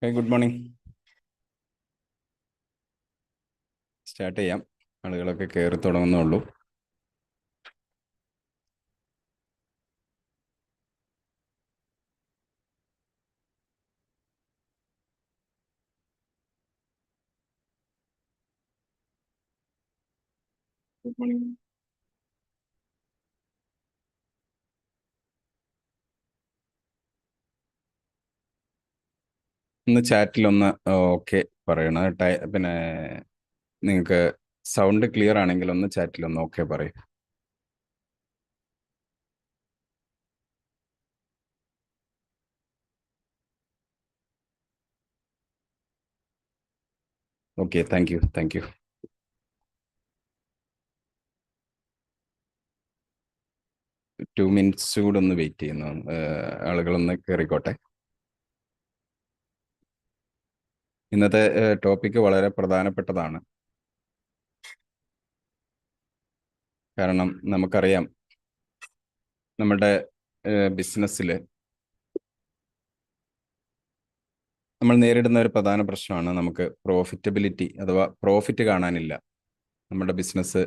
Good morning. Start ചെയ്യാം. ആളുകളൊക്കെ കയറി തുടങ്ങുന്നുള്ളൂ. Good morning. ഒന്ന് ചാറ്റിലൊന്ന് ഓക്കെ പറയണം. പിന്നെ നിങ്ങൾക്ക് സൗണ്ട് ക്ലിയർ ആണെങ്കിൽ ഒന്ന് ചാറ്റിലൊന്ന് ഓക്കെ പറയും. Okay, thank you. 2 minutes കൂടെ ഒന്ന് വെയിറ്റ് ചെയ്യുന്നു. ആളുകളൊന്ന് കയറിക്കോട്ടെ. ഇന്നത്തെ ടോപ്പിക്ക് വളരെ പ്രധാനപ്പെട്ടതാണ്. കാരണം നമുക്കറിയാം, നമ്മുടെ ബിസിനസ്സിൽ നമ്മൾ നേരിടുന്ന ഒരു പ്രധാന പ്രശ്നമാണ് നമുക്ക് പ്രോഫിറ്റബിലിറ്റി അഥവാ പ്രോഫിറ്റ് കാണാനില്ല. നമ്മുടെ ബിസിനസ്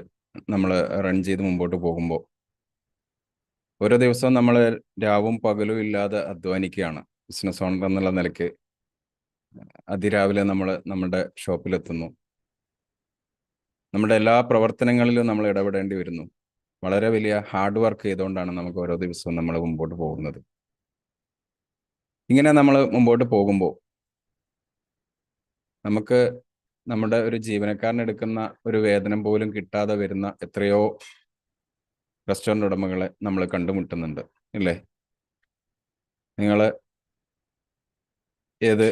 നമ്മൾ റൺ ചെയ്ത് മുമ്പോട്ട് പോകുമ്പോൾ ഓരോ ദിവസവും നമ്മൾ രാവും പകലും ഇല്ലാതെ അധ്വാനിക്കുകയാണ്. ബിസിനസ് ഓണർ എന്നുള്ള നിലയ്ക്ക് അതിരാവിലെ നമ്മൾ നമ്മുടെ ഷോപ്പിലെത്തുന്നു. നമ്മുടെ എല്ലാ പ്രവർത്തനങ്ങളിലും നമ്മൾ ഇടപെടേണ്ടി വരുന്നു. വളരെ വലിയ ഹാർഡ് വർക്ക് ചെയ്തുകൊണ്ടാണ് നമുക്ക് ഓരോ ദിവസവും നമ്മൾ മുമ്പോട്ട് പോകുന്നത്. ഇങ്ങനെ നമ്മൾ മുമ്പോട്ട് പോകുമ്പോൾ നമുക്ക് നമ്മുടെ ഒരു ജീവനക്കാരന് എടുക്കുന്ന ഒരു വേതനം പോലും കിട്ടാതെ വരുന്ന എത്രയോ റെസ്റ്റോറൻറ്റ് ഉടമകളെ നമ്മൾ കണ്ടുമുട്ടുന്നുണ്ട്, ഇല്ലേ? നിങ്ങൾ ഏത്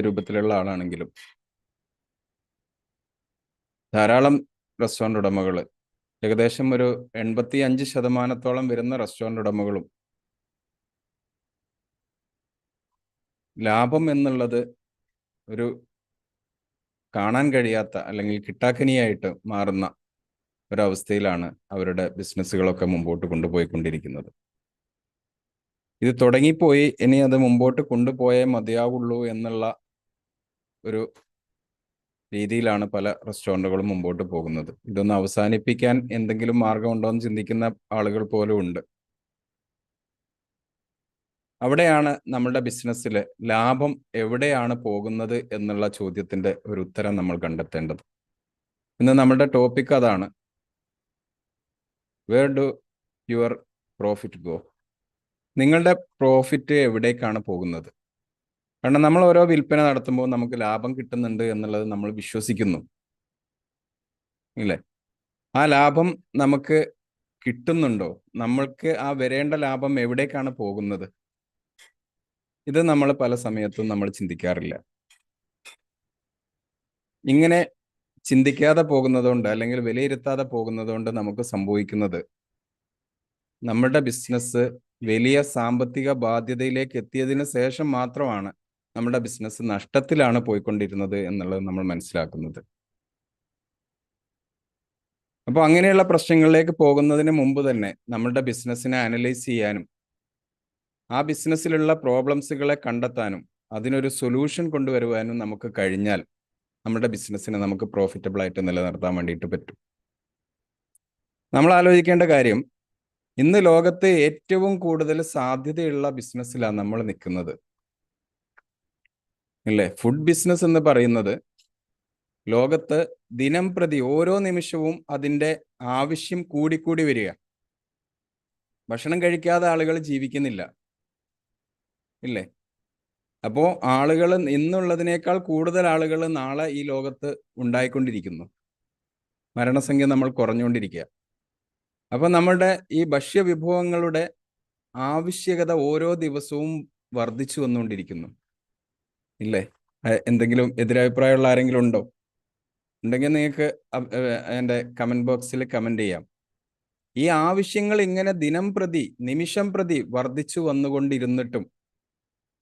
രൂപത്തിലുള്ള ആളാണെങ്കിലും ധാരാളം റെസ്റ്റോറൻറ്റ് ഉടമകൾ, ഏകദേശം ഒരു 85% വരുന്ന റെസ്റ്റോറൻറ്റ് ഉടമകളും ലാഭം എന്നുള്ളത് ഒരു കാണാൻ കഴിയാത്ത അല്ലെങ്കിൽ കിട്ടാക്കനിയായിട്ട് മാറുന്ന ഒരവസ്ഥയിലാണ് അവരുടെ ബിസിനസ്സുകളൊക്കെ മുമ്പോട്ട് കൊണ്ടുപോയിക്കൊണ്ടിരിക്കുന്നത്. ഇത് തുടങ്ങിപ്പോയി, ഇനി അത് മുമ്പോട്ട് കൊണ്ടുപോയേ മതിയാവുള്ളൂ എന്നുള്ള ഒരു രീതിയിലാണ് പല റെസ്റ്റോറൻറ്റുകളും മുമ്പോട്ട് പോകുന്നത്. ഇതൊന്ന് അവസാനിപ്പിക്കാൻ എന്തെങ്കിലും മാർഗമുണ്ടോ എന്ന് ചിന്തിക്കുന്ന ആളുകൾ പോലും ഉണ്ട്. അവിടെയാണ് നമ്മുടെ ബിസിനസ്സിൽ ലാഭം എവിടെയാണ് പോകുന്നത് എന്നുള്ള ചോദ്യത്തിൻ്റെ ഒരു ഉത്തരം നമ്മൾ കണ്ടെത്തേണ്ടത്. ഇന്ന് നമ്മുടെ ടോപ്പിക് അതാണ്. Where do your profit go? നിങ്ങളുടെ പ്രോഫിറ്റ് എവിടേക്കാണ് പോകുന്നത്? കാരണം നമ്മൾ ഓരോ വിൽപ്പന നടത്തുമ്പോൾ നമുക്ക് ലാഭം കിട്ടുന്നുണ്ട് എന്നുള്ളത് നമ്മൾ വിശ്വസിക്കുന്നു, ഇല്ലേ? ആ ലാഭം നമുക്ക് കിട്ടുന്നുണ്ടോ? നമ്മൾക്ക് ആ വരേണ്ട ലാഭം എവിടേക്കാണ് പോകുന്നത്? ഇത് നമ്മൾ പല സമയത്തും നമ്മൾ ചിന്തിക്കാറില്ല. ഇങ്ങനെ ചിന്തിക്കാതെ പോകുന്നതുകൊണ്ട് അല്ലെങ്കിൽ വിലയിരുത്താതെ പോകുന്നതുകൊണ്ട് നമുക്ക് സംഭവിക്കുന്നത്, നമ്മുടെ ബിസിനസ് വലിയ സാമ്പത്തിക ബാധ്യതയിലേക്ക് എത്തിയതിന് ശേഷം മാത്രമാണ് നമ്മുടെ ബിസിനസ് നഷ്ടത്തിലാണ് പോയിക്കൊണ്ടിരുന്നത് എന്നുള്ളത് നമ്മൾ മനസ്സിലാക്കുന്നത്. അപ്പോൾ അങ്ങനെയുള്ള പ്രശ്നങ്ങളിലേക്ക് പോകുന്നതിന് മുമ്പ് തന്നെ നമ്മളുടെ ബിസിനസ്സിനെ അനലൈസ് ചെയ്യാനും ആ ബിസിനസ്സിലുള്ള പ്രോബ്ലംസുകളെ കണ്ടെത്താനും അതിനൊരു സൊല്യൂഷൻ കൊണ്ടുവരുവാനും നമുക്ക് കഴിഞ്ഞാൽ നമ്മുടെ ബിസിനസ്സിനെ നമുക്ക് പ്രോഫിറ്റബിൾ ആയിട്ട് നിലനിർത്താൻ വേണ്ടിയിട്ട് പറ്റും. നമ്മൾ ആലോചിക്കേണ്ട കാര്യം, ഇന്ന് ലോകത്ത് ഏറ്റവും കൂടുതൽ സാധ്യതയുള്ള ബിസിനസ്സിലാണ് നമ്മൾ നിൽക്കുന്നത്, ഇല്ലേ? ഫുഡ് ബിസിനസ് എന്ന് പറയുന്നത് ലോകത്ത് ദിനം പ്രതി ഓരോ നിമിഷവും അതിൻ്റെ ആവശ്യം കൂടിക്കൂടി വരിക. ഭക്ഷണം കഴിക്കാതെ ആളുകൾ ജീവിക്കുന്നില്ല, ഇല്ലേ? അപ്പോൾ ആളുകൾ ഇന്നുള്ളതിനേക്കാൾ കൂടുതൽ ആളുകൾ നാളെ ഈ ലോകത്ത് ഉണ്ടായിക്കൊണ്ടിരിക്കുന്നു. മരണസംഖ്യ നമ്മൾ കുറഞ്ഞുകൊണ്ടിരിക്കുക. അപ്പോൾ നമ്മളുടെ ഈ ഭക്ഷ്യവിഭവങ്ങളുടെ ആവശ്യകത ഓരോ ദിവസവും വർദ്ധിച്ചു വന്നുകൊണ്ടിരിക്കുന്നു, ഇല്ലേ? എന്തെങ്കിലും എതിരഭിപ്രായമുള്ള ആരെങ്കിലും ഉണ്ടോ? ഉണ്ടെങ്കിൽ നിങ്ങൾക്ക് എൻ്റെ കമൻറ്റ് ബോക്സിൽ കമൻറ്റ് ചെയ്യാം. ഈ ആവശ്യങ്ങൾ ഇങ്ങനെ ദിനം പ്രതി നിമിഷം പ്രതി വർദ്ധിച്ചു വന്നുകൊണ്ടിരുന്നിട്ടും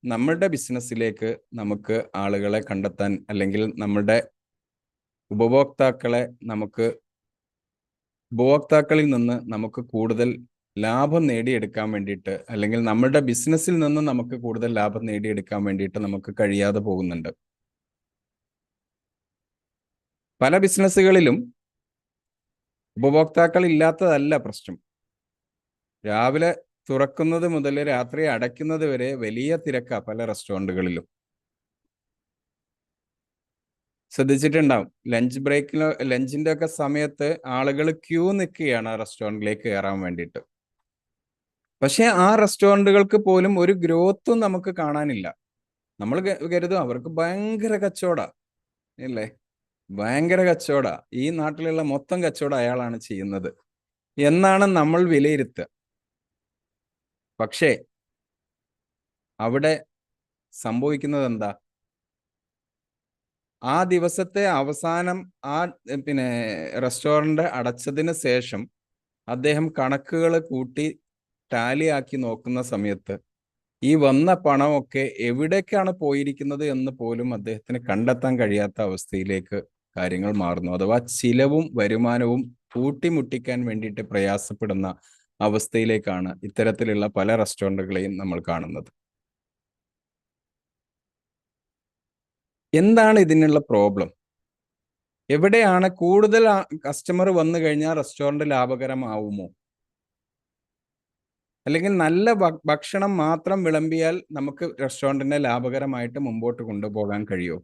നമ്മളുടെ ബിസിനസ്സിലേക്ക് നമുക്ക് ആളുകളെ കണ്ടെത്താൻ അല്ലെങ്കിൽ നമ്മുടെ ഉപഭോക്താക്കളിൽ നിന്ന് നമുക്ക് കൂടുതൽ ലാഭം നേടിയെടുക്കാൻ വേണ്ടിയിട്ട്, അല്ലെങ്കിൽ നമ്മളുടെ ബിസിനസ്സിൽ നിന്ന് നമുക്ക് കൂടുതൽ ലാഭം നേടിയെടുക്കാൻ വേണ്ടിയിട്ട് നമുക്ക് കഴിയാതെ പോകുന്നുണ്ട്. പല ബിസിനസ്സുകളിലും ഉപഭോക്താക്കൾ ഇല്ലാത്തതല്ല പ്രശ്നം. രാവിലെ തുറക്കുന്നത് മുതൽ രാത്രി അടയ്ക്കുന്നത് വരെ വലിയ തിരക്കാ പല റെസ്റ്റോറൻറ്റുകളിലും. ശ്രദ്ധിച്ചിട്ടുണ്ടാവും, ലഞ്ച് ബ്രേക്കിലോ ലഞ്ചിന്റെ ഒക്കെ സമയത്ത് ആളുകൾ ക്യൂ നിൽക്കുകയാണ് ആ റെസ്റ്റോറൻറ്റിലേക്ക് കയറാൻ വേണ്ടിയിട്ട്. പക്ഷെ ആ റെസ്റ്റോറൻറ്റുകൾക്ക് പോലും ഒരു ഗ്രോത്തും നമുക്ക് കാണാനില്ല. നമ്മൾ കരുതും അവർക്ക് ഭയങ്കര കച്ചവടാ, അല്ലേ? ഭയങ്കര കച്ചവടാ, ഈ നാട്ടിലുള്ള മൊത്തം കച്ചവടം അയാളാണ് ചെയ്യുന്നത് എന്നാണ് നമ്മൾ വിലയിരുത്തുക. പക്ഷേ അവിടെ സംഭവിക്കുന്നത് എന്താ? ആ ദിവസത്തെ അവസാനം ആ റെസ്റ്റോറന്റ് അടച്ചതിന് ശേഷം അദ്ദേഹം കണക്കുകൾ കൂട്ടി ടാലി ആക്കി നോക്കുന്ന സമയത്ത് ഈ വന്ന പണമൊക്കെ എവിടേക്കാണ് പോയിരിക്കുന്നത് എന്ന് പോലും അദ്ദേഹത്തിന് കണ്ടെത്താൻ കഴിയാത്ത അവസ്ഥയിലേക്ക് കാര്യങ്ങൾ മാറുന്നു. അഥവാ ചിലവും വരുമാനവും കൂട്ടിമുട്ടിക്കാൻ വേണ്ടിയിട്ട് പ്രയാസപ്പെടുന്ന അവസ്ഥയിലേക്കാണ് ഇത്തരത്തിലുള്ള പല റെസ്റ്റോറൻറ്റുകളെയും നമ്മൾ കാണുന്നത്. എന്താണ് ഇതിനുള്ള പ്രോബ്ലം? എവിടെയാണ് കൂടുതൽ കസ്റ്റമർ വന്നു കഴിഞ്ഞാൽ റെസ്റ്റോറൻറ്റ് ലാഭകരമാവുമോ? അല്ലെങ്കിൽ നല്ല ഭക്ഷണം മാത്രം വിളമ്പിയാൽ നമുക്ക് റെസ്റ്റോറൻറ്റിനെ ലാഭകരമായിട്ട് മുമ്പോട്ട് കൊണ്ടുപോകാൻ കഴിയുമോ?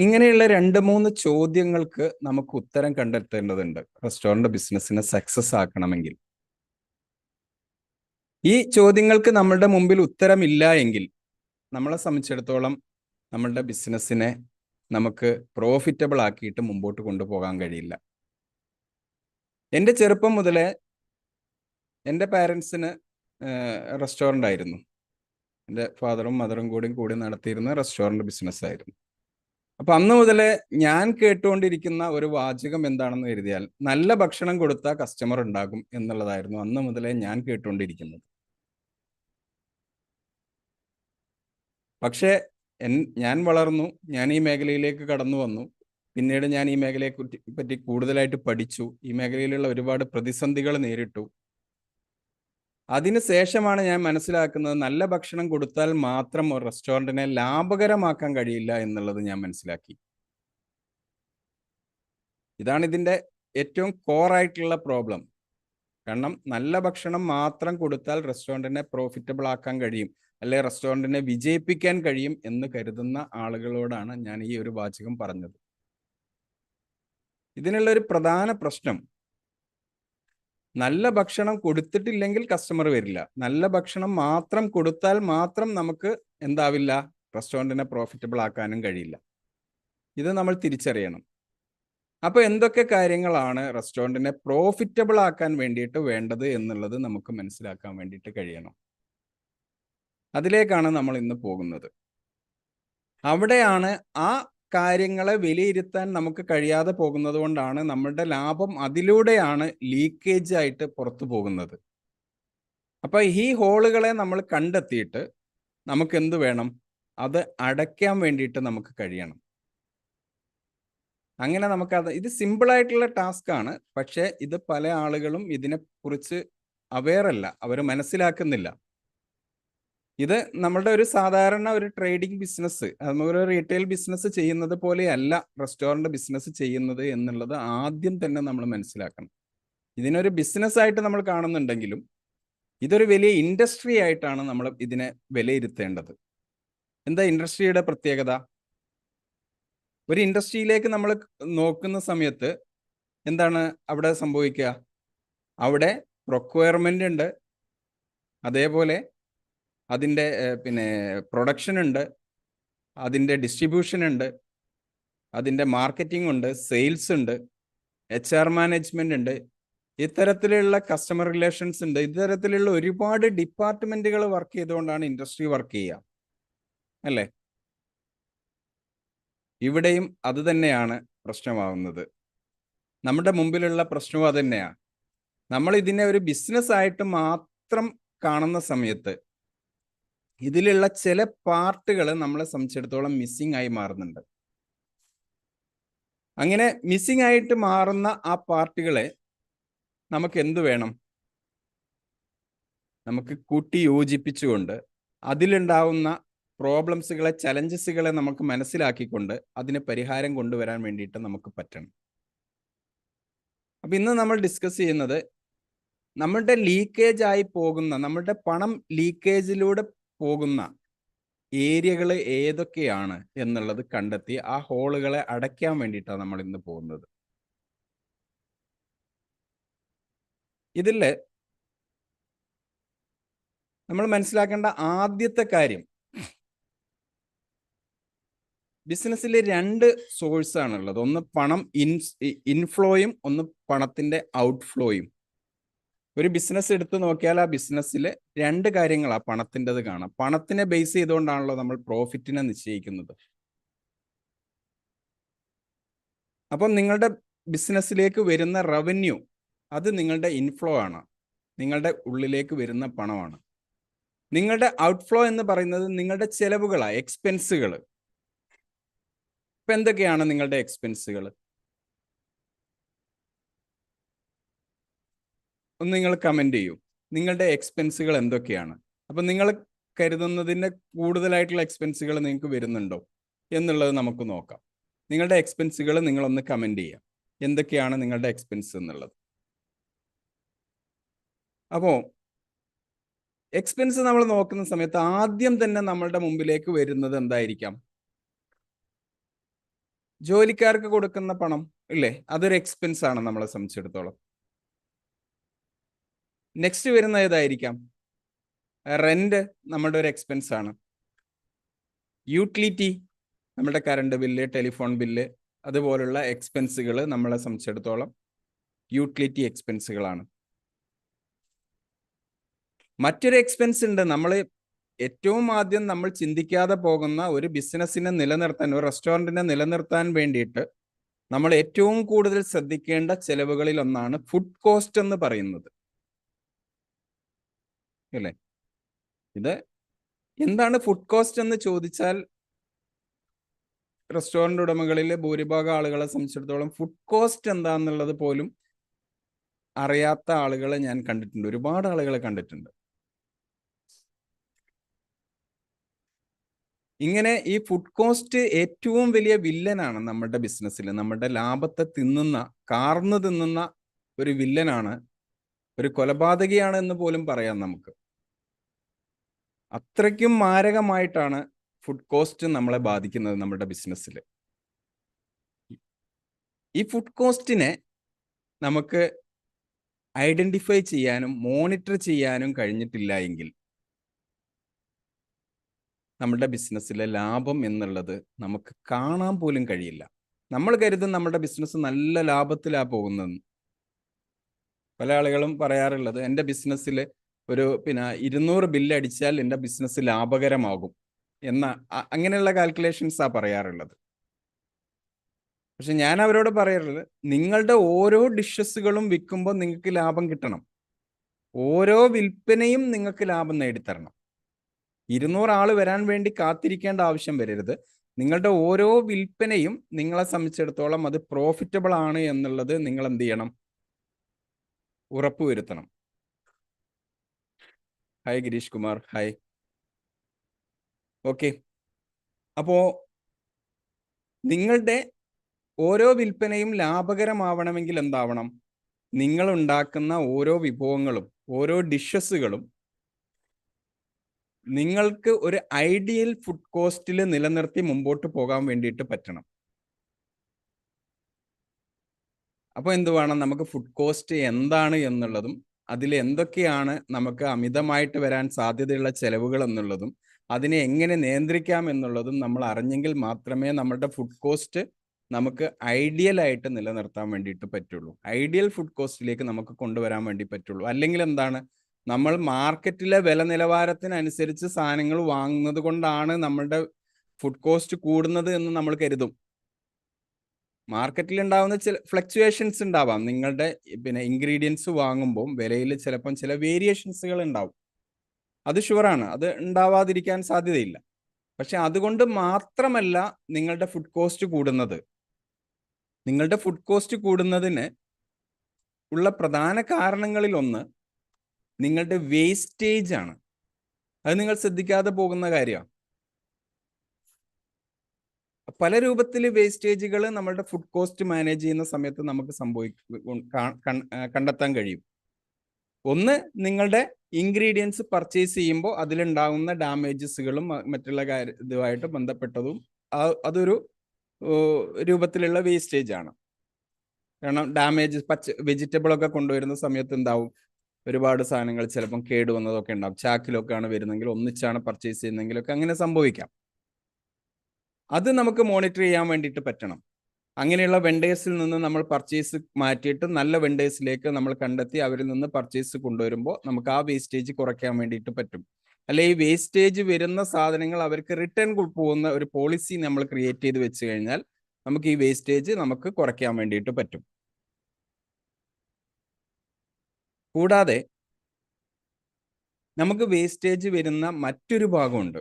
ഇങ്ങനെയുള്ള 2-3 ചോദ്യങ്ങൾക്ക് നമുക്ക് ഉത്തരം കണ്ടെത്തേണ്ടതുണ്ട് റെസ്റ്റോറൻറ്റ് ബിസിനസ്സിനെ സക്സസ് ആക്കണമെങ്കിൽ. ഈ ചോദ്യങ്ങൾക്ക് നമ്മളുടെ മുമ്പിൽ ഉത്തരമില്ല എങ്കിൽ നമ്മളെ സംബന്ധിച്ചിടത്തോളം നമ്മളുടെ ബിസിനസ്സിനെ നമുക്ക് പ്രോഫിറ്റബിൾ ആക്കിയിട്ട് മുമ്പോട്ട് കൊണ്ടുപോകാൻ കഴിയില്ല. എൻ്റെ ചെറുപ്പം മുതലേ എൻ്റെ പാരൻസിന് റെസ്റ്റോറൻ്റ് ആയിരുന്നു. എൻ്റെ ഫാദറും മദറും കൂടി നടത്തിയിരുന്ന റെസ്റ്റോറൻറ്റ് ബിസിനസ്സായിരുന്നു. അപ്പം അന്ന് മുതലേ ഞാൻ കേട്ടുകൊണ്ടിരിക്കുന്ന ഒരു വാചകം എന്താണെന്ന് കരുതിയാൽ, നല്ല ഭക്ഷണം കൊടുത്താൽ കസ്റ്റമർ ഉണ്ടാകും എന്നുള്ളതായിരുന്നു അന്ന് മുതലേ ഞാൻ കേട്ടുകൊണ്ടിരിക്കുന്നത്. പക്ഷേ ഞാൻ വളർന്നു, ഞാൻ ഈ മേഖലയിലേക്ക് കടന്നു വന്നു. പിന്നീട് ഞാൻ ഈ മേഖലയെ പറ്റി കൂടുതലായിട്ട് പഠിച്ചു. ഈ മേഖലയിലുള്ള ഒരുപാട് പ്രതിസന്ധികൾ നേരിട്ടു. അതിനുശേഷമാണ് ഞാൻ മനസ്സിലാക്കുന്നത്, നല്ല ഭക്ഷണം കൊടുത്താൽ മാത്രം ഒരു റെസ്റ്റോറൻറ്റിനെ ലാഭകരമാക്കാൻ കഴിയില്ല എന്നുള്ളത് ഞാൻ മനസ്സിലാക്കി. ഇതാണ് ഇതിൻ്റെ ഏറ്റവും കോറായിട്ടുള്ള പ്രോബ്ലം. കാരണം നല്ല ഭക്ഷണം മാത്രം കൊടുത്താൽ റെസ്റ്റോറൻറ്റിനെ പ്രോഫിറ്റബിൾ ആക്കാൻ കഴിയും, അല്ലെ റെസ്റ്റോറൻറ്റിനെ വിജയിപ്പിക്കാൻ കഴിയും എന്ന് കരുതുന്ന ആളുകളോടാണ് ഞാൻ ഈ ഒരു വാചകം പറഞ്ഞത്. ഇതിനുള്ള ഒരു പ്രധാന പ്രശ്നം, നല്ല ഭക്ഷണം കൊടുത്തിട്ടില്ലെങ്കിൽ കസ്റ്റമർ വരില്ല. നല്ല ഭക്ഷണം മാത്രം കൊടുത്താൽ മാത്രം നമുക്ക് എന്താവില്ല, റെസ്റ്റോറൻറ്റിനെ പ്രോഫിറ്റബിൾ ആക്കാനും കഴിയില്ല. ഇത് നമ്മൾ തിരിച്ചറിയണം. അപ്പോൾ എന്തൊക്കെ കാര്യങ്ങളാണ് റെസ്റ്റോറൻറ്റിനെ പ്രോഫിറ്റബിൾ ആക്കാൻ വേണ്ടിയിട്ട് വേണ്ടത് എന്നുള്ളത് നമുക്ക് മനസ്സിലാക്കാൻ വേണ്ടിയിട്ട് കഴിയണം. അതിലേക്കാണ് നമ്മൾ ഇന്ന് പോകുന്നത്. അവിടെയാണ് ആ കാര്യങ്ങളെ വിലയിരുത്താൻ നമുക്ക് കഴിയാതെ പോകുന്നത് കൊണ്ടാണ് നമ്മളുടെ ലാഭം അതിലൂടെയാണ് ലീക്കേജ് ആയിട്ട് പുറത്തു പോകുന്നത്. അപ്പോൾ ഈ ഹോളുകളെ നമ്മൾ കണ്ടെത്തിയിട്ട് നമുക്ക് എന്ത് വേണം? അത് അടയ്ക്കാൻ വേണ്ടിയിട്ട് നമുക്ക് കഴിയണം. അങ്ങനെ ഇത് സിമ്പിളായിട്ടുള്ള ടാസ്ക് ആണ്. പക്ഷേ ഇത് പല ആളുകളും ഇതിനെക്കുറിച്ച് അവെയർ അല്ല, അവർ മനസ്സിലാക്കുന്നില്ല. ഇത് നമ്മളുടെ ഒരു സാധാരണ ഒരു ട്രേഡിംഗ് ബിസിനസ്, ഒരു റീറ്റെയിൽ ബിസിനസ് ചെയ്യുന്നത് പോലെയല്ല റെസ്റ്റോറൻറ്റ് ബിസിനസ് ചെയ്യുന്നത് എന്നുള്ളത് ആദ്യം തന്നെ നമ്മൾ മനസ്സിലാക്കണം. ഇതിനൊരു ബിസിനസ്സായിട്ട് നമ്മൾ കാണുന്നുണ്ടെങ്കിലും ഇതൊരു വലിയ ഇൻഡസ്ട്രി ആയിട്ടാണ് നമ്മൾ ഇതിനെ വിലയിരുത്തേണ്ടത്. എന്താ ഇൻഡസ്ട്രിയുടെ പ്രത്യേകത? ഒരു ഇൻഡസ്ട്രിയിലേക്ക് നമ്മൾ നോക്കുന്ന സമയത്ത് എന്താണ് അവിടെ സംഭവിക്കുക? അവിടെ പ്രൊക്വയർമെൻ്റ് ഉണ്ട്, അതേപോലെ അതിൻ്റെ പ്രൊഡക്ഷൻ ഉണ്ട്, അതിൻ്റെ ഡിസ്ട്രിബ്യൂഷൻ ഉണ്ട്, അതിൻ്റെ മാർക്കറ്റിംഗ് ഉണ്ട്, സെയിൽസ് ഉണ്ട്, HR മാനേജ്മെൻ്റ് ഉണ്ട്, ഇത്തരത്തിലുള്ള കസ്റ്റമർ റിലേഷൻസ് ഉണ്ട്. ഇത്തരത്തിലുള്ള ഒരുപാട് ഡിപ്പാർട്ട്മെൻറ്റുകൾ വർക്ക് ചെയ്തുകൊണ്ടാണ് ഇൻഡസ്ട്രി വർക്ക് ചെയ്യുക, അല്ലേ? ഇവിടെയും അത് തന്നെയാണ് പ്രശ്നമാവുന്നത്. നമ്മുടെ മുമ്പിലുള്ള പ്രശ്നവും അത് തന്നെയാണ്. നമ്മൾ ഇതിനെ ഒരു ബിസിനസ് ആയിട്ട് മാത്രം കാണുന്ന സമയത്ത് ഇതിലുള്ള ചില പാർട്ടുകൾ നമ്മളെ സംബന്ധിച്ചിടത്തോളം മിസ്സിംഗ് ആയി മാറുന്നുണ്ട്. അങ്ങനെ മിസ്സിംഗ് ആയിട്ട് മാറുന്ന ആ പാർട്ടുകളെ നമുക്ക് എന്ത് വേണം? നമുക്ക് കൂട്ടി യോജിപ്പിച്ചുകൊണ്ട് അതിലുണ്ടാവുന്ന പ്രോബ്ലംസുകളെ, ചലഞ്ചസുകളെ നമുക്ക് മനസ്സിലാക്കിക്കൊണ്ട് അതിന് പരിഹാരം കൊണ്ടുവരാൻ വേണ്ടിയിട്ട് നമുക്ക് പറ്റണം. അപ്പൊ ഇന്ന് നമ്മൾ ഡിസ്കസ് ചെയ്യുന്നത് നമ്മളുടെ ലീക്കേജ് ആയി പോകുന്ന, നമ്മളുടെ പണം ലീക്കേജിലൂടെ പോകുന്ന ഏരിയകൾ ഏതൊക്കെയാണ് എന്നുള്ളത് കണ്ടെത്തി ആ ഹോളുകളെ അടയ്ക്കാൻ വേണ്ടിയിട്ടാണ് നമ്മൾ ഇന്ന് പോകുന്നത്. ഇതില് നമ്മൾ മനസ്സിലാക്കേണ്ട ആദ്യത്തെ കാര്യം, ബിസിനസ്സിൽ രണ്ട് സോഴ്സ് ആണുള്ളത്. ഒന്ന് പണം ഇൻഫ്ലോയും ഒന്ന് പണത്തിന്റെ ഔട്ട്ഫ്ലോയും. ഒരു ബിസിനസ് എടുത്തു നോക്കിയാൽ ആ ബിസിനസ്സിൽ രണ്ട് കാര്യങ്ങളാണ് പണത്തിൻ്റെത് കാണാം. പണത്തിനെ ബേസ് ചെയ്തുകൊണ്ടാണല്ലോ നമ്മൾ പ്രോഫിറ്റിനെ നിശ്ചയിക്കുന്നത്. അപ്പം നിങ്ങളുടെ ബിസിനസ്സിലേക്ക് വരുന്ന റവന്യൂ അത് നിങ്ങളുടെ ഇൻഫ്ലോ ആണ്, നിങ്ങളുടെ ഉള്ളിലേക്ക് വരുന്ന പണമാണ്. നിങ്ങളുടെ ഔട്ട്ഫ്ലോ എന്ന് പറയുന്നത് നിങ്ങളുടെ ചെലവുകളാണ്, എക്സ്പെൻസുകൾ. ഇപ്പൊ എന്തൊക്കെയാണ് നിങ്ങളുടെ എക്സ്പെൻസുകൾ? ഒന്ന് നിങ്ങൾ കമന്റ് ചെയ്യൂ, നിങ്ങളുടെ എക്സ്പെൻസുകൾ എന്തൊക്കെയാണ്? അപ്പൊ നിങ്ങൾ കരുതുന്നതിന്റെ കൂടുതലായിട്ടുള്ള എക്സ്പെൻസുകൾ നിങ്ങൾക്ക് വരുന്നുണ്ടോ എന്നുള്ളത് നമുക്ക് നോക്കാം. നിങ്ങളുടെ എക്സ്പെൻസുകൾ നിങ്ങളൊന്ന് കമന്റ് ചെയ്യാം, എന്തൊക്കെയാണ് നിങ്ങളുടെ എക്സ്പെൻസ് എന്നുള്ളത്. അപ്പോ എക്സ്പെൻസ് നമ്മൾ നോക്കുന്ന സമയത്ത് ആദ്യം തന്നെ നമ്മളുടെ മുമ്പിലേക്ക് വരുന്നത് എന്തായിരിക്കാം? ജോലിക്കാർക്ക് കൊടുക്കുന്ന പണം ഇല്ലേ, അതൊരു എക്സ്പെൻസ് ആണ് നമ്മളെ സംബന്ധിച്ചിടത്തോളം. നെക്സ്റ്റ് വരുന്ന ഏതായിരിക്കാം? റെന്റ് നമ്മുടെ ഒരു എക്സ്പെൻസ് ആണ്. യൂട്ടിലിറ്റി, നമ്മുടെ കറണ്ട് ബില്ല്, ടെലിഫോൺ ബില്ല്, അതുപോലുള്ള എക്സ്പെൻസുകൾ നമ്മളെ സംബന്ധിച്ചിടത്തോളം യൂട്ടിലിറ്റി എക്സ്പെൻസുകളാണ്. മറ്റൊരു എക്സ്പെൻസ് ഉണ്ട്, നമ്മൾ ഏറ്റവും ആദ്യം നമ്മൾ ചിന്തിക്കാതെ പോകുന്ന ഒരു ബിസിനസ്സിനെ നിലനിർത്താൻ, ഒരു റെസ്റ്റോറൻറ്റിനെ നിലനിർത്താൻ വേണ്ടിയിട്ട് നമ്മൾ ഏറ്റവും കൂടുതൽ ശ്രദ്ധിക്കേണ്ട ചെലവുകളിൽ ഒന്നാണ് ഫുഡ് കോസ്റ്റ് എന്ന് പറയുന്നത്, അല്ലേ? ഇത് എന്താണ് ഫുഡ് കോസ്റ്റ് എന്ന് ചോദിച്ചാൽ റെസ്റ്റോറൻറ്റ് ഉടമകളിലെ ഭൂരിഭാഗം ആളുകളെ സംബന്ധിച്ചിടത്തോളം ഫുഡ് കോസ്റ്റ് എന്താണെന്നുള്ളത് പോലും അറിയാത്ത ആളുകളെ ഞാൻ കണ്ടിട്ടുണ്ട്, ഒരുപാട് ആളുകളെ കണ്ടിട്ടുണ്ട്. ഇങ്ങനെ ഈ ഫുഡ് കോസ്റ്റ് ഏറ്റവും വലിയ വില്ലനാണ് നമ്മുടെ ബിസിനസ്സിൽ. നമ്മുടെ ലാഭത്തെ കാർന്ന് തിന്നുന്ന ഒരു വില്ലനാണ്, ഒരു കൊലപാതകിയാണ് എന്ന് പോലും പറയാം നമുക്ക്. അത്രയ്ക്കും മാരകമായിട്ടാണ് ഫുഡ് കോസ്റ്റ് നമ്മളെ ബാധിക്കുന്നത് നമ്മുടെ ബിസിനസ്സിൽ. ഈ ഫുഡ് കോസ്റ്റിനെ നമുക്ക് ഐഡന്റിഫൈ ചെയ്യാനും മോണിറ്റർ ചെയ്യാനും കഴിഞ്ഞിട്ടില്ല എങ്കിൽ നമ്മുടെ ബിസിനസ്സിലെ ലാഭം എന്നുള്ളത് നമുക്ക് കാണാൻ പോലും കഴിയില്ല. നമ്മൾ കരുതും നമ്മുടെ ബിസിനസ് നല്ല ലാഭത്തിലാണ് പോകുന്നതെന്ന്. പല ആളുകളും പറയാറുള്ളത്, എൻ്റെ ബിസിനസ്സിൽ ഒരു 200 ബില്ല് അടിച്ചാൽ എൻ്റെ ബിസിനസ് ലാഭകരമാകും എന്ന അങ്ങനെയുള്ള കാൽക്കുലേഷൻസാണ് പറയാറുള്ളത്. പക്ഷെ ഞാൻ അവരോട് പറയാറുള്ളത്, നിങ്ങളുടെ ഓരോ ഡിഷസുകളും വിൽക്കുമ്പോൾ നിങ്ങൾക്ക് ലാഭം കിട്ടണം. ഓരോ വിൽപ്പനയും നിങ്ങൾക്ക് ലാഭം നേടിത്തരണം. 200 ആള് വരാൻ വേണ്ടി കാത്തിരിക്കേണ്ട ആവശ്യം വരരുത്. നിങ്ങളുടെ ഓരോ വിൽപ്പനയും നിങ്ങളെ സംബന്ധിച്ചിടത്തോളം അത് പ്രോഫിറ്റബിൾ ആണ് എന്നുള്ളത് നിങ്ങൾ എന്ത് ചെയ്യണം? ഉറപ്പുവരുത്തണം. Hi Girish Kumar, hi. Okay, അപ്പോ നിങ്ങളുടെ ഓരോ വിൽപ്പനയും ലാഭകരമാവണമെങ്കിൽ എന്താവണം? നിങ്ങൾ ഉണ്ടാക്കുന്ന ഓരോ വിഭവങ്ങളും ഓരോ ഡിഷസുകളും നിങ്ങൾക്ക് ഒരു ഐഡിയൽ ഫുഡ് കോസ്റ്റിൽ നിലനിർത്തി മുമ്പോട്ട് പോകാൻ വേണ്ടിയിട്ട് പറ്റണം. അപ്പോൾ എന്ത് വേണം? നമുക്ക് ഫുഡ് കോസ്റ്റ് എന്താണ് എന്നുള്ളതും അതിൽ എന്തൊക്കെയാണ് നമുക്ക് അമിതമായിട്ട് വരാൻ സാധ്യതയുള്ള ചെലവുകൾ എന്നുള്ളതും അതിനെ എങ്ങനെ നിയന്ത്രിക്കാം എന്നുള്ളതും നമ്മൾ അറിഞ്ഞെങ്കിൽ മാത്രമേ നമ്മുടെ ഫുഡ് കോസ്റ്റ് നമുക്ക് ഐഡിയൽ ആയിട്ട് നിലനിർത്താൻ വേണ്ടിയിട്ട് പറ്റുള്ളൂ. ഐഡിയൽ ഫുഡ് കോസ്റ്റിലേക്ക് നമുക്ക് കൊണ്ടുവരാൻ വേണ്ടി പറ്റുള്ളൂ. അല്ലെങ്കിൽ എന്താണ്? നമ്മൾ മാർക്കറ്റിലെ വില നിലവാരത്തിനനുസരിച്ച് സാധനങ്ങൾ വാങ്ങുന്നത് കൊണ്ടാണ് നമ്മളുടെ ഫുഡ് കോസ്റ്റ് കൂടുന്നത് എന്ന് നമ്മൾ കരുതും. മാർക്കറ്റിൽ ഉണ്ടാവുന്ന ചില ഫ്ലക്ച്വേഷൻസ് ഉണ്ടാവാം. നിങ്ങളുടെ ഇൻഗ്രീഡിയൻസ് വാങ്ങുമ്പോൾ വിലയിൽ ചിലപ്പം ചില വേരിയേഷൻസുകൾ ഉണ്ടാവും. അത് ഷുവറാണ്, അത് ഉണ്ടാവാതിരിക്കാൻ സാധ്യതയില്ല. പക്ഷെ അതുകൊണ്ട് മാത്രമല്ല നിങ്ങളുടെ ഫുഡ് കോസ്റ്റ് കൂടുന്നത്. നിങ്ങളുടെ ഫുഡ് കോസ്റ്റ് കൂടുന്നതിന് ഉള്ള പ്രധാന കാരണങ്ങളിൽ ഒന്ന് നിങ്ങളുടെ വേസ്റ്റേജ് ആണ്. അത് നിങ്ങൾ ശ്രദ്ധിക്കാതെ പോകുന്ന കാര്യമാണ്. പല രൂപത്തിൽ വേസ്റ്റേജുകൾ നമ്മളുടെ ഫുഡ് കോസ്റ്റ് മാനേജ് ചെയ്യുന്ന സമയത്ത് നമുക്ക് കണ്ടെത്താൻ കഴിയും. ഒന്ന്, നിങ്ങളുടെ ഇൻഗ്രീഡിയൻസ് പർച്ചേസ് ചെയ്യുമ്പോൾ അതിലുണ്ടാകുന്ന ഡാമേജസുകളും മറ്റുള്ള ഇതുമായിട്ട് ബന്ധപ്പെട്ടതും അതൊരു രൂപത്തിലുള്ള വേസ്റ്റേജ് ആണ്. കാരണം ഡാമേജ് വെജിറ്റബിൾ ഒക്കെ കൊണ്ടുവരുന്ന സമയത്ത് എന്താവും, ഒരുപാട് സാധനങ്ങൾ ചിലപ്പം കേടുവന്നതൊക്കെ ഉണ്ടാവും. ചാക്കിലൊക്കെയാണ് വരുന്നെങ്കിൽ, ഒന്നിച്ചാണ് പർച്ചേസ് ചെയ്യുന്നതെങ്കിലൊക്കെ അങ്ങനെ സംഭവിക്കാം. അത് നമുക്ക് മോണിറ്റർ ചെയ്യാൻ വേണ്ടിയിട്ട് പറ്റണം. അങ്ങനെയുള്ള വെണ്ടേഴ്സിൽ നിന്ന് നമ്മൾ പർച്ചേസ് മാറ്റിയിട്ട് നല്ല വെണ്ടേഴ്സിലേക്ക് നമ്മൾ കണ്ടെത്തി അവരിൽ നിന്ന് പർച്ചേസ് കൊണ്ടുവരുമ്പോൾ നമുക്ക് ആ വേസ്റ്റേജ് കുറയ്ക്കാൻ വേണ്ടിയിട്ട് പറ്റും. അല്ലെ, ഈ വേസ്റ്റേജ് വരുന്ന സാധനങ്ങൾ അവർക്ക് റിട്ടേൺ പോകുന്ന ഒരു പോളിസി നമ്മൾ ക്രിയേറ്റ് ചെയ്ത് വെച്ച് കഴിഞ്ഞാൽ നമുക്ക് ഈ വേസ്റ്റേജ് നമുക്ക് കുറയ്ക്കാൻ വേണ്ടിയിട്ട് പറ്റും. കൂടാതെ നമുക്ക് വേസ്റ്റേജ് വരുന്ന മറ്റൊരു ഭാഗമുണ്ട്.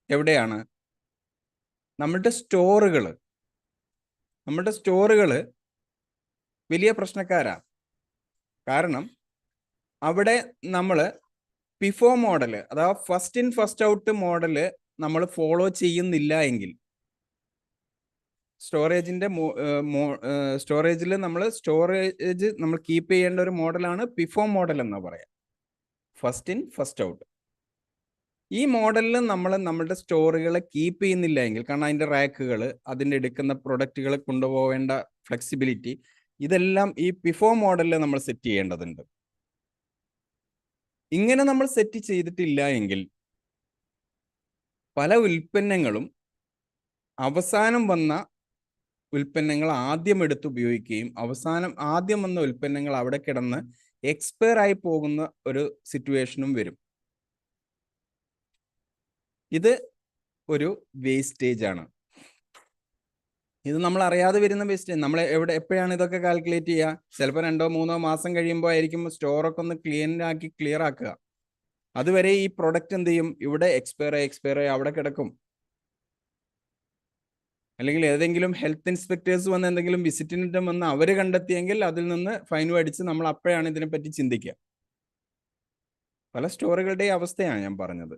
എവിടെയാണ്? നമ്മുടെ സ്റ്റോറുകൾ വലിയ പ്രശ്നക്കാരാ. കാരണം അവിടെ നമ്മൾ പിഫോ മോഡൽ അഥവാ first in first out model നമ്മൾ ഫോളോ ചെയ്യുന്നില്ല എങ്കിൽ, സ്റ്റോറേജിൽ സ്റ്റോറേജ് നമ്മൾ കീപ്പ് ചെയ്യേണ്ട ഒരു മോഡലാണ് പിഫോ മോഡൽ എന്ന് പറയാം, ഫസ്റ്റ് ഇൻ ഫസ്റ്റ് ഔട്ട്. ഈ മോഡലിൽ നമ്മൾ നമ്മുടെ സ്റ്റോറുകളെ കീപ്പ് ചെയ്യുന്നില്ല എങ്കിൽ, കാരണം അതിൻ്റെ റാക്കുകൾ, അതിൻ്റെ എടുക്കുന്ന പ്രൊഡക്റ്റുകൾ കൊണ്ടുപോകേണ്ട ഫ്ലെക്സിബിലിറ്റി, ഇതെല്ലാം ഈ പിഫോ മോഡലിൽ നമ്മൾ സെറ്റ് ചെയ്യേണ്ടതുണ്ട്. ഇങ്ങനെ നമ്മൾ സെറ്റ് ചെയ്തിട്ടില്ല എങ്കിൽ പല ഉൽപ്പന്നങ്ങളും അവസാനം വന്ന ഉൽപ്പന്നങ്ങൾ ആദ്യം എടുത്ത് ഉപയോഗിക്കുകയും ആദ്യം വന്ന ഉൽപ്പന്നങ്ങൾ അവിടെ കിടന്ന് എക്സ്പയർ ആയി പോകുന്ന ഒരു സിറ്റുവേഷനും വരും. ഇത് ഒരു വേസ്റ്റേജ് ആണ്. ഇത് നമ്മൾ അറിയാതെ വരുന്ന വേസ്റ്റേജ്. നമ്മൾ എപ്പോഴാണ് ഇതൊക്കെ കാൽക്കുലേറ്റ് ചെയ്യുക? ചിലപ്പോൾ 2-3 മാസം കഴിയുമ്പോൾ ആയിരിക്കും സ്റ്റോറൊക്കെ ഒന്ന് ക്ലിയർ ആക്കുക. അതുവരെ ഈ പ്രൊഡക്റ്റ് എന്ത് ചെയ്യും? ഇവിടെ എക്സ്പയർ ആയി അവിടെ കിടക്കും. അല്ലെങ്കിൽ ഏതെങ്കിലും ഹെൽത്ത് ഇൻസ്പെക്ടേഴ്സ് വന്ന് എന്തെങ്കിലും വിസിറ്റിന് വന്ന് അവർ കണ്ടെത്തിയെങ്കിൽ അതിൽ നിന്ന് ഫൈനും അടിച്ച് നമ്മൾ അപ്പോഴാണ് ഇതിനെപ്പറ്റി ചിന്തിക്കുക. പല സ്റ്റോറുകളുടെ അവസ്ഥയാണ് ഞാൻ പറഞ്ഞത്.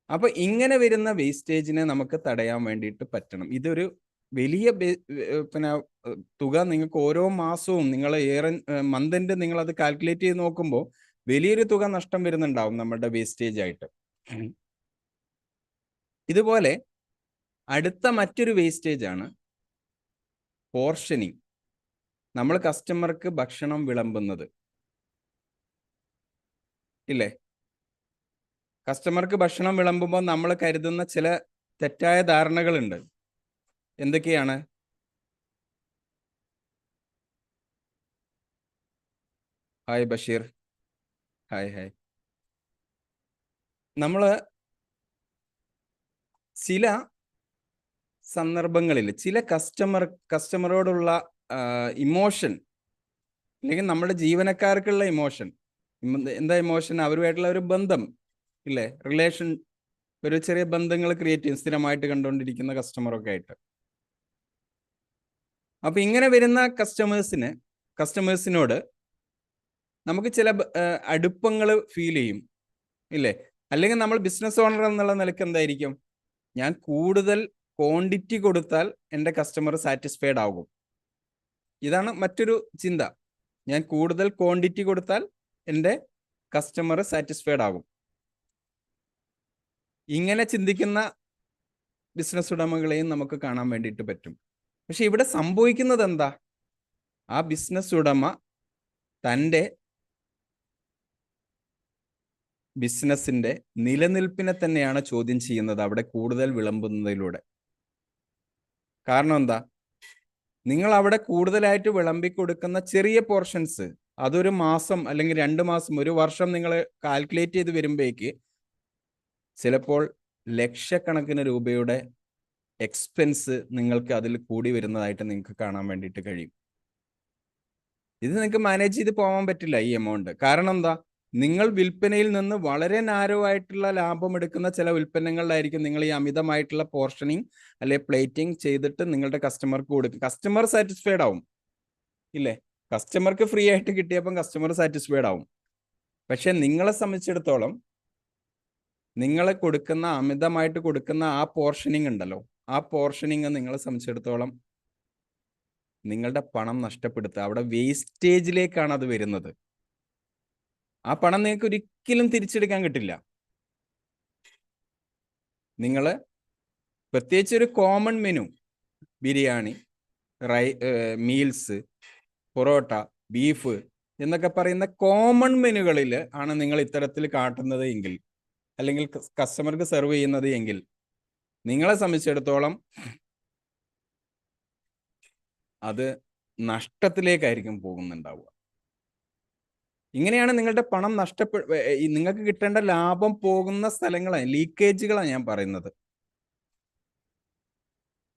അപ്പൊ ഇങ്ങനെ വരുന്ന വേസ്റ്റേജിനെ നമുക്ക് തടയാൻ വേണ്ടിയിട്ട് പറ്റണം. ഇതൊരു വലിയ തുക നിങ്ങൾക്ക് ഓരോ മാസവും നിങ്ങൾ മന്ത് എൻഡ് നിങ്ങൾ അത് കാൽക്കുലേറ്റ് ചെയ്ത് നോക്കുമ്പോൾ വലിയൊരു തുക നഷ്ടം വരുന്നുണ്ടാവും നമ്മുടെ വേസ്റ്റേജ് ആയിട്ട്. ഇതുപോലെ അടുത്ത മറ്റൊരു വേസ്റ്റേജ് ആണ് പോർഷനിങ്. നമ്മൾ കസ്റ്റമർക്ക് ഭക്ഷണം വിളമ്പുന്നത് ഇല്ലേ? കസ്റ്റമർക്ക് ഭക്ഷണം വിളമ്പുമ്പോൾ നമ്മൾ കരുതുന്ന ചില തെറ്റായ ധാരണകളുണ്ട്. എന്തൊക്കെയാണ്? ഹായ് ബഷീർ. ഹായ്. നമ്മൾ ചില സന്ദർഭങ്ങളിൽ ചില കസ്റ്റമറോടുള്ള ഇമോഷൻ, അല്ലെങ്കിൽ നമ്മുടെ ജീവനക്കാർക്കുള്ള ഇമോഷൻ, എന്താ ഇമോഷൻ? അവരുമായിട്ടുള്ള ഒരു ബന്ധം ഇല്ലേ, റിലേഷൻ, ഒരു ചെറിയ ബന്ധങ്ങൾ ക്രിയേറ്റ് ചെയ്യും സ്ഥിരമായിട്ട് കണ്ടുകൊണ്ടിരിക്കുന്ന കസ്റ്റമറൊക്കെ ആയിട്ട്. അപ്പൊ ഇങ്ങനെ വരുന്ന കസ്റ്റമേഴ്സിനോട് നമുക്ക് ചില അടുപ്പങ്ങൾ ഫീൽ ചെയ്യും ഇല്ലേ? അല്ലെങ്കിൽ നമ്മൾ ബിസിനസ് ഓണർ എന്നുള്ള നിലയ്ക്ക് എന്തായിരിക്കും? ഞാൻ കൂടുതൽ ക്വാണ്ടിറ്റി കൊടുത്താൽ എൻ്റെ കസ്റ്റമർ സാറ്റിസ്ഫൈഡ് ആകും. ഇതാണ് മറ്റൊരു ചിന്ത. ഞാൻ കൂടുതൽ ക്വാണ്ടിറ്റി കൊടുത്താൽ എൻ്റെ കസ്റ്റമർ സാറ്റിസ്ഫൈഡ് ആകും. ഇങ്ങനെ ചിന്തിക്കുന്ന ബിസിനസ് ഉടമകളെയും നമുക്ക് കാണാൻ വേണ്ടിയിട്ട് പറ്റും. പക്ഷെ ഇവിടെ സംഭവിക്കുന്നത് എന്താ? ആ ബിസിനസ് ഉടമ തൻ്റെ ബിസിനസിന്റെ നിലനിൽപ്പിനെ തന്നെയാണ് ചോദ്യം ചെയ്യുന്നത് അവിടെ കൂടുതൽ വിളമ്പുന്നതിലൂടെ. കാരണം എന്താ? നിങ്ങൾ അവിടെ കൂടുതലായിട്ട് വിളമ്പി കൊടുക്കുന്ന ചെറിയ പോർഷൻസ്, അതൊരു മാസം അല്ലെങ്കിൽ 2 മാസം, ഒരു വർഷം നിങ്ങൾ കാൽക്കുലേറ്റ് ചെയ്ത് വരുമ്പോഴേക്ക് ചിലപ്പോൾ ലക്ഷക്കണക്കിന് രൂപയുടെ എക്സ്പെൻസ് നിങ്ങൾക്ക് അതിൽ കൂടി വരുന്നതായിട്ട് നിങ്ങൾക്ക് കാണാൻ വേണ്ടിയിട്ട് കഴിയും. ഇത് നിങ്ങൾക്ക് മാനേജ് ചെയ്ത് പോകാൻ പറ്റില്ല ഈ എമൗണ്ട്. കാരണം എന്താ? നിങ്ങൾ വിൽപ്പനയിൽ നിന്ന് വളരെ നാരോ ആയിട്ടുള്ള ലാഭം എടുക്കുന്ന ചില ഉൽപ്പന്നങ്ങളിലായിരിക്കും നിങ്ങൾ ഈ അമിതമായിട്ടുള്ള പോർഷനിങ് അല്ലെ പ്ലേറ്റിംഗ് ചെയ്തിട്ട് നിങ്ങളുടെ കസ്റ്റമർക്ക് കൊടുക്കും. കസ്റ്റമർ സാറ്റിസ്ഫൈഡ് ആവും ഇല്ലേ? കസ്റ്റമർക്ക് ഫ്രീ ആയിട്ട് കിട്ടിയപ്പം കസ്റ്റമർ സാറ്റിസ്ഫൈഡ് ആവും. പക്ഷെ നിങ്ങളെ സംബന്ധിച്ചിടത്തോളം നിങ്ങൾ കൊടുക്കുന്ന അമിതമായിട്ട് കൊടുക്കുന്ന ആ പോർഷനിങ് ഉണ്ടല്ലോ, ആ പോർഷനിങ് നിങ്ങളെ സംബന്ധിച്ചിടത്തോളം നിങ്ങളുടെ പണം നഷ്ടപ്പെടുത്തുക. അവിടെ വേസ്റ്റേജിലേക്കാണ് അത് വരുന്നത്. ആ പണം നിങ്ങൾക്ക് ഒരിക്കലും തിരിച്ചെടുക്കാൻ കിട്ടില്ല. നിങ്ങൾ പ്രത്യേകിച്ച് ഒരു common menu, biryani, meals, parotta, beef എന്നൊക്കെ പറയുന്ന കോമൺ മെനുകളിൽ ആണ് നിങ്ങൾ ഇത്തരത്തിൽ കാട്ടുന്നത് എങ്കിൽ, അല്ലെങ്കിൽ കസ്റ്റമർക്ക് സെർവ് ചെയ്യുന്നത് എങ്കിൽ, നിങ്ങളെ സംബന്ധിച്ചിടത്തോളം അത് നഷ്ടത്തിലേക്കായിരിക്കും പോകുന്നുണ്ടാവുക. ഇങ്ങനെയാണ് നിങ്ങളുടെ പണം നിങ്ങൾക്ക് കിട്ടേണ്ട ലാഭം പോകുന്ന സ്ഥലങ്ങളാണ്, ലീക്കേജുകളാണ് ഞാൻ പറയുന്നത്.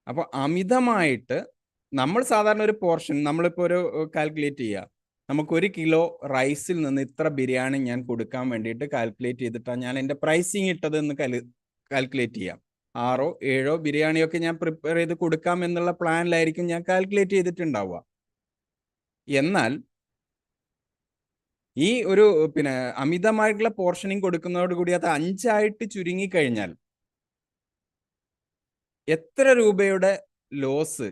അപ്പൊ അമിതമായിട്ട് നമ്മൾ സാധാരണ ഒരു പോർഷൻ, നമ്മളിപ്പോൾ ഒരു കാൽക്കുലേറ്റ് ചെയ്യുക, നമുക്ക് 1 കിലോ റൈസിൽ നിന്ന് ഇത്ര ബിരിയാണി ഞാൻ കൊടുക്കാൻ വേണ്ടിയിട്ട് കാൽക്കുലേറ്റ് ചെയ്തിട്ടാണ് ഞാൻ എൻ്റെ പ്രൈസിങ് ഇട്ടത് എന്ന് കാൽക്കുലേറ്റ് ചെയ്യാം. 6 7 ബിരിയാണിയൊക്കെ ഞാൻ പ്രിപ്പയർ ചെയ്ത് കൊടുക്കാം എന്നുള്ള പ്ലാനിലായിരിക്കും ഞാൻ കാൽക്കുലേറ്റ് ചെയ്തിട്ടുണ്ടാവുക. എന്നാൽ ഈ ഒരു അമിതമായിട്ടുള്ള പോർഷനിങ് കൊടുക്കുന്നതോടുകൂടി അത് 5 ആയിട്ട് ചുരുങ്ങിക്കഴിഞ്ഞാൽ എത്ര രൂപയുടെ ലോസ്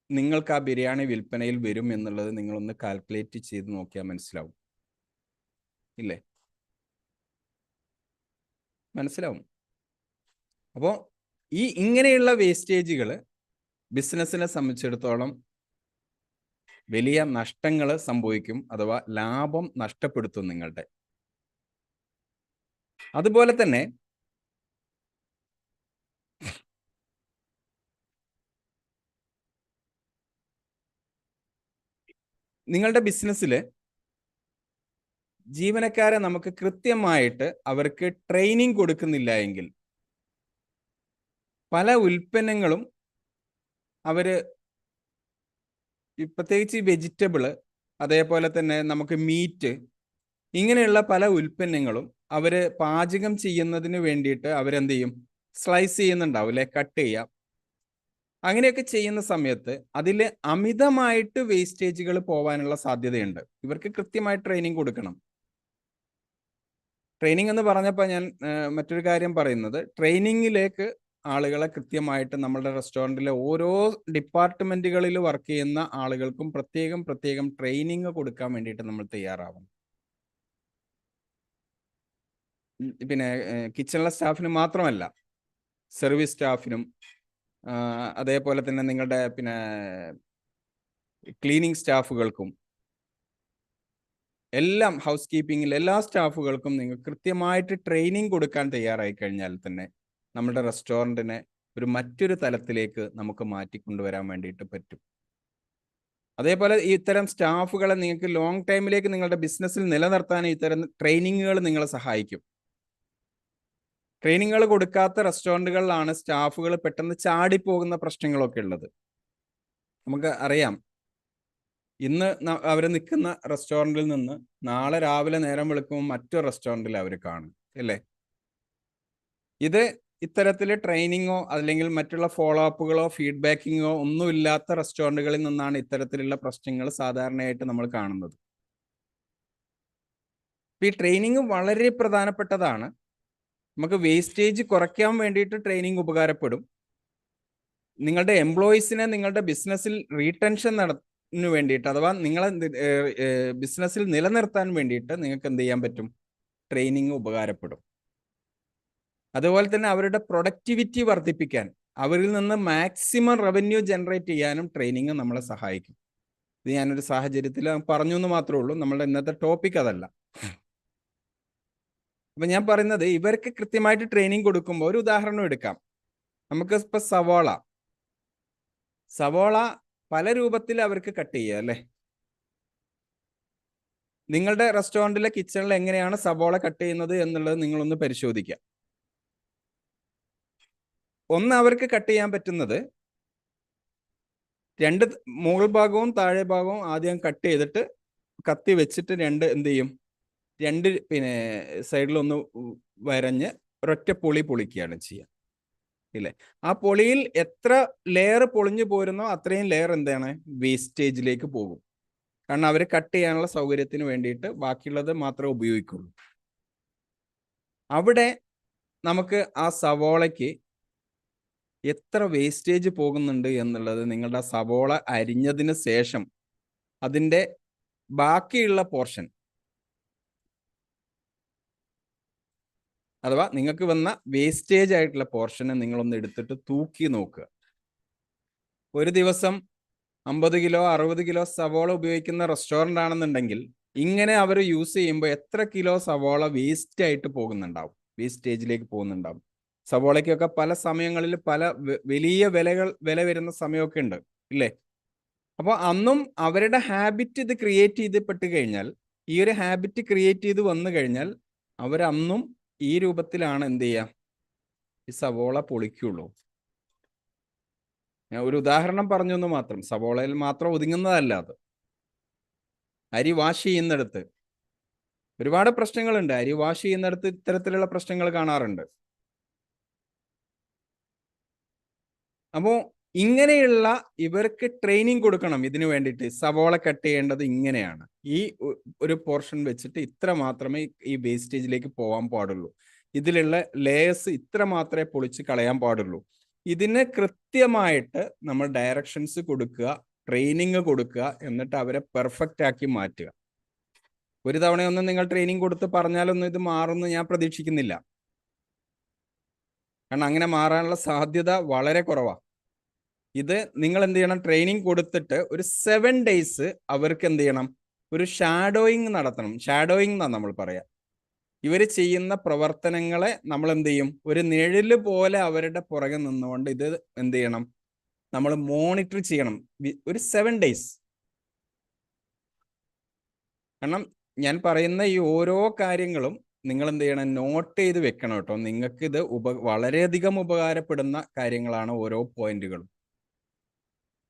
നിങ്ങൾക്ക് ആ ബിരിയാണി വിൽപ്പനയിൽ വരും എന്നുള്ളത് നിങ്ങളൊന്ന് കാൽക്കുലേറ്റ് ചെയ്ത് നോക്കിയാൽ മനസ്സിലാവും. ഇല്ലേ? മനസ്സിലാവും. അപ്പോൾ ഇങ്ങനെയുള്ള വേസ്റ്റേജുകൾ ബിസിനസ്സിനെ സംബന്ധിച്ചിടത്തോളം വലിയ നഷ്ടങ്ങൾ സംഭവിക്കും, അഥവാ ലാഭം നഷ്ടപ്പെടുത്തും നിങ്ങളുടെ. അതുപോലെ തന്നെ നിങ്ങളുടെ ബിസിനസ്സിൽ ജീവനക്കാരെ നമുക്ക് കൃത്യമായിട്ട് അവർക്ക് ട്രെയിനിങ് കൊടുക്കുന്നില്ല എങ്കിൽ പല ഉൽപ്പന്നങ്ങളും അവര്, പ്രത്യേകിച്ച് വെജിറ്റബിള്, അതേപോലെ തന്നെ നമുക്ക് മീറ്റ്, ഇങ്ങനെയുള്ള പല ഉൽപ്പന്നങ്ങളും അവര് പാചകം ചെയ്യുന്നതിന് വേണ്ടിയിട്ട് അവരെന്ത് ചെയ്യും, സ്ലൈസ് ചെയ്യുന്നുണ്ടാവും അല്ലെ, കട്ട് ചെയ്യാം. അങ്ങനെയൊക്കെ ചെയ്യുന്ന സമയത്ത് അതിൽ അമിതമായിട്ട് വേസ്റ്റേജുകൾ പോവാനുള്ള സാധ്യതയുണ്ട്. ഇവർക്ക് കൃത്യമായി ട്രെയിനിങ് കൊടുക്കണം. ട്രെയിനിങ് എന്ന് പറഞ്ഞപ്പോൾ ഞാൻ മറ്റൊരു കാര്യം പറയുന്നത്, ട്രെയിനിങ്ങിലേക്ക് ആളുകളെ കൃത്യമായിട്ട് നമ്മുടെ റെസ്റ്റോറൻറ്റിലെ ഓരോ ഡിപ്പാർട്ട്മെന്റുകളിൽ വർക്ക് ചെയ്യുന്ന ആളുകൾക്കും പ്രത്യേകം ട്രെയിനിങ് കൊടുക്കാൻ വേണ്ടിയിട്ട് നമ്മൾ തയ്യാറാവണം. കിച്ചണിലെ സ്റ്റാഫിന് മാത്രമല്ല, സർവീസ് സ്റ്റാഫിനും അതേപോലെ തന്നെ നിങ്ങളുടെ ക്ലീനിങ് സ്റ്റാഫുകൾക്കും എല്ലാം, ഹൗസ് കീപ്പിങ്ങിൽ എല്ലാ സ്റ്റാഫുകൾക്കും നിങ്ങൾ കൃത്യമായിട്ട് ട്രെയിനിങ് കൊടുക്കാൻ തയ്യാറായി കഴിഞ്ഞാൽ തന്നെ നമ്മുടെ റെസ്റ്റോറൻറ്റിനെ മറ്റൊരു തലത്തിലേക്ക് നമുക്ക് മാറ്റിക്കൊണ്ടുവരാൻ വേണ്ടിയിട്ട് പറ്റും. അതേപോലെ ഇത്തരം സ്റ്റാഫുകളെ നിങ്ങൾക്ക് ലോങ് ടൈമിലേക്ക് നിങ്ങളുടെ ബിസിനസ്സിൽ നിലനിർത്താൻ ഇത്തരം ട്രെയിനിങ്ങുകൾ നിങ്ങളെ സഹായിക്കും. ട്രെയിനിങ്ങുകൾ കൊടുക്കാത്ത റെസ്റ്റോറൻറ്റുകളിലാണ് സ്റ്റാഫുകൾ പെട്ടെന്ന് ചാടിപ്പോകുന്ന പ്രശ്നങ്ങളൊക്കെ ഉള്ളത്. നമുക്ക് അറിയാം, ഇന്ന് അവർ നിൽക്കുന്ന റെസ്റ്റോറൻറ്റിൽ നിന്ന് നാളെ രാവിലെ നേരം വെളുക്കുമ്പോൾ മറ്റൊരു റെസ്റ്റോറൻറ്റിൽ അവർ കാണും, അല്ലേ? ഇത് ഇത്തരത്തിൽ ട്രെയിനിങ്ങോ അല്ലെങ്കിൽ മറ്റുള്ള ഫോളോ അപ്പുകളോ ഫീഡ്ബാക്കിങ്ങോ ഒന്നുമില്ലാത്ത റെസ്റ്റോറൻറ്റുകളിൽ നിന്നാണ് ഇത്തരത്തിലുള്ള പ്രശ്നങ്ങൾ സാധാരണയായിട്ട് നമ്മൾ കാണുന്നത്. ഈ ട്രെയിനിങ് വളരെ പ്രധാനപ്പെട്ടതാണ്. നമുക്ക് വേസ്റ്റേജ് കുറയ്ക്കാൻ വേണ്ടിയിട്ട് ട്രെയിനിങ് ഉപകാരപ്പെടും. നിങ്ങളുടെ എംപ്ലോയീസിനെ നിങ്ങളുടെ ബിസിനസ്സിൽ റീടെൻഷൻ വേണ്ടിയിട്ട്, അഥവാ നിങ്ങളെ ബിസിനസ്സിൽ നിലനിർത്താൻ വേണ്ടിയിട്ട് നിങ്ങൾക്ക് എന്ത് ചെയ്യാൻ പറ്റും? ട്രെയിനിങ് ഉപകാരപ്പെടും. അതുപോലെ തന്നെ അവരുടെ പ്രൊഡക്ടിവിറ്റി വർദ്ധിപ്പിക്കാൻ, അവരിൽ നിന്ന് മാക്സിമം റവന്യൂ ജനറേറ്റ് ചെയ്യാനും ട്രെയിനിങ് നമ്മളെ സഹായിക്കും. ഇത് ഞാനൊരു സാഹചര്യത്തിൽ പറഞ്ഞു എന്ന് മാത്രമേ ഉള്ളൂ. നമ്മളുടെ ഇന്നത്തെ ടോപ്പിക് അതല്ല. അപ്പൊ ഞാൻ പറയുന്നത്, ഇവർക്ക് കൃത്യമായിട്ട് ട്രെയിനിങ് കൊടുക്കുമ്പോൾ ഒരു ഉദാഹരണം എടുക്കാം. നമുക്ക് ഇപ്പൊ സവോള പല രൂപത്തിൽ അവർക്ക് കട്ട് ചെയ്യുക, അല്ലേ? നിങ്ങളുടെ റെസ്റ്റോറൻറ്റിലെ കിച്ചണിൽ എങ്ങനെയാണ് സവോള കട്ട് ചെയ്യുന്നത് എന്നുള്ളത് നിങ്ങളൊന്ന് പരിശോധിക്കുക. ഒന്ന്, അവർക്ക് കട്ട് ചെയ്യാൻ പറ്റുന്നത് മുകൾ ഭാഗവും താഴെ ഭാഗവും ആദ്യം കട്ട് ചെയ്തിട്ട് കത്തി വെച്ചിട്ട് എന്ത് ചെയ്യും, സൈഡിലൊന്ന് വരഞ്ഞ് ഒരൊറ്റ പൊളിക്കുകയാണ് ചെയ്യുക, ഇല്ലേ? ആ പൊളിയിൽ എത്ര ലെയർ പൊളിഞ്ഞു പോരുന്നോ അത്രയും ലെയർ എന്താണ്, വേസ്റ്റേജിലേക്ക് പോകും. കാരണം അവർ കട്ട് ചെയ്യാനുള്ള സൗകര്യത്തിന് വേണ്ടിയിട്ട് ബാക്കിയുള്ളത് മാത്രമേ ഉപയോഗിക്കുള്ളൂ. അവിടെ നമുക്ക് ആ സവോളയ്ക്ക് എത്ര വേസ്റ്റേജ് പോകുന്നുണ്ട് എന്നുള്ളത് നിങ്ങളുടെ സവോള അരിഞ്ഞതിന് ശേഷം അതിൻ്റെ ബാക്കിയുള്ള പോർഷൻ, അഥവാ നിങ്ങൾക്ക് വന്ന വേസ്റ്റേജ് ആയിട്ടുള്ള പോർഷനെ നിങ്ങളൊന്ന് എടുത്തിട്ട് തൂക്കി നോക്കുക. ഒരു ദിവസം 50 കിലോ 60 കിലോ സവോള ഉപയോഗിക്കുന്ന റെസ്റ്റോറൻ്റ് ആണെന്നുണ്ടെങ്കിൽ ഇങ്ങനെ അവർ യൂസ് ചെയ്യുമ്പോൾ എത്ര കിലോ സവോള വേസ്റ്റ് ആയിട്ട് പോകുന്നുണ്ടാവും, വേസ്റ്റേജിലേക്ക് പോകുന്നുണ്ടാവും. സവോളയ്ക്കൊക്കെ പല സമയങ്ങളിൽ പല വലിയ വില വരുന്ന സമയമൊക്കെ ഉണ്ട്, ഇല്ലേ? അപ്പോൾ അന്നും അവരുടെ ഹാബിറ്റ് ഇത് ക്രിയേറ്റ് ചെയ്തപ്പെട്ട് കഴിഞ്ഞാൽ, ഈ ഒരു ഹാബിറ്റ് ക്രിയേറ്റ് ചെയ്ത് വന്നു കഴിഞ്ഞാൽ അവരന്നും ഈ രൂപത്തിലാണ് എന്ത് ചെയ്യുക, ഈ സവോള പൊളിക്കുള്ളൂ. ഞാൻ ഒരു ഉദാഹരണം പറഞ്ഞൊന്ന് മാത്രം, സവോളയിൽ മാത്രം ഒതുങ്ങുന്നതല്ല അത്. അരി വാഷ് ചെയ്യുന്നിടത്ത് ഒരുപാട് പ്രശ്നങ്ങളുണ്ട്. അരി വാഷ് ചെയ്യുന്നിടത്ത് ഇത്തരത്തിലുള്ള പ്രശ്നങ്ങൾ കാണാറുണ്ട്. അപ്പോൾ ഇങ്ങനെയുള്ള ഇവർക്ക് ട്രെയിനിങ് കൊടുക്കണം. ഇതിനു വേണ്ടിയിട്ട് സവോള കട്ട് ചെയ്യേണ്ടത് ഇങ്ങനെയാണ്, ഈ ഒരു പോർഷൻ വെച്ചിട്ട് ഇത്ര മാത്രമേ ഈ വേസ്റ്റേജിലേക്ക് പോകാൻ പാടുള്ളൂ, ഇതിലുള്ള ലേയേഴ്സ് ഇത്ര മാത്രമേ പൊളിച്ച് കളയാൻ പാടുള്ളൂ. ഇതിന് കൃത്യമായിട്ട് നമ്മൾ ഡയറക്ഷൻസ് കൊടുക്കുക, ട്രെയിനിങ് കൊടുക്കുക, എന്നിട്ട് അവരെ പെർഫെക്റ്റ് ആക്കി മാറ്റുക. ഒരു തവണയൊന്നും നിങ്ങൾ ട്രെയിനിങ് കൊടുത്ത് പറഞ്ഞാലൊന്നും ഇത് മാറുമെന്ന് ഞാൻ പ്രതീക്ഷിക്കുന്നില്ല. കാരണം അങ്ങനെ മാറാനുള്ള സാധ്യത വളരെ കുറവാണ്. ഇത് നിങ്ങൾ എന്ത് ചെയ്യണം, ട്രെയിനിങ് കൊടുത്തിട്ട് ഒരു 7 days അവർക്ക് എന്ത് ചെയ്യണം, ഒരു ഷാഡോയിങ് നടത്തണം. ഷാഡോയിങ് എന്നാണ് നമ്മൾ പറയാ. ഇവർ ചെയ്യുന്ന പ്രവർത്തനങ്ങളെ നമ്മൾ എന്ത് ചെയ്യും, ഒരു നിഴല് പോലെ അവരുടെ പുറകെ നിന്നുകൊണ്ട് ഇത് എന്ത് ചെയ്യണം, നമ്മൾ മോണിറ്റർ ചെയ്യണം ഒരു 7 days. കാരണം ഞാൻ പറയുന്ന ഈ ഓരോ കാര്യങ്ങളും നിങ്ങൾ എന്ത് ചെയ്യണം, നോട്ട് ചെയ്ത് വെക്കണം കേട്ടോ. നിങ്ങൾക്ക് ഇത് വളരെയധികം ഉപകാരപ്പെടുന്ന കാര്യങ്ങളാണ് ഓരോ പോയിന്റുകളും.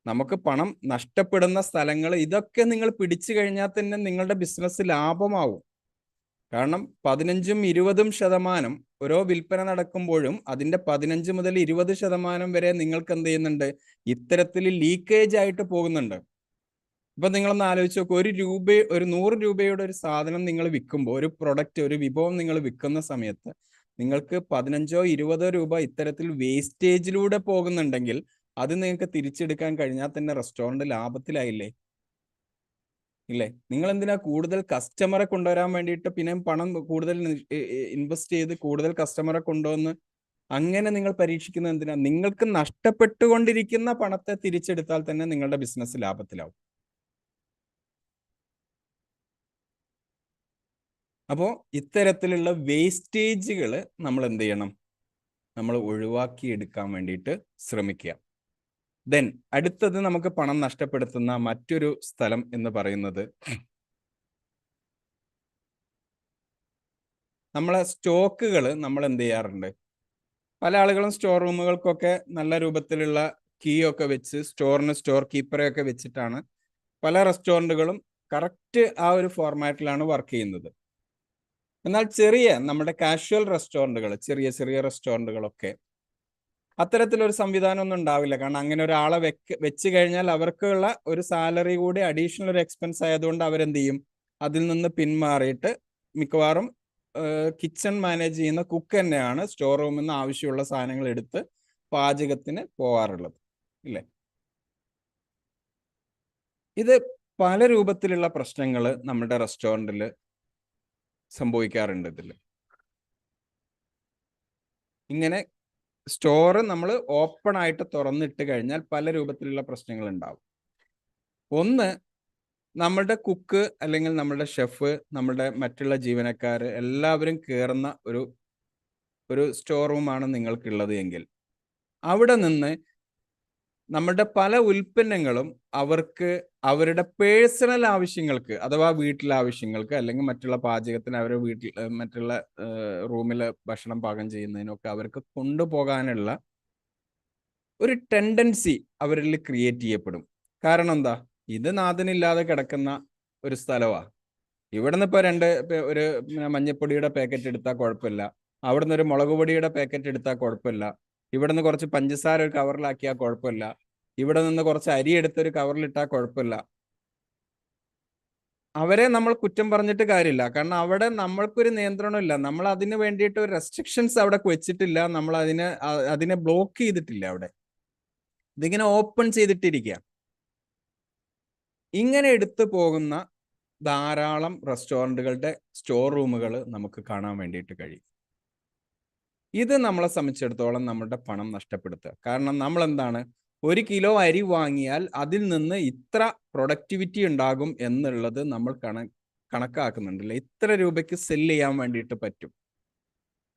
നമുക്ക് പണം നഷ്ടപ്പെടുന്ന സ്ഥലങ്ങൾ ഇതൊക്കെ നിങ്ങൾ പിടിച്ചു കഴിഞ്ഞാൽ തന്നെ നിങ്ങളുടെ ബിസിനസ് ലാഭമാവും. കാരണം 15-20% ഓരോ വിൽപ്പന നടക്കുമ്പോഴും അതിന്റെ 15 മുതൽ 20% വരെ നിങ്ങൾക്ക് എന്ത് ചെയ്യുന്നുണ്ട്, ഇത്തരത്തിൽ ലീക്കേജ് ആയിട്ട് പോകുന്നുണ്ട്. ഇപ്പൊ നിങ്ങളൊന്ന് ആലോചിച്ച് നോക്കുക, ഒരു 100 രൂപയുടെ ഒരു സാധനം നിങ്ങൾ വിൽക്കുമ്പോൾ, ഒരു പ്രൊഡക്റ്റ്, ഒരു വിഭവം നിങ്ങൾ വിൽക്കുന്ന സമയത്ത് നിങ്ങൾക്ക് 15-20 രൂപ ഇത്തരത്തിൽ വേസ്റ്റേജിലൂടെ പോകുന്നുണ്ടെങ്കിൽ അത് നിങ്ങൾക്ക് തിരിച്ചെടുക്കാൻ കഴിഞ്ഞാൽ തന്നെ റെസ്റ്റോറന്റ് ലാഭത്തിലായില്ലേ, ഇല്ലേ? നിങ്ങൾ എന്തിനാ കൂടുതൽ കസ്റ്റമറെ കൊണ്ടുവരാൻ വേണ്ടിയിട്ട് പിന്നെ പണം കൂടുതൽ ഇൻവെസ്റ്റ് ചെയ്ത് കൂടുതൽ കസ്റ്റമറെ കൊണ്ടുവന്ന് അങ്ങനെ നിങ്ങൾ പരീക്ഷിക്കുന്നത് എന്തിനാ? നിങ്ങൾക്ക് നഷ്ടപ്പെട്ടുകൊണ്ടിരിക്കുന്ന പണത്തെ തിരിച്ചെടുത്താൽ തന്നെ നിങ്ങളുടെ ബിസിനസ് ലാഭത്തിലാവും. അപ്പോൾ ഇത്തരത്തിലുള്ള വേസ്റ്റേജുകൾ നമ്മൾ എന്ത് ചെയ്യണം, നമ്മൾ ഒഴിവാക്കി എടുക്കാൻ വേണ്ടിയിട്ട് ശ്രമിക്കുക. ദെൻ അടുത്തത് നമുക്ക് പണം നഷ്ടപ്പെടുത്തുന്ന മറ്റൊരു സ്ഥലം എന്ന് പറയുന്നത് നമ്മളെ സ്റ്റോക്കുകൾ. നമ്മൾ എന്ത് ചെയ്യാറുണ്ട്, പല ആളുകളും സ്റ്റോർ റൂമുകൾക്കൊക്കെ നല്ല രൂപത്തിലുള്ള കീ ഒക്കെ വെച്ച് സ്റ്റോർ കീപ്പറെയൊക്കെ വെച്ചിട്ടാണ് പല റെസ്റ്റോറൻറ്റുകളും കറക്റ്റ് ആ ഒരു ഫോർമാറ്റിലാണ് വർക്ക് ചെയ്യുന്നത്. എന്നാൽ നമ്മുടെ കാഷ്വൽ റെസ്റ്റോറൻറ്റുകൾ, ചെറിയ റെസ്റ്റോറൻറ്റുകളൊക്കെ അത്തരത്തിലൊരു സംവിധാനം ഒന്നും ഉണ്ടാവില്ല. കാരണം അങ്ങനെ ഒരാളെ വെച്ച് കഴിഞ്ഞാൽ അവർക്കുള്ള ഒരു സാലറി കൂടി അഡീഷണൽ ഒരു എക്സ്പെൻസ് ആയതുകൊണ്ട് അവരെന്ത് ചെയ്യും, അതിൽ നിന്ന് പിന്മാറിയിട്ട് മിക്കവാറും കിച്ചൺ മാനേജ് ചെയ്യുന്ന കുക്ക് തന്നെയാണ് സ്റ്റോർ റൂമിൽ നിന്ന് ആവശ്യമുള്ള സാധനങ്ങൾ എടുത്ത് പാചകത്തിന് പോകാറുള്ളത്, ഇല്ലേ? ഇത് പല രൂപത്തിലുള്ള പ്രശ്നങ്ങൾ നമ്മുടെ റെസ്റ്റോറൻറ്റിൽ സംഭവിക്കാറുണ്ട്. ഇതിൽ ഇങ്ങനെ സ്റ്റോറ് നമ്മൾ ഓപ്പൺ ആയിട്ട് തുറന്നിട്ട് കഴിഞ്ഞാൽ പല രൂപത്തിലുള്ള പ്രശ്നങ്ങൾ ഉണ്ടാവും. ഒന്ന്, നമ്മളുടെ കുക്ക് അല്ലെങ്കിൽ നമ്മളുടെ ഷെഫ്, നമ്മളുടെ മറ്റുള്ള ജീവനക്കാർ എല്ലാവരും കയറുന്ന ഒരു സ്റ്റോർ റൂമാണ് നിങ്ങൾക്കുള്ളത് എങ്കിൽ അവിടെ നിന്ന് നമ്മുടെ പല ഉൽപ്പന്നങ്ങളും അവർക്ക് അവരുടെ പേഴ്സണൽ ആവശ്യങ്ങൾക്ക്, അഥവാ വീട്ടിലെ ആവശ്യങ്ങൾക്ക് അല്ലെങ്കിൽ മറ്റുള്ള പാചകത്തിന് അവരുടെ വീട്ടിൽ മറ്റുള്ള റൂമിൽ ഭക്ഷണം പാകം ചെയ്യുന്നതിനൊക്കെ അവർക്ക് കൊണ്ടുപോകാനുള്ള ഒരു ടെൻഡൻസി അവരിൽ ക്രിയേറ്റ് ചെയ്യപ്പെടും. കാരണം എന്താ, ഇത് നാഥനില്ലാതെ കിടക്കുന്ന ഒരു സ്ഥലമാണ്. ഇവിടുന്ന് ഇപ്പോൾ ഒരു മഞ്ഞപ്പൊടിയുടെ പാക്കറ്റ് എടുത്താൽ കുഴപ്പമില്ല, അവിടുന്ന് ഒരു മുളക് പൊടിയുടെ പാക്കറ്റ് എടുത്താൽ കുഴപ്പമില്ല, ഇവിടുന്ന് കുറച്ച് പഞ്ചസാര ഒരു കവറിലാക്കിയാൽ കുഴപ്പമില്ല, ഇവിടെ നിന്ന് കുറച്ച് അരി എടുത്തൊരു കവറിലിട്ടാൽ കുഴപ്പമില്ല. അവരെ നമ്മൾ കുറ്റം പറഞ്ഞിട്ട് കാര്യമില്ല. കാരണം അവിടെ നമ്മൾക്കൊരു നിയന്ത്രണമില്ല. നമ്മൾ അതിന് വേണ്ടിയിട്ട് ഒരു റെസ്ട്രിക്ഷൻസ് അവിടെ വെച്ചിട്ടില്ല. നമ്മൾ അതിനെ ബ്ലോക്ക് ചെയ്തിട്ടില്ല അവിടെ. ഇതിങ്ങനെ ഓപ്പൺ ചെയ്തിട്ടിരിക്കുക. ഇങ്ങനെ എടുത്തു പോകുന്ന ധാരാളം റെസ്റ്റോറൻറ്റുകളുടെ സ്റ്റോർ റൂമുകൾ നമുക്ക് കാണാൻ വേണ്ടിയിട്ട് കഴിയും. ഇത് നമ്മളെ സംബന്ധിച്ചിടത്തോളം നമ്മുടെ പണം നഷ്ടപ്പെടുത്തുക. കാരണം നമ്മൾ എന്താണ്, 1 കിലോ അരി വാങ്ങിയാൽ അതിൽ നിന്ന് ഇത്ര പ്രൊഡക്ടിവിറ്റി ഉണ്ടാകും എന്നുള്ളത് നമ്മൾ കണക്കാക്കുന്നുണ്ടല്ലോ. ഇത്ര രൂപയ്ക്ക് സെല്ല് ചെയ്യാൻ വേണ്ടിയിട്ട് പറ്റും.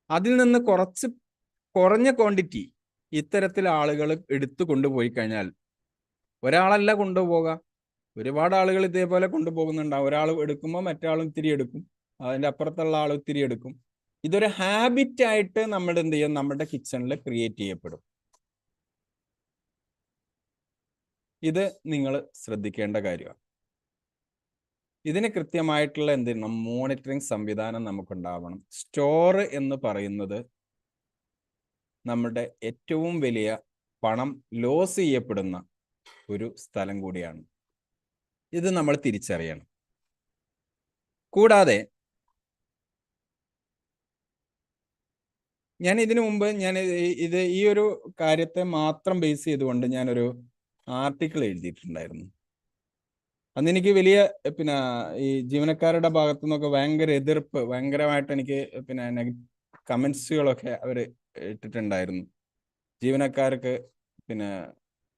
അതിൽ നിന്ന് കുറഞ്ഞ ക്വാണ്ടിറ്റി ഇത്തരത്തിൽ ആളുകൾ എടുത്തു കൊണ്ടുപോയി കഴിഞ്ഞാൽ, ഒരാളല്ല കൊണ്ടുപോകുക, ഒരുപാട് ആളുകൾ ഇതേപോലെ കൊണ്ടുപോകുന്നുണ്ടാവും. ഒരാൾ എടുക്കുമ്പോൾ മറ്റാളും ഇത്തിരി എടുക്കും, അതിൻ്റെ അപ്പുറത്തുള്ള ആൾ ഇത്തിരി എടുക്കും. ഇതൊരു ഹാബിറ്റ് ആയിട്ട് നമ്മൾ എന്ത് ചെയ്യും, നമ്മുടെ കിച്ചണിൽ ക്രിയേറ്റ് ചെയ്യപ്പെടും. ഇത് നിങ്ങൾ ശ്രദ്ധിക്കേണ്ട കാര്യമാണ്. ഇതിന് കൃത്യമായിട്ടുള്ള എന്തെങ്കിലും മോണിറ്ററിംഗ് സംവിധാനം നമുക്കുണ്ടാവണം. സ്റ്റോർ എന്ന് പറയുന്നത് നമ്മുടെ ഏറ്റവും വലിയ പണം ലോസ് ചെയ്യപ്പെടുന്ന ഒരു സ്ഥലം കൂടിയാണ്. ഇത് നമ്മൾ തിരിച്ചറിയണം. കൂടാതെ ഞാൻ ഇതിനു മുമ്പ് ഈ ഒരു കാര്യത്തെ മാത്രം ബേസ് ചെയ്തുകൊണ്ട് ഞാനൊരു ആർട്ടിക്കിൾ എഴുതിയിട്ടുണ്ടായിരുന്നു. അന്ന് എനിക്ക് വലിയ ഈ ജീവനക്കാരുടെ ഭാഗത്തു നിന്നൊക്കെ ഭയങ്കര എതിർപ്പ്, ഭയങ്കരമായിട്ട് എനിക്ക് കമന്റ്സുകളൊക്കെ അവർ ഇട്ടിട്ടുണ്ടായിരുന്നു. ജീവനക്കാർക്ക്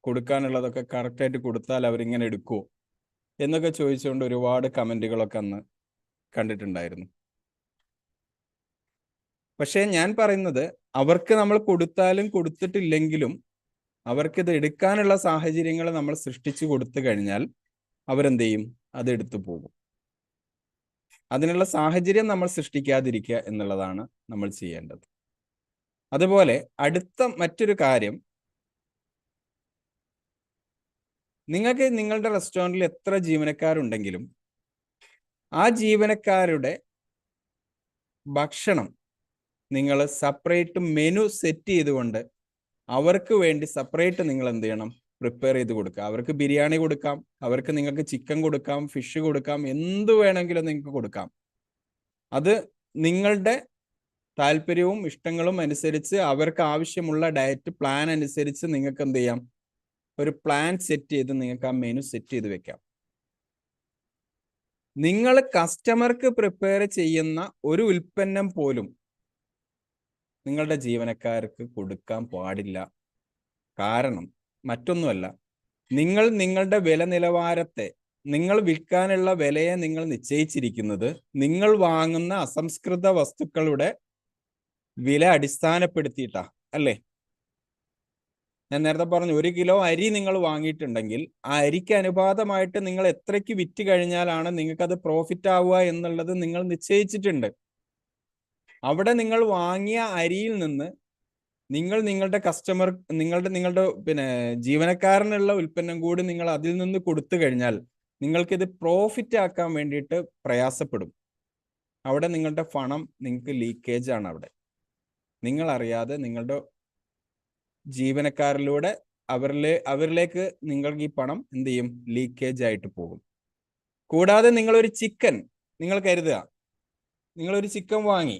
കൊടുക്കാനുള്ളതൊക്കെ കറക്റ്റായിട്ട് കൊടുത്താൽ അവരിങ്ങനെ എടുക്കുമോ എന്നൊക്കെ ചോദിച്ചുകൊണ്ട് ഒരുപാട് കമന്റുകളൊക്കെ അന്ന് കണ്ടിട്ടുണ്ടായിരുന്നു. പക്ഷേ ഞാൻ പറയുന്നത്, അവർക്ക് നമ്മൾ കൊടുത്താലും കൊടുത്തിട്ടില്ലെങ്കിലും അവർക്കിത് എടുക്കാനുള്ള സാഹചര്യങ്ങൾ നമ്മൾ സൃഷ്ടിച്ചു കൊടുത്തു കഴിഞ്ഞാൽ അവരെന്ത് ചെയ്യും, അത് എടുത്തു പോകും. അതിനുള്ള സാഹചര്യം നമ്മൾ സൃഷ്ടിക്കാതിരിക്കുക എന്നുള്ളതാണ് നമ്മൾ ചെയ്യേണ്ടത്. അതുപോലെ അടുത്ത മറ്റൊരു കാര്യം, നിങ്ങൾക്ക് നിങ്ങളുടെ റെസ്റ്റോറൻറ്റിൽ എത്ര ജീവനക്കാരുണ്ടെങ്കിലും ആ ജീവനക്കാരുടെ ഭക്ഷണം നിങ്ങൾ സെപ്പറേറ്റ് മെനു സെറ്റ് ചെയ്തുകൊണ്ട് അവർക്ക് വേണ്ടി സെപ്പറേറ്റ് നിങ്ങൾ എന്ത് ചെയ്യണം, പ്രിപ്പയർ ചെയ്ത് കൊടുക്കുക. അവർക്ക് ബിരിയാണി കൊടുക്കാം, അവർക്ക് നിങ്ങൾക്ക് ചിക്കൻ കൊടുക്കാം, ഫിഷ് കൊടുക്കാം, എന്ത് വേണമെങ്കിലും നിങ്ങൾക്ക് കൊടുക്കാം. അത് നിങ്ങളുടെ താല്പര്യവും ഇഷ്ടങ്ങളും അനുസരിച്ച് അവർക്ക് ആവശ്യമുള്ള ഡയറ്റ് പ്ലാൻ അനുസരിച്ച് നിങ്ങൾക്ക് എന്ത് ചെയ്യാം, ഒരു പ്ലാൻ സെറ്റ് ചെയ്ത് നിങ്ങൾക്ക് ആ മെനു സെറ്റ് ചെയ്ത് വെക്കാം. നിങ്ങൾ കസ്റ്റമർക്ക് പ്രിപ്പയർ ചെയ്യുന്ന ഒരു ഉൽപ്പന്നം പോലും നിങ്ങളുടെ ജീവനക്കാർക്ക് കൊടുക്കാൻ പാടില്ല. കാരണം മറ്റൊന്നുമല്ല, നിങ്ങൾ നിങ്ങളുടെ വില നിലവാരത്തെ, നിങ്ങൾ വിൽക്കാനുള്ള വിലയെ നിങ്ങൾ നിശ്ചയിച്ചിരിക്കുന്നത് നിങ്ങൾ വാങ്ങുന്ന അസംസ്കൃത വസ്തുക്കളുടെ വില അടിസ്ഥാനപ്പെടുത്തിയിട്ടാ അല്ലേ? ഞാൻ നേരത്തെ പറഞ്ഞു, 1 കിലോ അരി നിങ്ങൾ വാങ്ങിയിട്ടുണ്ടെങ്കിൽ ആ അരിക്ക് അനുപാതമായിട്ട് നിങ്ങൾ എത്രയ്ക്ക് വിറ്റ് കഴിഞ്ഞാലാണ് നിങ്ങൾക്കത് പ്രോഫിറ്റ് ആവുക എന്നുള്ളത് നിങ്ങൾ നിശ്ചയിച്ചിട്ടുണ്ട്. അവിടെ നിങ്ങൾ വാങ്ങിയ അരിയിൽ നിന്ന് നിങ്ങൾ നിങ്ങളുടെ കസ്റ്റമർ, നിങ്ങളുടെ ജീവനക്കാരനുള്ള ഉൽപ്പന്നം കൂടി നിങ്ങൾ അതിൽ നിന്ന് കൊടുത്തു കഴിഞ്ഞാൽ നിങ്ങൾക്കിത് പ്രോഫിറ്റ് ആക്കാൻ വേണ്ടിയിട്ട് പ്രയാസപ്പെടും. അവിടെ നിങ്ങളുടെ പണം നിങ്ങൾക്ക് ലീക്കേജ് ആണ്. അവിടെ നിങ്ങൾ അറിയാതെ നിങ്ങളുടെ ജീവനക്കാരിലൂടെ അവരിലേക്ക് നിങ്ങൾക്ക് ഈ പണം എന്ത് ചെയ്യും, ലീക്കേജ് ആയിട്ട് പോകും. കൂടാതെ നിങ്ങളൊരു ചിക്കൻ, നിങ്ങൾ കരുതുക, നിങ്ങളൊരു ചിക്കൻ വാങ്ങി,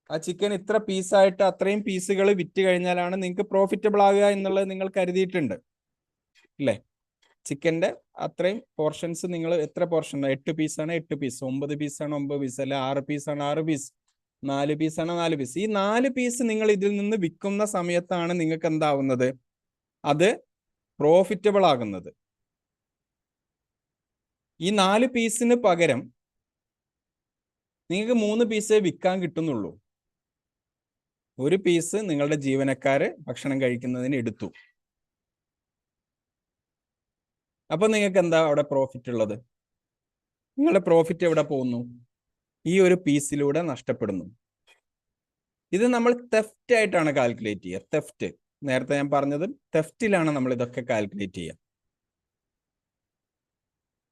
ആ ചിക്കൻ ഇത്ര പീസായിട്ട് അത്രയും പീസുകൾ വിറ്റ് കഴിഞ്ഞാലാണ് നിങ്ങൾക്ക് പ്രോഫിറ്റബിൾ ആകുക എന്നുള്ളത് നിങ്ങൾ കരുതിയിട്ടുണ്ട് അല്ലേ? ചിക്കൻ്റെ അത്രയും പോർഷൻസ് നിങ്ങൾ എത്ര പോർഷൻ, 8 പീസാണ് 8 പീസ്, 9 പീസാണ് 9 പീസ്, അല്ലെ 6 പീസാണ് 6 പീസ്, 4 പീസാണ് 4 പീസ്. ഈ 4 പീസ് നിങ്ങൾ ഇതിൽ നിന്ന് വിൽക്കുന്ന സമയത്താണ് നിങ്ങൾക്ക് എന്താവുന്നത്, അത് പ്രോഫിറ്റബിൾ ആകുന്നത്. ഈ 4 പീസിന് പകരം നിങ്ങൾക്ക് 3 പീസേ വിൽക്കാൻ കിട്ടുന്നുള്ളൂ. 1 പീസ് നിങ്ങളുടെ ജീവനക്കാര് ഭക്ഷണം കഴിക്കുന്നതിന് എടുത്തു. അപ്പൊ നിങ്ങൾക്ക് എന്താ അവിടെ പ്രോഫിറ്റ് ഉള്ളത്? നിങ്ങളുടെ പ്രോഫിറ്റ് എവിടെ പോകുന്നു? ഈ ഒരു പീസിലൂടെ നഷ്ടപ്പെടുന്നു. ഇത് നമ്മൾ തെഫ്റ്റ് ആയിട്ടാണ് കാൽക്കുലേറ്റ് ചെയ്യുക. തെഫ്റ്റ്, നേരത്തെ ഞാൻ പറഞ്ഞത് തെഫ്റ്റിലാണ് നമ്മൾ ഇതൊക്കെ കാൽക്കുലേറ്റ് ചെയ്യുക.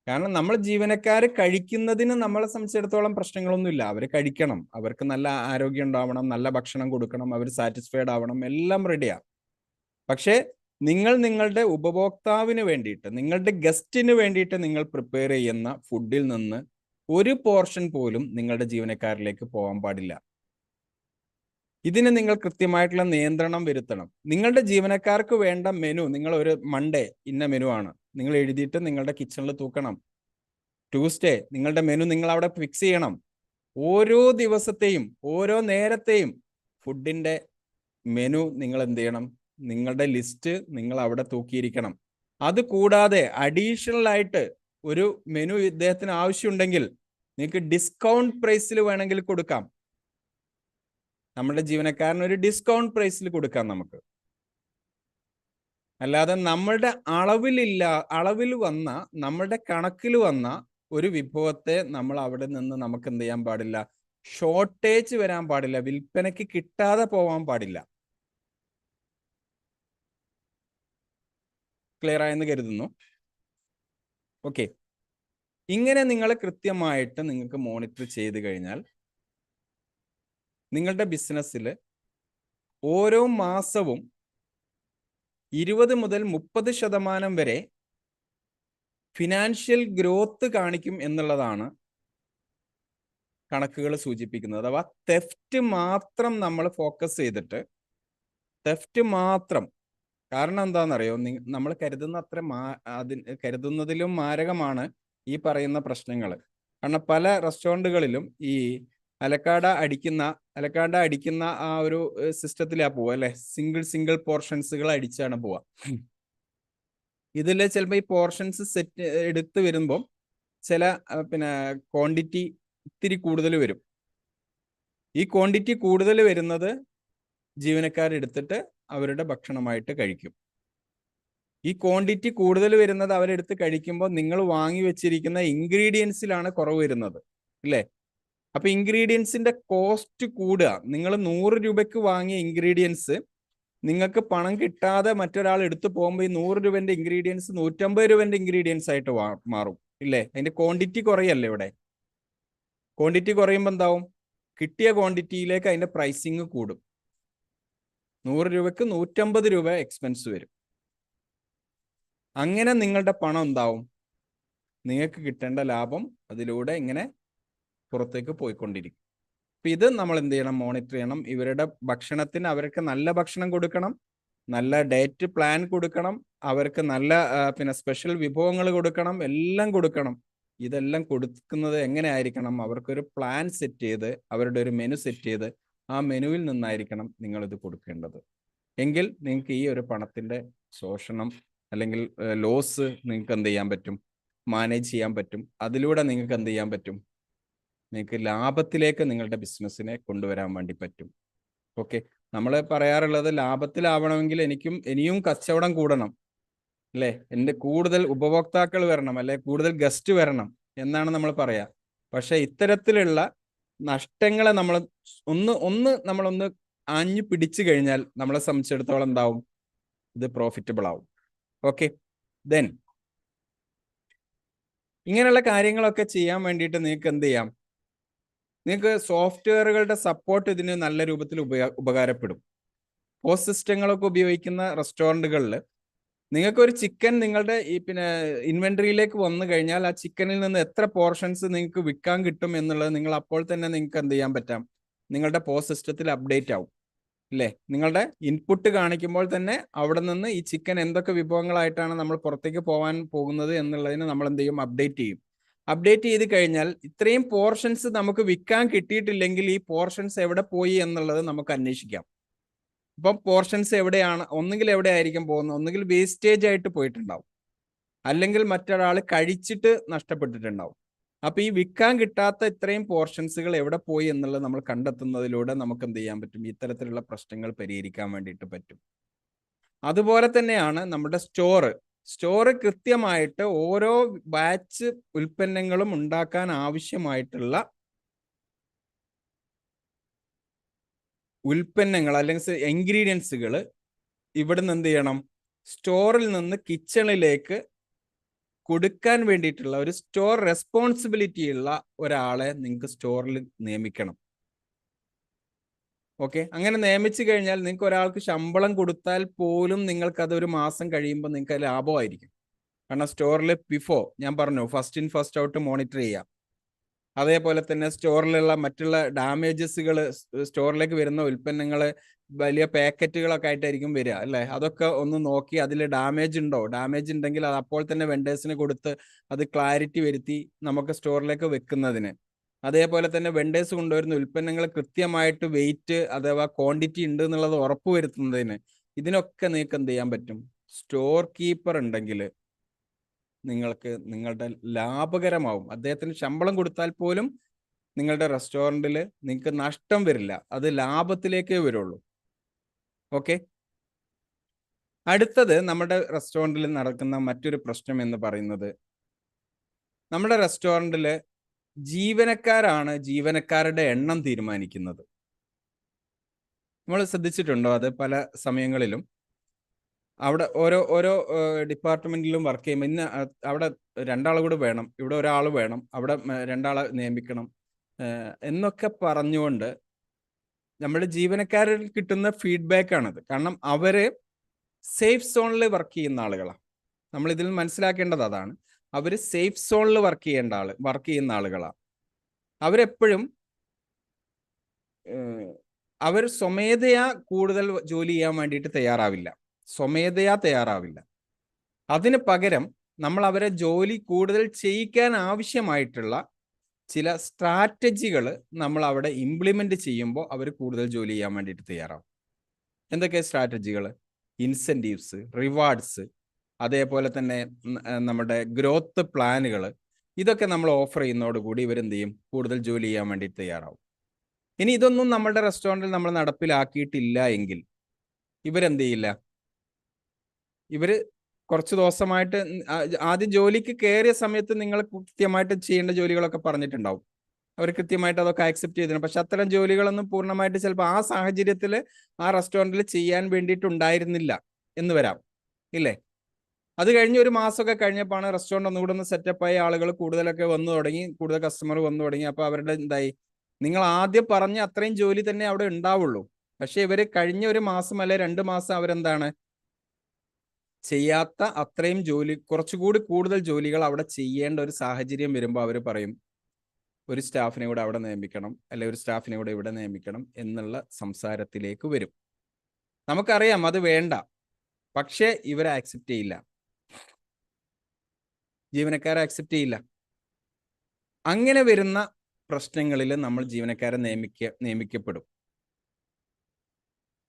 കാരണം നമ്മൾ ജീവനക്കാർ കഴിക്കുന്നതിന് നമ്മളെ സംബന്ധിച്ചിടത്തോളം പ്രശ്നങ്ങളൊന്നുമില്ല. അവർ കഴിക്കണം, അവർക്ക് നല്ല ആരോഗ്യം ഉണ്ടാവണം, നല്ല ഭക്ഷണം കൊടുക്കണം, അവർ സാറ്റിസ്ഫൈഡ് ആവണം, എല്ലാം റെഡിയാ. പക്ഷേ നിങ്ങൾ നിങ്ങളുടെ ഉപഭോക്താവിന് വേണ്ടിയിട്ട്, നിങ്ങളുടെ ഗസ്റ്റിന് വേണ്ടിയിട്ട് നിങ്ങൾ പ്രിപ്പയർ ചെയ്യുന്ന ഫുഡിൽ നിന്ന് ഒരു പോർഷൻ പോലും നിങ്ങളുടെ ജീവനക്കാരിലേക്ക് പോകാൻ പാടില്ല. ഇതിന് നിങ്ങൾ കൃത്യമായിട്ടുള്ള നിയന്ത്രണം വരുത്തണം. നിങ്ങളുടെ ജീവനക്കാർക്ക് വേണ്ട മെനു, നിങ്ങൾ ഒരു മൺഡേ ഇന്ന മെനു ആണ് നിങ്ങൾ എഴുതിയിട്ട് നിങ്ങളുടെ കിച്ചണിൽ തൂക്കണം. ട്യൂസ്ഡേ നിങ്ങളുടെ മെനു നിങ്ങൾ അവിടെ ഫിക്സ് ചെയ്യണം. ഓരോ ദിവസത്തെയും ഓരോ നേരത്തെയും ഫുഡിന്റെ മെനു നിങ്ങൾ എന്ത് ചെയ്യണം? നിങ്ങളുടെ ലിസ്റ്റ് നിങ്ങൾ അവിടെ തൂക്കിയിരിക്കണം. അത് കൂടാതെ അഡീഷണൽ ആയിട്ട് ഒരു മെനു ഇദ്ദേഹത്തിന് ആവശ്യമുണ്ടെങ്കിൽ നിങ്ങൾക്ക് ഡിസ്കൗണ്ട് പ്രൈസിൽ വേണമെങ്കിൽ കൊടുക്കാം. നമ്മുടെ ജീവനക്കാരന് ഒരു ഡിസ്കൗണ്ട് പ്രൈസിൽ കൊടുക്കാം നമുക്ക്. അല്ലാതെ നമ്മളുടെ അളവിൽ വന്ന, നമ്മളുടെ കണക്കിൽ വന്ന ഒരു വിഭവത്തെ നമ്മൾ അവിടെ നിന്ന് നമുക്ക് എന്ത് ചെയ്യാൻ പാടില്ല? ഷോർട്ടേജ് വരാൻ പാടില്ല, വിൽപ്പനയ്ക്ക് കിട്ടാതെ പോവാൻ പാടില്ല. ക്ലിയർ ആയെന്ന് കരുതുന്നു. ഓക്കെ, ഇങ്ങനെ നിങ്ങൾ കൃത്യമായിട്ട് നിങ്ങൾക്ക് മോണിറ്റർ ചെയ്ത് കഴിഞ്ഞാൽ നിങ്ങളുടെ ബിസിനസ്സിൽ ഓരോ മാസവും 20 മുതൽ 30% വരെ ഫിനാൻഷ്യൽ ഗ്രോത്ത് കാണിക്കും എന്നുള്ളതാണ് കണക്കുകൾ സൂചിപ്പിക്കുന്നത്. അഥവാ തെഫ്റ്റ് മാത്രം നമ്മൾ ഫോക്കസ് ചെയ്തിട്ട്, തെഫ്റ്റ് മാത്രം. കാരണം എന്താണെന്നറിയോ? നമ്മൾ കരുതുന്നതിലും മാരകമാണ് ഈ പറയുന്ന പ്രശ്നങ്ങൾ. കാരണം പല റെസ്റ്റോറൻറ്റുകളിലും ഈ അലക്കാട അടിക്കുന്ന ആ ഒരു സിസ്റ്റത്തിലാ പോവുക അല്ലെ? സിംഗിൾ പോർഷൻസുകൾ അടിച്ചാണ് പോവുക. ഇതിൽ ചിലപ്പോൾ ഈ പോർഷൻസ് സെറ്റ് എടുത്ത് വരുമ്പോൾ ചില ക്വാണ്ടിറ്റി ഇത്തിരി കൂടുതൽ വരും. ഈ ക്വാണ്ടിറ്റി കൂടുതൽ വരുന്നത് ജീവനക്കാരെടുത്തിട്ട് അവരുടെ ഭക്ഷണമായിട്ട് കഴിക്കും. ഈ ക്വാണ്ടിറ്റി കൂടുതൽ വരുന്നത് അവരെടുത്ത് കഴിക്കുമ്പോൾ നിങ്ങൾ വാങ്ങി വെച്ചിരിക്കുന്ന ഇൻഗ്രീഡിയൻസിലാണ് കുറവ് വരുന്നത്, അല്ലേ? അപ്പൊ ഇൻഗ്രീഡിയൻസിന്റെ കോസ്റ്റ് കൂടുക. നിങ്ങൾ 100 രൂപയ്ക്ക് വാങ്ങിയ ഇൻഗ്രീഡിയൻസ് നിങ്ങൾക്ക് പണം കിട്ടാതെ മറ്റൊരാൾ എടുത്തു പോകുമ്പോൾ ഈ 100 രൂപന്റെ ഇൻഗ്രീഡിയൻസ് 150 രൂപന്റെ ഇൻഗ്രീഡിയൻസ് ആയിട്ട് മാറും, ഇല്ലേ? അതിന്റെ ക്വാണ്ടിറ്റി കുറയല്ലേ ഇവിടെ? ക്വാണ്ടിറ്റി കുറയുമ്പോൾ എന്താവും? കിട്ടിയ ക്വാണ്ടിറ്റിയിലേക്ക് അതിന്റെ പ്രൈസിങ് കൂടും. 100 രൂപയ്ക്ക് 150 രൂപ എക്സ്പെൻസ് വരും. അങ്ങനെ നിങ്ങളുടെ പണം എന്താവും? നിങ്ങൾക്ക് കിട്ടേണ്ട ലാഭം അതിലൂടെ ഇങ്ങനെ പുറത്തേക്ക് പോയിക്കൊണ്ടിരിക്കും. അപ്പൊ ഇത് നമ്മൾ എന്ത് ചെയ്യണം? മോണിറ്റർ ചെയ്യണം. ഇവരുടെ ഭക്ഷണത്തിന് അവർക്ക് നല്ല ഭക്ഷണം കൊടുക്കണം, നല്ല ഡയറ്റ് പ്ലാൻ കൊടുക്കണം, അവർക്ക് നല്ല സ്പെഷ്യൽ വിഭവങ്ങൾ കൊടുക്കണം, എല്ലാം കൊടുക്കണം. ഇതെല്ലാം കൊടുക്കുന്നത് എങ്ങനെ ആയിരിക്കണം? അവർക്കൊരു പ്ലാൻ സെറ്റ് ചെയ്ത്, അവരുടെ ഒരു മെനു സെറ്റ് ചെയ്ത് ആ മെനുവിൽ നിന്നായിരിക്കണം നിങ്ങളിത് കൊടുക്കേണ്ടത്. എങ്കിൽ നിങ്ങൾക്ക് ഈ ഒരു പണത്തിന്റെ ശോഷണം അല്ലെങ്കിൽ ലോസ് നിങ്ങൾക്ക് എന്ത് ചെയ്യാൻ പറ്റും? മാനേജ് ചെയ്യാൻ പറ്റും. അതിലൂടെ നിങ്ങൾക്ക് എന്ത് ചെയ്യാൻ പറ്റും? നിങ്ങൾക്ക് ലാഭത്തിലേക്ക് നിങ്ങളുടെ ബിസിനസ്സിനെ കൊണ്ടുവരാൻ വേണ്ടി പറ്റും. ഓക്കെ, നമ്മൾ പറയാറുള്ളത് ലാഭത്തിലാവണമെങ്കിൽ ഇനിയും കച്ചവടം കൂടണം, അല്ലേ? കൂടുതൽ ഉപഭോക്താക്കൾ വരണം, അല്ലെ കൂടുതൽ ഗസ്റ്റ് വരണം എന്നാണ് നമ്മൾ പറയാ. പക്ഷെ ഇത്തരത്തിലുള്ള നഷ്ടങ്ങളെ നമ്മളൊന്ന് ആഞ്ഞു പിടിച്ചു കഴിഞ്ഞാൽ നമ്മളെ സംബന്ധിച്ചിടത്തോളം എന്താവും? ഇത് പ്രോഫിറ്റബിൾ ആവും. ഓക്കെ, ദെൻ ഇങ്ങനെയുള്ള കാര്യങ്ങളൊക്കെ ചെയ്യാൻ വേണ്ടിയിട്ട് നിങ്ങൾക്ക് എന്ത് ചെയ്യാം? നിങ്ങൾക്ക് സോഫ്റ്റ്വെയറുകളുടെ സപ്പോർട്ട് ഇതിന് നല്ല രൂപത്തിൽ ഉപകാരപ്പെടും. പോസ്റ്റ് സിസ്റ്റങ്ങളൊക്കെ ഉപയോഗിക്കുന്ന റെസ്റ്റോറൻറ്റുകളിൽ നിങ്ങൾക്ക് ഒരു ചിക്കൻ നിങ്ങളുടെ ഇൻവെന്ററിയിലേക്ക് വന്നു കഴിഞ്ഞാൽ ആ ചിക്കനിൽ നിന്ന് എത്ര പോർഷൻസ് നിങ്ങൾക്ക് വിൽക്കാൻ കിട്ടും എന്നുള്ളത് നിങ്ങൾ അപ്പോൾ തന്നെ നിങ്ങൾക്ക് എന്ത് ചെയ്യാൻ പറ്റാം? നിങ്ങളുടെ പോസ്റ്റ് സിസ്റ്റത്തിൽ അപ്ഡേറ്റ് ആവും, അല്ലേ? നിങ്ങളുടെ ഇൻപുട്ട് കാണിക്കുമ്പോൾ തന്നെ അവിടെ നിന്ന് ഈ ചിക്കൻ എന്തൊക്കെ വിഭവങ്ങളായിട്ടാണ് നമ്മൾ പുറത്തേക്ക് പോകാൻ പോകുന്നത് എന്നുള്ളതിന് നമ്മൾ എന്ത് ചെയ്യും? അപ്ഡേറ്റ് ചെയ്യും. അപ്ഡേറ്റ് ചെയ്ത് കഴിഞ്ഞാൽ ഇത്രയും പോർഷൻസ് നമുക്ക് വിൽക്കാൻ കിട്ടിയിട്ടില്ലെങ്കിൽ ഈ പോർഷൻസ് എവിടെ പോയി എന്നുള്ളത് നമുക്ക് അന്വേഷിക്കാം. അപ്പം പോർഷൻസ് എവിടെയാണ്? ഒന്നുകിൽ എവിടെ ആയിരിക്കും പോകുന്നത്? ഒന്നുകിൽ വേസ്റ്റേജ് ആയിട്ട് പോയിട്ടുണ്ടാവും, അല്ലെങ്കിൽ മറ്റൊരാൾ കഴിച്ചിട്ട് നഷ്ടപ്പെട്ടിട്ടുണ്ടാവും. അപ്പൊ ഈ വിൽക്കാൻ കിട്ടാത്ത ഇത്രയും പോർഷൻസുകൾ എവിടെ പോയി എന്നുള്ളത് നമ്മൾ കണ്ടെത്തുന്നതിലൂടെ നമുക്ക് എന്ത് ചെയ്യാൻ പറ്റും? ഇത്തരത്തിലുള്ള പ്രശ്നങ്ങൾ പരിഹരിക്കാൻ വേണ്ടിയിട്ട് പറ്റും. അതുപോലെ തന്നെയാണ് നമ്മുടെ സ്റ്റോറ് കൃത്യമായിട്ട് ഓരോ ബാച്ച് ഉൽപ്പന്നങ്ങളും ഉണ്ടാക്കാൻ ആവശ്യമായിട്ടുള്ള ഉൽപ്പന്നങ്ങൾ അല്ലെങ്കിൽ ഇൻഗ്രീഡിയൻസുകൾ ഇവിടുന്ന് എന്ത് ചെയ്യണം? സ്റ്റോറിൽ നിന്ന് കിച്ചണിലേക്ക് കൊടുക്കാൻ വേണ്ടിയിട്ടുള്ള ഒരു സ്റ്റോർ റെസ്പോൺസിബിലിറ്റി ഉള്ള ഒരാളെ നിങ്ങൾക്ക് സ്റ്റോറിൽ നിയമിക്കണം. ഓക്കെ, അങ്ങനെ നിയമിച്ചു കഴിഞ്ഞാൽ നിങ്ങൾക്ക് ഒരാൾക്ക് ശമ്പളം കൊടുത്താൽ പോലും നിങ്ങൾക്ക് അതൊരു മാസം കഴിയുമ്പോൾ നിങ്ങൾക്ക് ലാഭമായിരിക്കും. കാരണം സ്റ്റോറിൽ ഞാൻ പറഞ്ഞു first in first out monitor ചെയ്യാം. അതേപോലെ തന്നെ സ്റ്റോറിലുള്ള മറ്റുള്ള ഡാമേജസുകൾ, സ്റ്റോറിലേക്ക് വരുന്ന ഉൽപ്പന്നങ്ങൾ വലിയ പാക്കറ്റുകളൊക്കെ ആയിട്ടായിരിക്കും വരിക അല്ലേ? അതൊക്കെ ഒന്ന് നോക്കി അതിൽ ഡാമേജ് ഉണ്ടോ, ഡാമേജ് ഉണ്ടെങ്കിൽ അത് അപ്പോൾ തന്നെ വെണ്ടേഴ്സിന് കൊടുത്ത് അത് ക്ലാരിറ്റി വരുത്തി നമുക്ക് സ്റ്റോറിലേക്ക് വെക്കുന്നതിന്. അതേപോലെ തന്നെ വെണ്ടേഴ്സ് കൊണ്ടുവരുന്ന ഉൽപ്പന്നങ്ങൾ കൃത്യമായിട്ട് വെയിറ്റ് അഥവാ ക്വാണ്ടിറ്റി ഉണ്ട് എന്നുള്ളത് ഉറപ്പുവരുത്തുന്നതിന്, ഇതിനൊക്കെ നിങ്ങൾക്ക് എന്ത് ചെയ്യാൻ പറ്റും? സ്റ്റോർ കീപ്പർ ഉണ്ടെങ്കിൽ നിങ്ങൾക്ക് നിങ്ങളുടെ ലാഭകരമാവും. അദ്ദേഹത്തിന് ശമ്പളം കൊടുത്താൽ പോലും നിങ്ങളുടെ റെസ്റ്റോറൻറ്റിൽ നിങ്ങൾക്ക് നഷ്ടം വരില്ല, അത് ലാഭത്തിലേക്കേ വരുള്ളൂ. ഓക്കെ. അടുത്തത് നമ്മുടെ റെസ്റ്റോറൻറ്റിൽ നടക്കുന്ന മറ്റൊരു പ്രശ്നം എന്ന് പറയുന്നത്, നമ്മുടെ റെസ്റ്റോറൻറ്റിൽ ജീവനക്കാരാണ് ജീവനക്കാരുടെ എണ്ണം തീരുമാനിക്കുന്നത്. നമ്മൾ ശ്രദ്ധിച്ചിട്ടുണ്ടോ? അത് പല സമയങ്ങളിലും അവിടെ ഓരോ ഓരോ ഡിപ്പാർട്ട്മെന്റിലും വർക്ക് ചെയ്യുമ്പോൾ ഇന്ന് അവിടെ 2 ആൾ കൂടെ വേണം, ഇവിടെ 1 ആൾ വേണം, അവിടെ 2 ആളെ നിയമിക്കണം എന്നൊക്കെ പറഞ്ഞുകൊണ്ട് നമ്മുടെ ജീവനക്കാരിൽ കിട്ടുന്ന ഫീഡ്ബാക്ക് ആണത്. കാരണം അവര് സേഫ് സോണിൽ വർക്ക് ചെയ്യുന്ന ആളുകളാണ്. നമ്മൾ ഇതിൽ മനസ്സിലാക്കേണ്ടത് അതാണ്. അവര് സേഫ് സോണിൽ വർക്ക് ചെയ്യുന്ന ആളുകളാണ്. അവരെപ്പോഴും അവർ സ്വമേധയാ കൂടുതൽ ജോലി ചെയ്യാൻ വേണ്ടിയിട്ട് തയ്യാറാവില്ല. അതിന് പകരം നമ്മൾ അവരെ ജോലി കൂടുതൽ ചെയ്യിക്കാൻ ആവശ്യമായിട്ടുള്ള ചില സ്ട്രാറ്റജികൾ നമ്മൾ അവിടെ ഇംപ്ലിമെന്റ് ചെയ്യുമ്പോൾ അവർ കൂടുതൽ ജോലി ചെയ്യാൻ വേണ്ടിയിട്ട് തയ്യാറാവും. എന്തൊക്കെ സ്ട്രാറ്റജികൾ? ഇൻസെൻറ്റീവ്സ്, റിവാർഡ്സ്, അതേപോലെ തന്നെ നമ്മുടെ ഗ്രോത്ത് പ്ലാനുകൾ, ഇതൊക്കെ നമ്മൾ ഓഫർ ചെയ്യുന്നതോടുകൂടി ഇവരെന്ത് ചെയ്യും? കൂടുതൽ ജോലി ചെയ്യാൻ വേണ്ടിയിട്ട് തയ്യാറാവും. ഇനി ഇതൊന്നും നമ്മുടെ റെസ്റ്റോറൻറ്റിൽ നമ്മൾ നടപ്പിലാക്കിയിട്ടില്ല എങ്കിൽ ഇവരെന്ത് ചെയ്യില്ല? ഇവര് കുറച്ച് ദിവസമായിട്ട് ആദ്യം ജോലിക്ക് കയറിയ സമയത്ത് നിങ്ങൾ കൃത്യമായിട്ട് ചെയ്യേണ്ട ജോലികളൊക്കെ പറഞ്ഞിട്ടുണ്ടാവും. അവർ കൃത്യമായിട്ട് അതൊക്കെ ആക്സെപ്റ്റ് ചെയ്തിരുന്നു. പക്ഷെ അത്തരം ജോലികളൊന്നും പൂർണ്ണമായിട്ട് ചിലപ്പോൾ ആ സാഹചര്യത്തിൽ ആ റെസ്റ്റോറൻറ്റിൽ ചെയ്യാൻ വേണ്ടിയിട്ടുണ്ടായിരുന്നില്ല എന്ന് വരാം, ഇല്ലേ? അത് കഴിഞ്ഞ് 1 മാസമൊക്കെ കഴിഞ്ഞപ്പോഴാണ് റെസ്റ്റോറൻറ്റ് ഒന്നുകൂടെ ഒന്ന് സെറ്റപ്പായി, ആളുകൾ കൂടുതലൊക്കെ വന്നു തുടങ്ങി, കൂടുതൽ കസ്റ്റമർ വന്നു തുടങ്ങി. അപ്പോൾ അവരുടെ എന്തായി? നിങ്ങൾ ആദ്യം പറഞ്ഞ അത്രയും ജോലി തന്നെ അവിടെ ഉണ്ടാവുള്ളൂ. പക്ഷെ ഇവർ കഴിഞ്ഞ 1 മാസം അല്ലെ 2 മാസം അവരെന്താണ് ചെയ്യാത്ത അത്രയും ജോലി, കുറച്ചുകൂടി കൂടുതൽ ജോലികൾ അവിടെ ചെയ്യേണ്ട ഒരു സാഹചര്യം വരുമ്പോൾ അവർ പറയും ഒരു സ്റ്റാഫിനെ കൂടെ അവിടെ നിയമിക്കണം, അല്ലെ ഒരു സ്റ്റാഫിനെ കൂടെ ഇവിടെ നിയമിക്കണം എന്നുള്ള സംസാരത്തിലേക്ക് വരും. നമുക്കറിയാം അത് വേണ്ട, പക്ഷേ ഇവരെ ആക്സെപ്റ്റ് ചെയ്യില്ല, ജീവനക്കാരെ ആക്സെപ്റ്റ് ചെയ്യില്ല. അങ്ങനെ വരുന്ന പ്രശ്നങ്ങളിൽ നമ്മൾ ജീവനക്കാരെ നിയമിക്കപ്പെടും.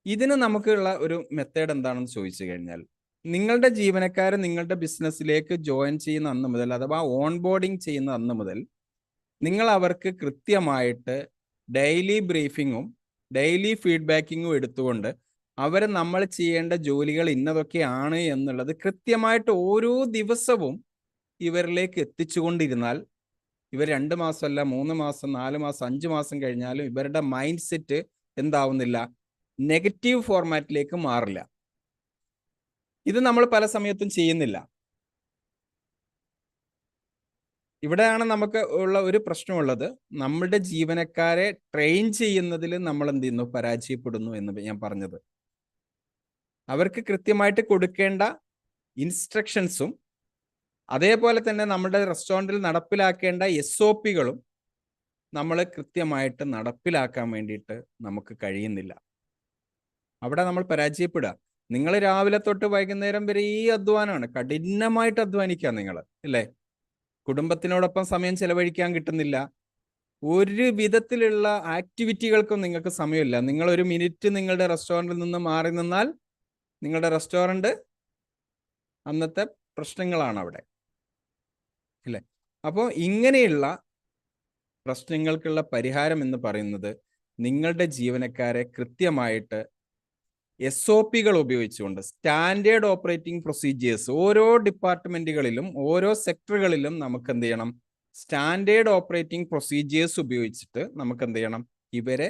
ഇതിന് നമുക്കുള്ള ഒരു മെത്തേഡ് എന്താണെന്ന് ചോദിച്ചു കഴിഞ്ഞാൽ, നിങ്ങളുടെ ജീവനക്കാരെ നിങ്ങളുടെ ബിസിനസ്സിലേക്ക് ജോയിൻ ചെയ്യുന്ന അന്ന് മുതൽ അഥവാ ഓൺ ബോർഡിങ് ചെയ്യുന്ന അന്ന് മുതൽ നിങ്ങൾ അവർക്ക് കൃത്യമായിട്ട് ഡെയിലി ബ്രീഫിങ്ങും ഡെയിലി ഫീഡ്ബാക്കിങ്ങും എടുത്തുകൊണ്ട് അവരെ നമ്മൾ ചെയ്യേണ്ട ജോലികൾ ഇന്നതൊക്കെയാണ് എന്നുള്ളത് കൃത്യമായിട്ട് ഓരോ ദിവസവും ഇവരിലേക്ക് എത്തിച്ചുകൊണ്ടിരുന്നാൽ ഇവർ 2 മാസമല്ല 3 മാസം 4 മാസം 5 മാസം കഴിഞ്ഞാലും ഇവരുടെ മൈൻഡ് സെറ്റ് എന്താവുന്നില്ല? നെഗറ്റീവ് ഫോർമാറ്റിലേക്ക് മാറില്ല. ഇത് നമ്മൾ പല സമയത്തും ചെയ്യുന്നില്ല. ഇവിടെയാണ് നമുക്ക് ഉള്ള ഒരു പ്രശ്നമുള്ളത്. നമ്മളുടെ ജീവനക്കാരെ ട്രെയിൻ ചെയ്യുന്നതിൽ നമ്മൾ എന്ത് ചെയ്യുന്നു? പരാജയപ്പെടുന്നു എന്ന് ഞാൻ പറഞ്ഞത്. അവർക്ക് കൃത്യമായിട്ട് കൊടുക്കേണ്ട ഇൻസ്ട്രക്ഷൻസും അതേപോലെ തന്നെ നമ്മുടെ റെസ്റ്റോറൻറ്റിൽ നടപ്പിലാക്കേണ്ട SOPകളും നമ്മൾ കൃത്യമായിട്ട് നടപ്പിലാക്കാൻ വേണ്ടിയിട്ട് നമുക്ക് കഴിയുന്നില്ല. അവിടെ നമ്മൾ പരാജയപ്പെടുക. നിങ്ങൾ രാവിലെ തൊട്ട് വൈകുന്നേരം വരെ ഈ അധ്വാനമാണ്, കഠിനമായിട്ട് അധ്വാനിക്കുക നിങ്ങൾ, അല്ലേ? കുടുംബത്തിനോടൊപ്പം സമയം ചെലവഴിക്കാൻ കിട്ടുന്നില്ല. ഒരു വിധത്തിലുള്ള ആക്ടിവിറ്റികൾക്കും നിങ്ങൾക്ക് സമയമില്ല. നിങ്ങൾ 1 മിനിറ്റ് നിങ്ങളുടെ റെസ്റ്റോറൻറ്റിൽ നിന്ന് മാറി നിന്നാൽ നിങ്ങളുടെ റെസ്റ്റോറൻറ്റ് അന്നത്തെ പ്രശ്നങ്ങളാണ് അവിടെ, അല്ലേ? അപ്പോൾ ഇങ്ങനെയുള്ള പ്രശ്നങ്ങൾക്കുള്ള പരിഹാരം എന്ന് പറയുന്നത് നിങ്ങളുടെ ജീവനക്കാരെ കൃത്യമായിട്ട് SOPകൾ ഉപയോഗിച്ചുകൊണ്ട് സ്റ്റാൻഡേർഡ് ഓപ്പറേറ്റിംഗ് പ്രൊസീജിയേഴ്സ് ഓരോ ഡിപ്പാർട്ട്മെന്റുകളിലും ഓരോ സെക്ടറുകളിലും നമുക്ക് എന്ത് ചെയ്യണം? സ്റ്റാൻഡേർഡ് ഓപ്പറേറ്റിംഗ് പ്രൊസീജിയേഴ്സ് ഉപയോഗിച്ചിട്ട് നമുക്ക് എന്ത് ചെയ്യണം? ഇവരെ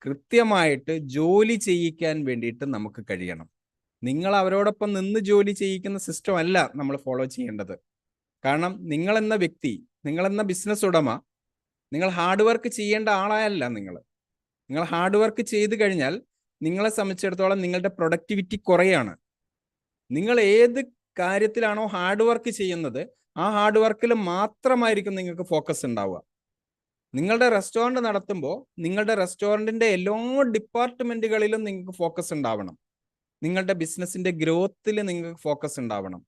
കൃത്യമായിട്ട് ജോലി ചെയ്യിക്കാൻ വേണ്ടിയിട്ട് നമുക്ക് കഴിയണം. നിങ്ങൾ അവരോടൊപ്പം നിന്ന് ജോലി ചെയ്യിക്കുന്ന സിസ്റ്റം അല്ല നമ്മൾ ഫോളോ ചെയ്യേണ്ടത്. കാരണം നിങ്ങളെന്ന വ്യക്തി, നിങ്ങളെന്ന ബിസിനസ് ഉടമ, നിങ്ങൾ ഹാർഡ് വർക്ക് ചെയ്യേണ്ട ആളായല്ല. നിങ്ങൾ ഹാർഡ് വർക്ക് ചെയ്ത് കഴിഞ്ഞാൽ നിങ്ങളെ സംബന്ധിച്ചിടത്തോളം നിങ്ങളുടെ പ്രൊഡക്ടിവിറ്റി കുറയാണ്. നിങ്ങൾ ഏത് കാര്യത്തിലാണോ ഹാർഡ് വർക്ക് ചെയ്യുന്നത് ആ ഹാർഡ് വർക്കിൽ മാത്രമായിരിക്കും നിങ്ങൾക്ക് ഫോക്കസ് ഉണ്ടാവുക. നിങ്ങളുടെ റെസ്റ്റോറൻറ്റ് നടത്തുമ്പോൾ നിങ്ങളുടെ റെസ്റ്റോറൻറ്റിൻ്റെ എല്ലാ ഡിപ്പാർട്ട്മെൻറ്റുകളിലും നിങ്ങൾക്ക് ഫോക്കസ് ഉണ്ടാവണം. നിങ്ങളുടെ ബിസിനസ്സിൻ്റെ ഗ്രോത്തിൽ നിങ്ങൾക്ക് ഫോക്കസ് ഉണ്ടാവണം.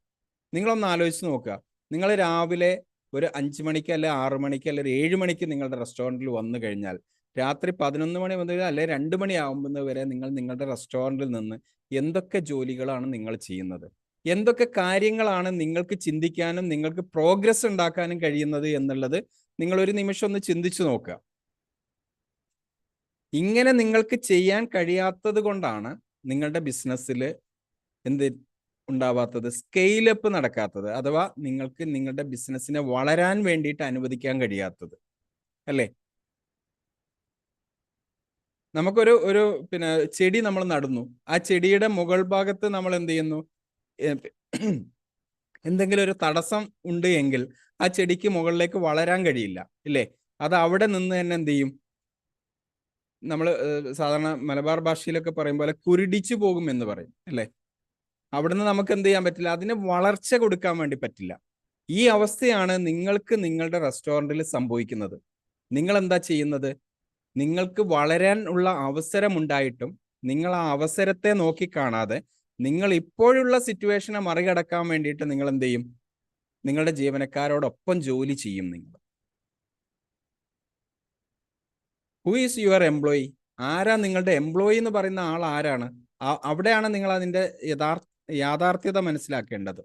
നിങ്ങളൊന്ന് ആലോചിച്ച് നോക്കുക. നിങ്ങൾ രാവിലെ ഒരു 5 മണിക്ക് അല്ലെ 6 മണിക്ക് അല്ലെ ഒരു 7 മണിക്ക് നിങ്ങളുടെ റെസ്റ്റോറൻറ്റിൽ വന്നു കഴിഞ്ഞാൽ രാത്രി 11 മണി മുതൽ അല്ലെ 2 മണി ആകുമ്പോൾ വരെ നിങ്ങൾ നിങ്ങളുടെ റെസ്റ്റോറൻറ്റിൽ നിന്ന് എന്തൊക്കെ ജോലികളാണ് നിങ്ങൾ ചെയ്യുന്നത്, എന്തൊക്കെ കാര്യങ്ങളാണ് നിങ്ങൾക്ക് ചിന്തിക്കാനും നിങ്ങൾക്ക് പ്രോഗ്രസ് ഉണ്ടാക്കാനും കഴിയുന്നത് എന്നുള്ളത് നിങ്ങൾ ഒരു നിമിഷം ഒന്ന് ചിന്തിച്ചു നോക്കുക. ഇങ്ങനെ നിങ്ങൾക്ക് ചെയ്യാൻ കഴിയാത്തത് കൊണ്ടാണ് നിങ്ങളുടെ ബിസിനസ്സിൽ എന്ത് ഉണ്ടാവാത്തത്, സ്കെയിലപ്പ് നടക്കാത്തത്, അഥവാ നിങ്ങൾക്ക് നിങ്ങളുടെ ബിസിനസ്സിനെ വളരാൻ വേണ്ടിയിട്ട് അനുവദിക്കാൻ കഴിയാത്തത്, അല്ലേ? നമുക്കൊരു ചെടി നമ്മൾ നടുന്നു. ആ ചെടിയുടെ മുകൾ ഭാഗത്ത് നമ്മൾ എന്ത് ചെയ്യുന്നു? എന്തെങ്കിലും ഒരു തടസ്സം ഉണ്ട് എങ്കിൽ ആ ചെടിക്ക് മുകളിലേക്ക് വളരാൻ കഴിയില്ല, ഇല്ലേ? അത് അവിടെ നിന്ന് തന്നെ എന്ത് ചെയ്യും? നമ്മൾ സാധാരണ മലബാർ ഭാഷയിലൊക്കെ പറയും പോലെ കുരുടിച്ചു പോകും എന്ന് പറയും, അല്ലേ? അവിടുന്ന് നമുക്ക് എന്ത് ചെയ്യാൻ പറ്റില്ല, അതിന് വളർച്ച കൊടുക്കാൻ വേണ്ടി പറ്റില്ല. ഈ അവസ്ഥയാണ് നിങ്ങൾക്ക് നിങ്ങളുടെ റെസ്റ്റോറൻറ്റിൽ സംഭവിക്കുന്നത്. നിങ്ങൾ എന്താ ചെയ്യുന്നത്? നിങ്ങൾക്ക് വളരാൻ ഉള്ള അവസരം ഉണ്ടായിട്ടും നിങ്ങൾ ആ അവസരത്തെ നോക്കിക്കാണാതെ നിങ്ങൾ ഇപ്പോഴുള്ള സിറ്റുവേഷനെ മറികടക്കാൻ വേണ്ടിയിട്ട് നിങ്ങൾ എന്ത് ചെയ്യും? നിങ്ങളുടെ ജീവനക്കാരോടൊപ്പം ജോലി ചെയ്യും. നിങ്ങൾ ഹു ഈസ് യുവർ എംപ്ലോയി? ആരാ നിങ്ങളുടെ എംപ്ലോയി എന്ന് പറയുന്ന ആൾ ആരാണ്? അവിടെയാണ് നിങ്ങൾ അതിൻ്റെ യാഥാർത്ഥ്യത മനസ്സിലാക്കേണ്ടത്.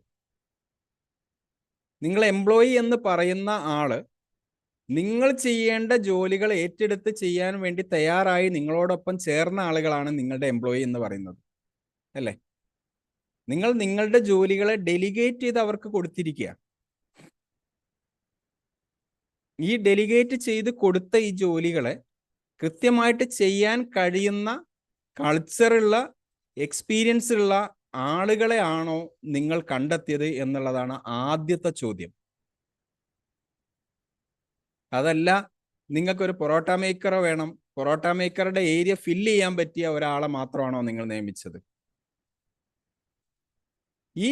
നിങ്ങൾ എംപ്ലോയി എന്ന് പറയുന്ന ആള് നിങ്ങൾ ചെയ്യേണ്ട ജോലികൾ ഏറ്റെടുത്ത് ചെയ്യാൻ വേണ്ടി തയ്യാറായി നിങ്ങളോടൊപ്പം ചേർന്ന ആളുകളാണ് നിങ്ങളുടെ എംപ്ലോയി എന്ന് പറയുന്നത്, അല്ലേ? നിങ്ങൾ നിങ്ങളുടെ ജോലികളെ ഡെലിഗേറ്റ് ചെയ്ത് അവർക്ക് കൊടുത്തിരിക്കുക. ഈ ഡെലിഗേറ്റ് ചെയ്ത് കൊടുത്ത ഈ ജോലികളെ കൃത്യമായിട്ട് ചെയ്യാൻ കഴിയുന്ന കൾച്ചറുള്ള എക്സ്പീരിയൻസ് ഉള്ള ആളുകളെ ആണോ നിങ്ങൾ കണ്ടെത്തിയത് എന്നുള്ളതാണ് ആദ്യത്തെ ചോദ്യം. അതല്ല നിങ്ങൾക്കൊരു പൊറോട്ട മേക്കറോ വേണം, പൊറോട്ട മേക്കറുടെ ഏരിയ ഫില്ല് ചെയ്യാൻ പറ്റിയ ഒരാളെ മാത്രമാണോ നിങ്ങൾ നിയമിച്ചത്? ഈ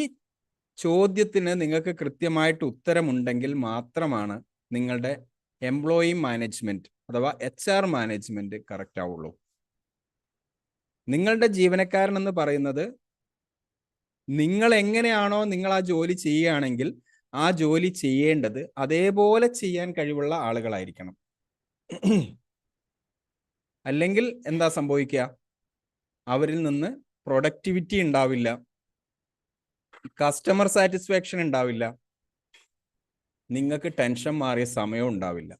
ചോദ്യത്തിന് നിങ്ങൾക്ക് കൃത്യമായിട്ട് ഉത്തരമുണ്ടെങ്കിൽ മാത്രമാണ് നിങ്ങളുടെ എംപ്ലോയി മാനേജ്മെന്റ് അഥവാ HR മാനേജ്മെന്റ് കറക്റ്റ് ആവുള്ളൂ. നിങ്ങളുടെ ജീവനക്കാരൻ എന്ന് പറയുന്നത് നിങ്ങൾ എങ്ങനെയാണോ നിങ്ങൾ ആ ജോലി ചെയ്യുകയാണെങ്കിൽ ആ ജോലി ചെയ്യേണ്ടത് അതേപോലെ ചെയ്യാൻ കഴിവുള്ള ആളുകളായിരിക്കണം. അല്ലെങ്കിൽ എന്താ സംഭവിക്കുക? അവരിൽ നിന്ന് പ്രൊഡക്ടിവിറ്റി ഉണ്ടാവില്ല, കസ്റ്റമർ സാറ്റിസ്ഫാക്ഷൻ ഉണ്ടാവില്ല, നിങ്ങൾക്ക് ടെൻഷൻ മാറിയ സമയവും ഉണ്ടാവില്ല.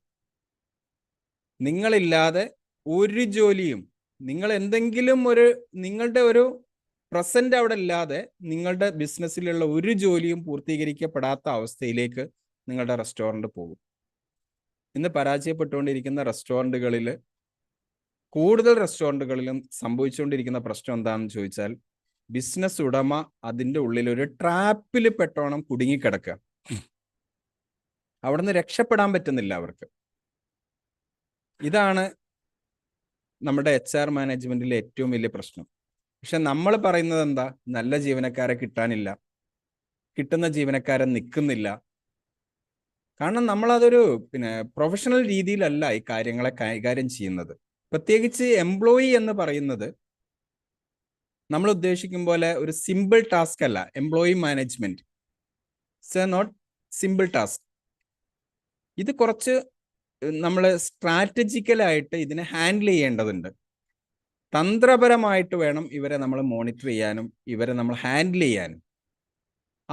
നിങ്ങളില്ലാതെ ഒരു ജോലിയും, നിങ്ങൾ എന്തെങ്കിലും നിങ്ങളുടെ ഒരു പ്രസന്റ് അവിടെ ഇല്ലാതെ നിങ്ങളുടെ ബിസിനസ്സിലുള്ള ഒരു ജോലിയും പൂർത്തീകരിക്കപ്പെടാത്ത അവസ്ഥയിലേക്ക് നിങ്ങളുടെ റെസ്റ്റോറൻറ്റ് പോകും. ഇന്ന് പരാജയപ്പെട്ടുകൊണ്ടിരിക്കുന്ന റെസ്റ്റോറൻറ്റുകളിൽ കൂടുതൽ റെസ്റ്റോറൻറ്റുകളിലും സംഭവിച്ചുകൊണ്ടിരിക്കുന്ന പ്രശ്നം എന്താണെന്ന് ചോദിച്ചാൽ ബിസിനസ് ഉടമ അതിൻ്റെ ഉള്ളിൽ ഒരു ട്രാപ്പിൽ പെട്ടോണം കുടുങ്ങിക്കിടക്കുക. അവിടുന്ന് രക്ഷപ്പെടാൻ പറ്റുന്നില്ല അവർക്ക്. ഇതാണ് നമ്മുടെ HR മാനേജ്മെന്റിലെ ഏറ്റവും വലിയ പ്രശ്നം. പക്ഷെ നമ്മൾ പറയുന്നത് എന്താ? നല്ല ജീവനക്കാരെ കിട്ടാനില്ല, കിട്ടുന്ന ജീവനക്കാരെ നിൽക്കുന്നില്ല. കാരണം നമ്മളതൊരു പ്രൊഫഷണൽ രീതിയിലല്ല ഈ കാര്യങ്ങളെ കൈകാര്യം ചെയ്യുന്നത്. പ്രത്യേകിച്ച് എംപ്ലോയി എന്ന് പറയുന്നത് നമ്മൾ ഉദ്ദേശിക്കും പോലെ ഒരു സിമ്പിൾ ടാസ്ക് അല്ല. Employee management it's not simple task. ഇത് കുറച്ച് നമ്മൾ സ്ട്രാറ്റജിക്കലായിട്ട് ഇതിനെ ഹാൻഡിൽ ചെയ്യേണ്ടതുണ്ട്. തന്ത്രപരമായിട്ട് വേണം ഇവരെ നമ്മൾ മോണിറ്റർ ചെയ്യാനും ഇവരെ നമ്മൾ ഹാൻഡിൽ ചെയ്യാനും.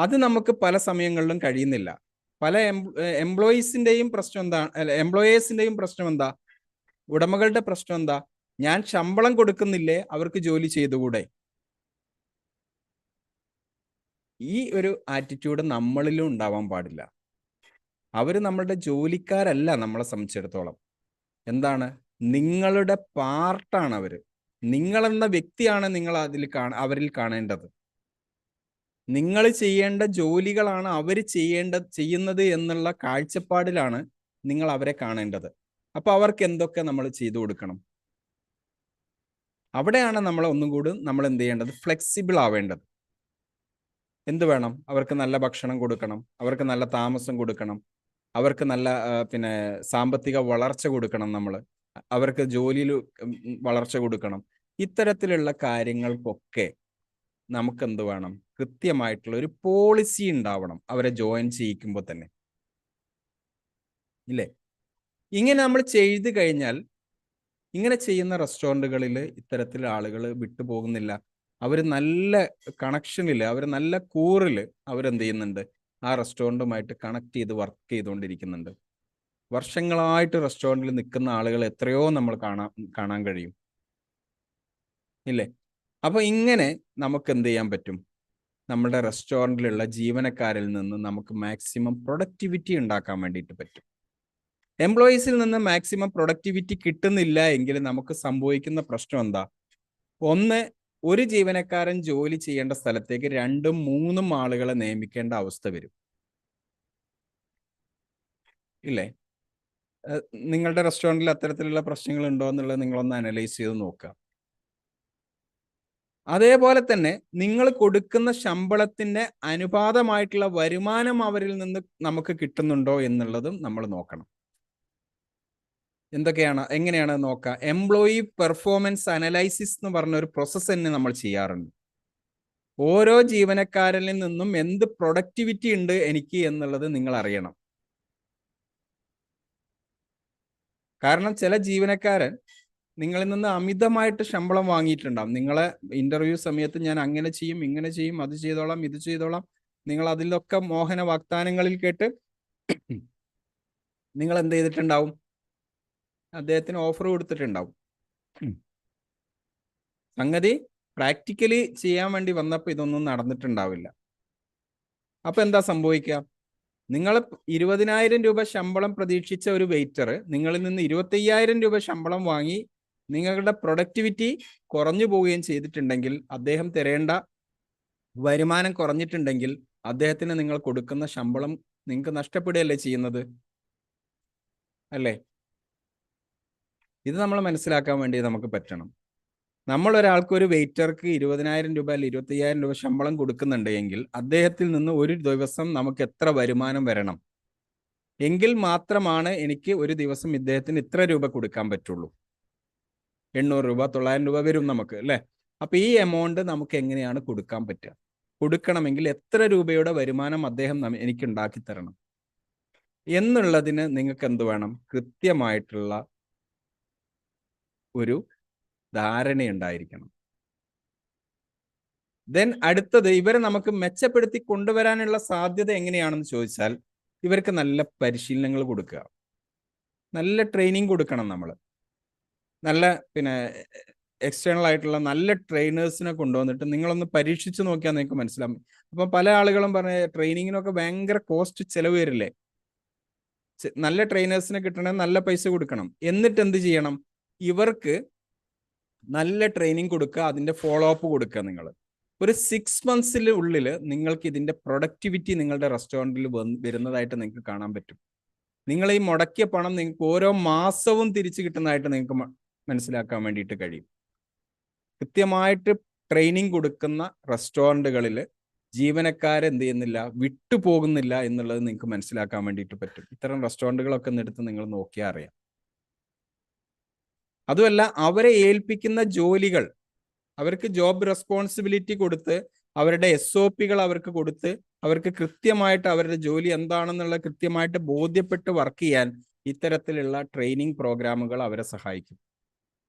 അത് നമുക്ക് പല സമയങ്ങളിലും കഴിയുന്നില്ല. പല എംപ്ലോയീസിൻ്റെയും പ്രശ്നം എന്താ? എംപ്ലോയേഴ്സിൻ്റെയും പ്രശ്നം എന്താ? ഉടമകളുടെ പ്രശ്നം എന്താ? ഞാൻ ശമ്പളം കൊടുക്കുന്നില്ലേ, അവർക്ക് ജോലി ചെയ്തുകൂടെ? ഈ ഒരു ആറ്റിറ്റ്യൂഡ് നമ്മളിലും ഉണ്ടാവാൻ പാടില്ല. അവർ നമ്മളുടെ ജോലിക്കാരല്ല. നമ്മളെ സംബന്ധിച്ചിടത്തോളം എന്താണ്? നിങ്ങളുടെ പാർട്ടാണ് അവർ. നിങ്ങളെന്ന വ്യക്തിയാണ് നിങ്ങൾ അവരിൽ കാണേണ്ടത്. നിങ്ങൾ ചെയ്യേണ്ട ജോലികളാണ് അവർ ചെയ്യുന്നത് എന്നുള്ള കാഴ്ചപ്പാടിലാണ് നിങ്ങൾ അവരെ കാണേണ്ടത്. അപ്പൊ അവർക്ക് എന്തൊക്കെ നമ്മൾ ചെയ്തു കൊടുക്കണം? അവിടെയാണ് നമ്മൾ ഒന്നും കൂടി നമ്മൾ എന്ത് ചെയ്യേണ്ടത്? ഫ്ലെക്സിബിൾ ആവേണ്ടത്. എന്ത് വേണം? അവർക്ക് നല്ല ഭക്ഷണം കൊടുക്കണം, അവർക്ക് നല്ല താമസം കൊടുക്കണം, അവർക്ക് നല്ല പിന്നെ സാമ്പത്തിക വളർച്ച കൊടുക്കണം നമ്മൾ, അവർക്ക് ജോലിയിൽ വളർച്ച കൊടുക്കണം. ഇത്തരത്തിലുള്ള കാര്യങ്ങൾക്കൊക്കെ നമുക്ക് എന്ത് വേണം? കൃത്യമായിട്ടുള്ള ഒരു പോളിസി ഉണ്ടാവണം അവരെ ജോയിൻ ചെയ്യിക്കുമ്പോൾ തന്നെ, ഇല്ലേ? ഇങ്ങനെ നമ്മൾ ചെയ്തു കഴിഞ്ഞാൽ, ഇങ്ങനെ ചെയ്യുന്ന റെസ്റ്റോറൻറ്റുകളിൽ ഇത്തരത്തിൽ ആളുകൾ വിട്ടുപോകുന്നില്ല. അവർ നല്ല കണക്ഷനിൽ, അവർ നല്ല കൂറിൽ അവരെന്ത് ചെയ്യുന്നുണ്ട്? ആ റെസ്റ്റോറൻറ്റുമായിട്ട് കണക്ട് ചെയ്ത് വർക്ക് ചെയ്തുകൊണ്ടിരിക്കുന്നുണ്ട്. വർഷങ്ങളായിട്ട് റെസ്റ്റോറൻറ്റിൽ നിൽക്കുന്ന ആളുകൾ എത്രയോ നമ്മൾ കാണാൻ കഴിയും, ഇല്ലേ? അപ്പോൾ ഇങ്ങനെ നമുക്ക് എന്ത് ചെയ്യാൻ പറ്റും? നമ്മുടെ റെസ്റ്റോറൻറ്റിലുള്ള ജീവനക്കാരിൽ നിന്ന് നമുക്ക് മാക്സിമം പ്രൊഡക്ടിവിറ്റി ഉണ്ടാക്കാൻ വേണ്ടിയിട്ട് പറ്റും. എംപ്ലോയീസിൽ നിന്ന് മാക്സിമം പ്രൊഡക്ടിവിറ്റി കിട്ടുന്നില്ല എങ്കിൽ നമുക്ക് സംഭവിക്കുന്ന പ്രശ്നം എന്താ? ഒന്ന്, ഒരു ജീവനക്കാരൻ ജോലി ചെയ്യേണ്ട സ്ഥലത്തേക്ക് 2ഉം 3ഉം ആളുകളെ നിയമിക്കേണ്ട അവസ്ഥ വരും, ഇല്ലേ? നിങ്ങളുടെ റെസ്റ്റോറൻറ്റിൽ അത്തരത്തിലുള്ള പ്രശ്നങ്ങൾ ഉണ്ടോ എന്നുള്ളത് നിങ്ങളൊന്ന് അനലൈസ് ചെയ്ത് നോക്കുക. അതേപോലെ തന്നെ നിങ്ങൾ കൊടുക്കുന്ന ശമ്പളത്തിന്റെ അനുപാതമായിട്ടുള്ള വരുമാനം അവരിൽ നിന്ന് നമുക്ക് കിട്ടുന്നുണ്ടോ എന്നുള്ളതും നമ്മൾ നോക്കണം. എങ്ങനെയാണ് നോക്കുക? എംപ്ലോയി പെർഫോമൻസ് അനലൈസിസ് എന്ന് പറഞ്ഞ ഒരു പ്രോസസ്സ് തന്നെ നമ്മൾ ചെയ്യാറുണ്ട്. ഓരോ ജീവനക്കാരിൽ നിന്നും എന്ത് പ്രൊഡക്ടിവിറ്റി ഉണ്ട് എനിക്ക് എന്നുള്ളത് നിങ്ങൾ അറിയണം. കാരണം ചില ജീവനക്കാരൻ നിങ്ങളിൽ നിന്ന് അമിതമായിട്ട് ശമ്പളം വാങ്ങിയിട്ടുണ്ടാവും. നിങ്ങളെ ഇന്റർവ്യൂ സമയത്ത് ഞാൻ അങ്ങനെ ചെയ്യും, ഇങ്ങനെ ചെയ്യും, അത് ചെയ്തോളാം, ഇത് ചെയ്തോളാം, നിങ്ങൾ അതിലൊക്കെ മോഹന വാഗ്ദാനങ്ങളിൽ കേട്ട് നിങ്ങൾ എന്ത് ചെയ്തിട്ടുണ്ടാവും? അദ്ദേഹത്തിന് ഓഫർ കൊടുത്തിട്ടുണ്ടാവും. സംഗതി പ്രാക്ടിക്കലി ചെയ്യാൻ വേണ്ടി വന്നപ്പോൾ ഇതൊന്നും നടന്നിട്ടുണ്ടാവില്ല. അപ്പൊ എന്താ സംഭവിക്കുക? നിങ്ങൾ 20,000 രൂപ ശമ്പളം പ്രതീക്ഷിച്ച ഒരു വെയിറ്റർ നിങ്ങളിൽ നിന്ന് 25,000 രൂപ ശമ്പളം വാങ്ങി നിങ്ങളുടെ പ്രൊഡക്ടിവിറ്റി കുറഞ്ഞു പോവുകയും ചെയ്തിട്ടുണ്ടെങ്കിൽ, അദ്ദേഹം തരേണ്ട വരുമാനം കുറഞ്ഞിട്ടുണ്ടെങ്കിൽ, അദ്ദേഹത്തിന് നിങ്ങൾ കൊടുക്കുന്ന ശമ്പളം നിങ്ങൾക്ക് നഷ്ടപ്പെടുകയല്ലേ ചെയ്യുന്നത്, അല്ലേ? ഇത് നമ്മൾ മനസ്സിലാക്കാൻ വേണ്ടി നമുക്ക് പറ്റണം. നമ്മൾ ഒരാൾക്ക്, ഒരു വെയിറ്റർക്ക് 20,000 രൂപ അല്ലെങ്കിൽ 25,000 രൂപ ശമ്പളം കൊടുക്കുന്നുണ്ട് എങ്കിൽ, അദ്ദേഹത്തിൽ നിന്ന് ഒരു ദിവസം നമുക്ക് എത്ര വരുമാനം വരണം എങ്കിൽ മാത്രമാണ് എനിക്ക് ഒരു ദിവസം ഇദ്ദേഹത്തിന് ഇത്ര രൂപ കൊടുക്കാൻ പറ്റുള്ളൂ. 800 രൂപ 900 രൂപ വരും നമുക്ക്, അല്ലേ? അപ്പൊ ഈ എമൗണ്ട് നമുക്ക് എങ്ങനെയാണ് കൊടുക്കാൻ പറ്റുക? കൊടുക്കണമെങ്കിൽ എത്ര രൂപയുടെ വരുമാനം അദ്ദേഹം എനിക്ക് ഉണ്ടാക്കി തരണം എന്നുള്ളതിന് നിങ്ങൾക്ക് എന്ത് വേണം? കൃത്യമായിട്ടുള്ള ഒരു ധാരണയുണ്ടായിരിക്കണം. ദെൻ അടുത്തത്, ഇവരെ നമുക്ക് മെച്ചപ്പെടുത്തി കൊണ്ടുവരാനുള്ള സാധ്യത എങ്ങനെയാണെന്ന് ചോദിച്ചാൽ, ഇവർക്ക് നല്ല പരിശീലനങ്ങൾ കൊടുക്കുക, നല്ല ട്രെയിനിങ് കൊടുക്കണം. നമ്മൾ നല്ല എക്സ്റ്റേണൽ ആയിട്ടുള്ള നല്ല ട്രെയിനേഴ്സിനെ കൊണ്ടുവന്നിട്ട് നിങ്ങളൊന്ന് പരീക്ഷിച്ച് നോക്കിയാൽ നിങ്ങൾക്ക് മനസ്സിലാവും. അപ്പം പല ആളുകളും പറഞ്ഞ ട്രെയിനിങ്ങിനൊക്കെ ഭയങ്കര കോസ്റ്റ് ചെലവ് വരില്ലേ? നല്ല ട്രെയിനേഴ്സിനെ കിട്ടണമെങ്കിൽ നല്ല പൈസ കൊടുക്കണം. എന്നിട്ട് എന്ത് ചെയ്യണം? ഇവർക്ക് നല്ല ട്രെയിനിങ് കൊടുക്കുക, അതിന്റെ ഫോളോ അപ്പ് കൊടുക്കുക. നിങ്ങൾ ഒരു 6 months നിങ്ങൾക്ക് ഇതിന്റെ പ്രൊഡക്ടിവിറ്റി നിങ്ങളുടെ റെസ്റ്റോറൻറ്റിൽ വരുന്നതായിട്ട് നിങ്ങൾക്ക് കാണാൻ പറ്റും. നിങ്ങൾ ഈ മുടക്കിയ പണം നിങ്ങൾക്ക് ഓരോ മാസവും തിരിച്ചു കിട്ടുന്നതായിട്ട് നിങ്ങൾക്ക് മനസ്സിലാക്കാൻ വേണ്ടിയിട്ട് കഴിയും. കൃത്യമായിട്ട് ട്രെയിനിങ് കൊടുക്കുന്ന റെസ്റ്റോറൻറ്റുകളിൽ ജീവനക്കാരെന്ത് ചെയ്യുന്നില്ല, വിട്ടുപോകുന്നില്ല എന്നുള്ളത് നിങ്ങൾക്ക് മനസ്സിലാക്കാൻ വേണ്ടിയിട്ട് പറ്റും. ഇത്തരം റെസ്റ്റോറൻറ്റുകളൊക്കെ എടുത്ത് നിങ്ങൾ നോക്കിയാൽ അറിയാം. അതുമല്ല, അവരെ ഏൽപ്പിക്കുന്ന ജോലികൾ, അവർക്ക് ജോബ് റെസ്പോൺസിബിലിറ്റി കൊടുത്ത്, അവരുടെ SOP അവർക്ക് കൊടുത്ത്, അവർക്ക് കൃത്യമായിട്ട് അവരുടെ ജോലി എന്താണെന്നുള്ള കൃത്യമായിട്ട് ബോധ്യപ്പെട്ട് വർക്ക് ചെയ്യാൻ ഇത്തരത്തിലുള്ള ട്രെയിനിങ് പ്രോഗ്രാമുകൾ അവരെ സഹായിക്കും.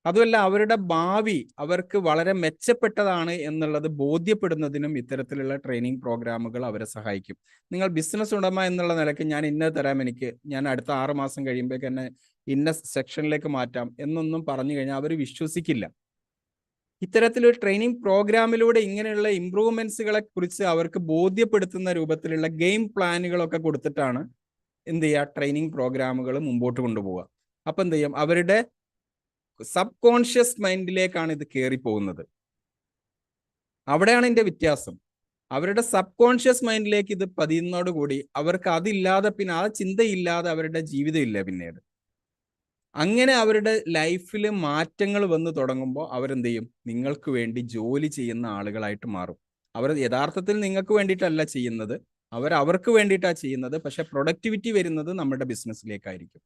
അതുമല്ല, അവരുടെ ഭാവി അവർക്ക് വളരെ മെച്ചപ്പെട്ടതാണ് എന്നുള്ളത് ബോധ്യപ്പെടുന്നതിനും ഇത്തരത്തിലുള്ള ട്രെയിനിങ് പ്രോഗ്രാമുകൾ അവരെ സഹായിക്കും. നിങ്ങൾ ബിസിനസ് ഉടമ എന്നുള്ള നിലയ്ക്ക് ഞാൻ ഇന്നത് തരാം, ഞാൻ അടുത്ത 6 മാസം കഴിയുമ്പോഴേക്ക് എന്നെ ഇന്ന സെക്ഷനിലേക്ക് മാറ്റാം എന്നൊന്നും പറഞ്ഞു കഴിഞ്ഞാൽ അവർ വിശ്വസിക്കില്ല. ഇത്തരത്തിലൊരു ട്രെയിനിങ് പ്രോഗ്രാമിലൂടെ ഇങ്ങനെയുള്ള ഇംപ്രൂവ്മെന്റ്സുകളെ കുറിച്ച് അവർക്ക് ബോധ്യപ്പെടുത്തുന്ന രൂപത്തിലുള്ള ഗെയിം പ്ലാനുകളൊക്കെ കൊടുത്തിട്ടാണ് എന്ത് ചെയ്യുക, ട്രെയിനിങ് പ്രോഗ്രാമുകൾ മുമ്പോട്ട് കൊണ്ടുപോവുക. അപ്പൊ എന്ത് ചെയ്യും? അവരുടെ സബ് കോൺഷ്യസ് മൈൻഡിലേക്കാണ് ഇത് കയറി പോകുന്നത്. അവിടെയാണ് ഇതിന്റെ വ്യത്യാസം. അവരുടെ സബ് കോൺഷ്യസ് മൈൻഡിലേക്ക് ഇത് പതിയുന്നതോടുകൂടി അവർക്ക് അതില്ലാതെ, പിന്നെ ആ ചിന്തയില്ലാതെ അവരുടെ ജീവിതം ഇല്ല പിന്നീട്. അങ്ങനെ അവരുടെ ലൈഫിൽ മാറ്റങ്ങൾ വന്ന് തുടങ്ങുമ്പോൾ അവരെന്ത് ചെയ്യും? നിങ്ങൾക്ക് വേണ്ടി ജോലി ചെയ്യുന്ന ആളുകളായിട്ട് മാറും. അവർ യഥാർത്ഥത്തിൽ നിങ്ങൾക്ക് വേണ്ടിയിട്ടല്ല ചെയ്യുന്നത്, അവർക്ക് വേണ്ടിയിട്ടാണ് ചെയ്യുന്നത്, പക്ഷെ പ്രൊഡക്ടിവിറ്റി വരുന്നത് നമ്മുടെ ബിസിനസ്സിലേക്കായിരിക്കും.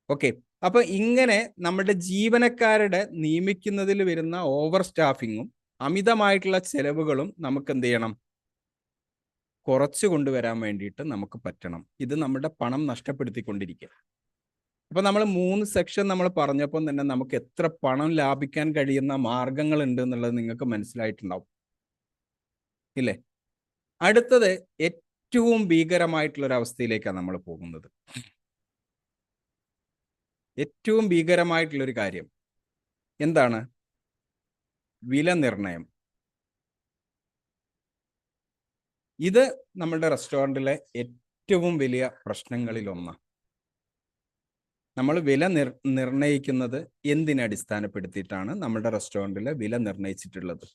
ഓക്കെ, അപ്പൊ ഇങ്ങനെ നമ്മുടെ ജീവനക്കാരുടെ നിയമിക്കുന്നതിൽ വരുന്ന ഓവർ സ്റ്റാഫിങ്ങും അമിതമായിട്ടുള്ള ചെലവുകളും നമുക്ക് എന്ത് ചെയ്യണം? കുറച്ചു കൊണ്ടുവരാൻ വേണ്ടിയിട്ട് നമുക്ക് പറ്റണം. ഇത് നമ്മുടെ പണം നഷ്ടപ്പെടുത്തിക്കൊണ്ടിരിക്കുക. അപ്പൊ നമ്മൾ 3 സെക്ഷൻ നമ്മൾ പറഞ്ഞപ്പോൾ തന്നെ നമുക്ക് എത്ര പണം ലാഭിക്കാൻ കഴിയുന്ന മാർഗങ്ങൾ ഉണ്ട് എന്നുള്ളത് നിങ്ങൾക്ക് മനസ്സിലായിട്ടുണ്ടാവും, ഇല്ലേ? അടുത്തത് ഏറ്റവും ഭീകരമായിട്ടുള്ള ഒരു അവസ്ഥയിലേക്കാണ് നമ്മൾ പോകുന്നത്. ഏറ്റവും ഭീകരമായിട്ടുള്ളൊരു കാര്യം എന്താണ്? വില നിർണയം. ഇത് നമ്മുടെ റെസ്റ്റോറൻറ്റിലെ ഏറ്റവും വലിയ പ്രശ്നങ്ങളിൽ ഒന്നാണ്. നമ്മൾ വില നിർണയിക്കുന്നത് എന്തിനെ അടിസ്ഥാനപ്പെടുത്തിയിട്ടാണ് നമ്മുടെ റെസ്റ്റോറൻറ്റിലെ വില നിർണയിച്ചിട്ടുള്ളത്?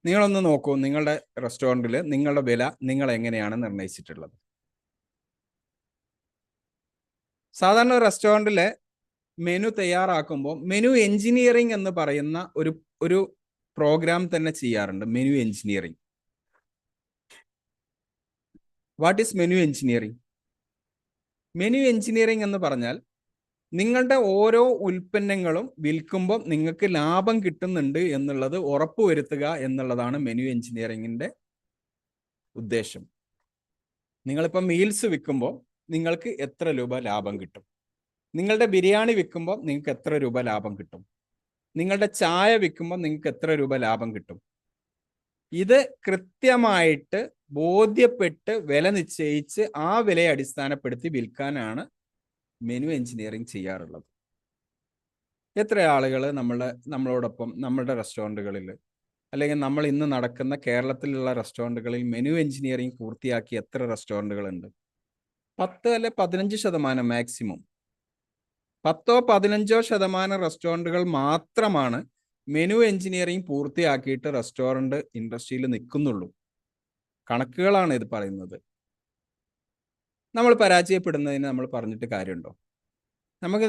നിങ്ങളൊന്ന് നോക്കൂ, നിങ്ങളുടെ റെസ്റ്റോറൻറ്റിൽ നിങ്ങളുടെ വില നിങ്ങൾ എങ്ങനെയാണ് നിർണയിച്ചിട്ടുള്ളത്? സാധാരണ റെസ്റ്റോറൻറ്റിലെ മെനു തയ്യാറാക്കുമ്പോൾ മെനു എഞ്ചിനീയറിംഗ് എന്ന് പറയുന്ന ഒരു പ്രോഗ്രാം തന്നെ ചെയ്യാറുണ്ട്. Menu engineering. What is menu engineering? Menu engineering എന്ന് പറഞ്ഞാൽ നിങ്ങളുടെ ഓരോ ഉൽപ്പന്നങ്ങളും വിൽക്കുമ്പോൾ നിങ്ങൾക്ക് ലാഭം കിട്ടുന്നുണ്ട് എന്നുള്ളത് ഉറപ്പുവരുത്തുക എന്നുള്ളതാണ് മെനു എഞ്ചിനീയറിംഗിന്റെ ഉദ്ദേശം. നിങ്ങളിപ്പോൾ മീൽസ് വിൽക്കുമ്പോൾ നിങ്ങൾക്ക് എത്ര രൂപ ലാഭം കിട്ടും? നിങ്ങളുടെ ബിരിയാണി വിൽക്കുമ്പോൾ നിങ്ങൾക്ക് എത്ര രൂപ ലാഭം കിട്ടും? നിങ്ങളുടെ ചായ വിൽക്കുമ്പോൾ നിങ്ങൾക്ക് എത്ര രൂപ ലാഭം കിട്ടും? ഇത് കൃത്യമായിട്ട് ബോധ്യപ്പെട്ട് വില നിശ്ചയിച്ച് ആ വിലയെ അടിസ്ഥാനപ്പെടുത്തി വിൽക്കാനാണ് മെനു എഞ്ചിനീയറിംഗ് ചെയ്യാറുള്ളത്. എത്ര ആളുകൾ നമ്മളോടൊപ്പം നമ്മുടെ റെസ്റ്റോറൻറ്റുകളിൽ അല്ലെങ്കിൽ നമ്മൾ ഇന്ന് നടക്കുന്ന കേരളത്തിലുള്ള റെസ്റ്റോറൻറ്റുകളിൽ മെനു എഞ്ചിനീയറിംഗ് പൂർത്തിയാക്കിയ എത്ര റെസ്റ്റോറൻറ്റുകളുണ്ട്? 10 അല്ലെ 15% മാക്സിമം. 10-15% റെസ്റ്റോറൻറ്റുകൾ മാത്രമാണ് മെനു എഞ്ചിനീയറിംഗ് പൂർത്തിയാക്കിയിട്ട് റെസ്റ്റോറൻറ്റ് ഇൻഡസ്ട്രിയിൽ നിൽക്കുന്നുള്ളൂ. കണക്കുകളാണ് ഇത് പറയുന്നത്. നമ്മൾ പരാജയപ്പെടുന്നതിന് നമ്മൾ പറഞ്ഞിട്ട് കാര്യമുണ്ടോ? നമുക്ക്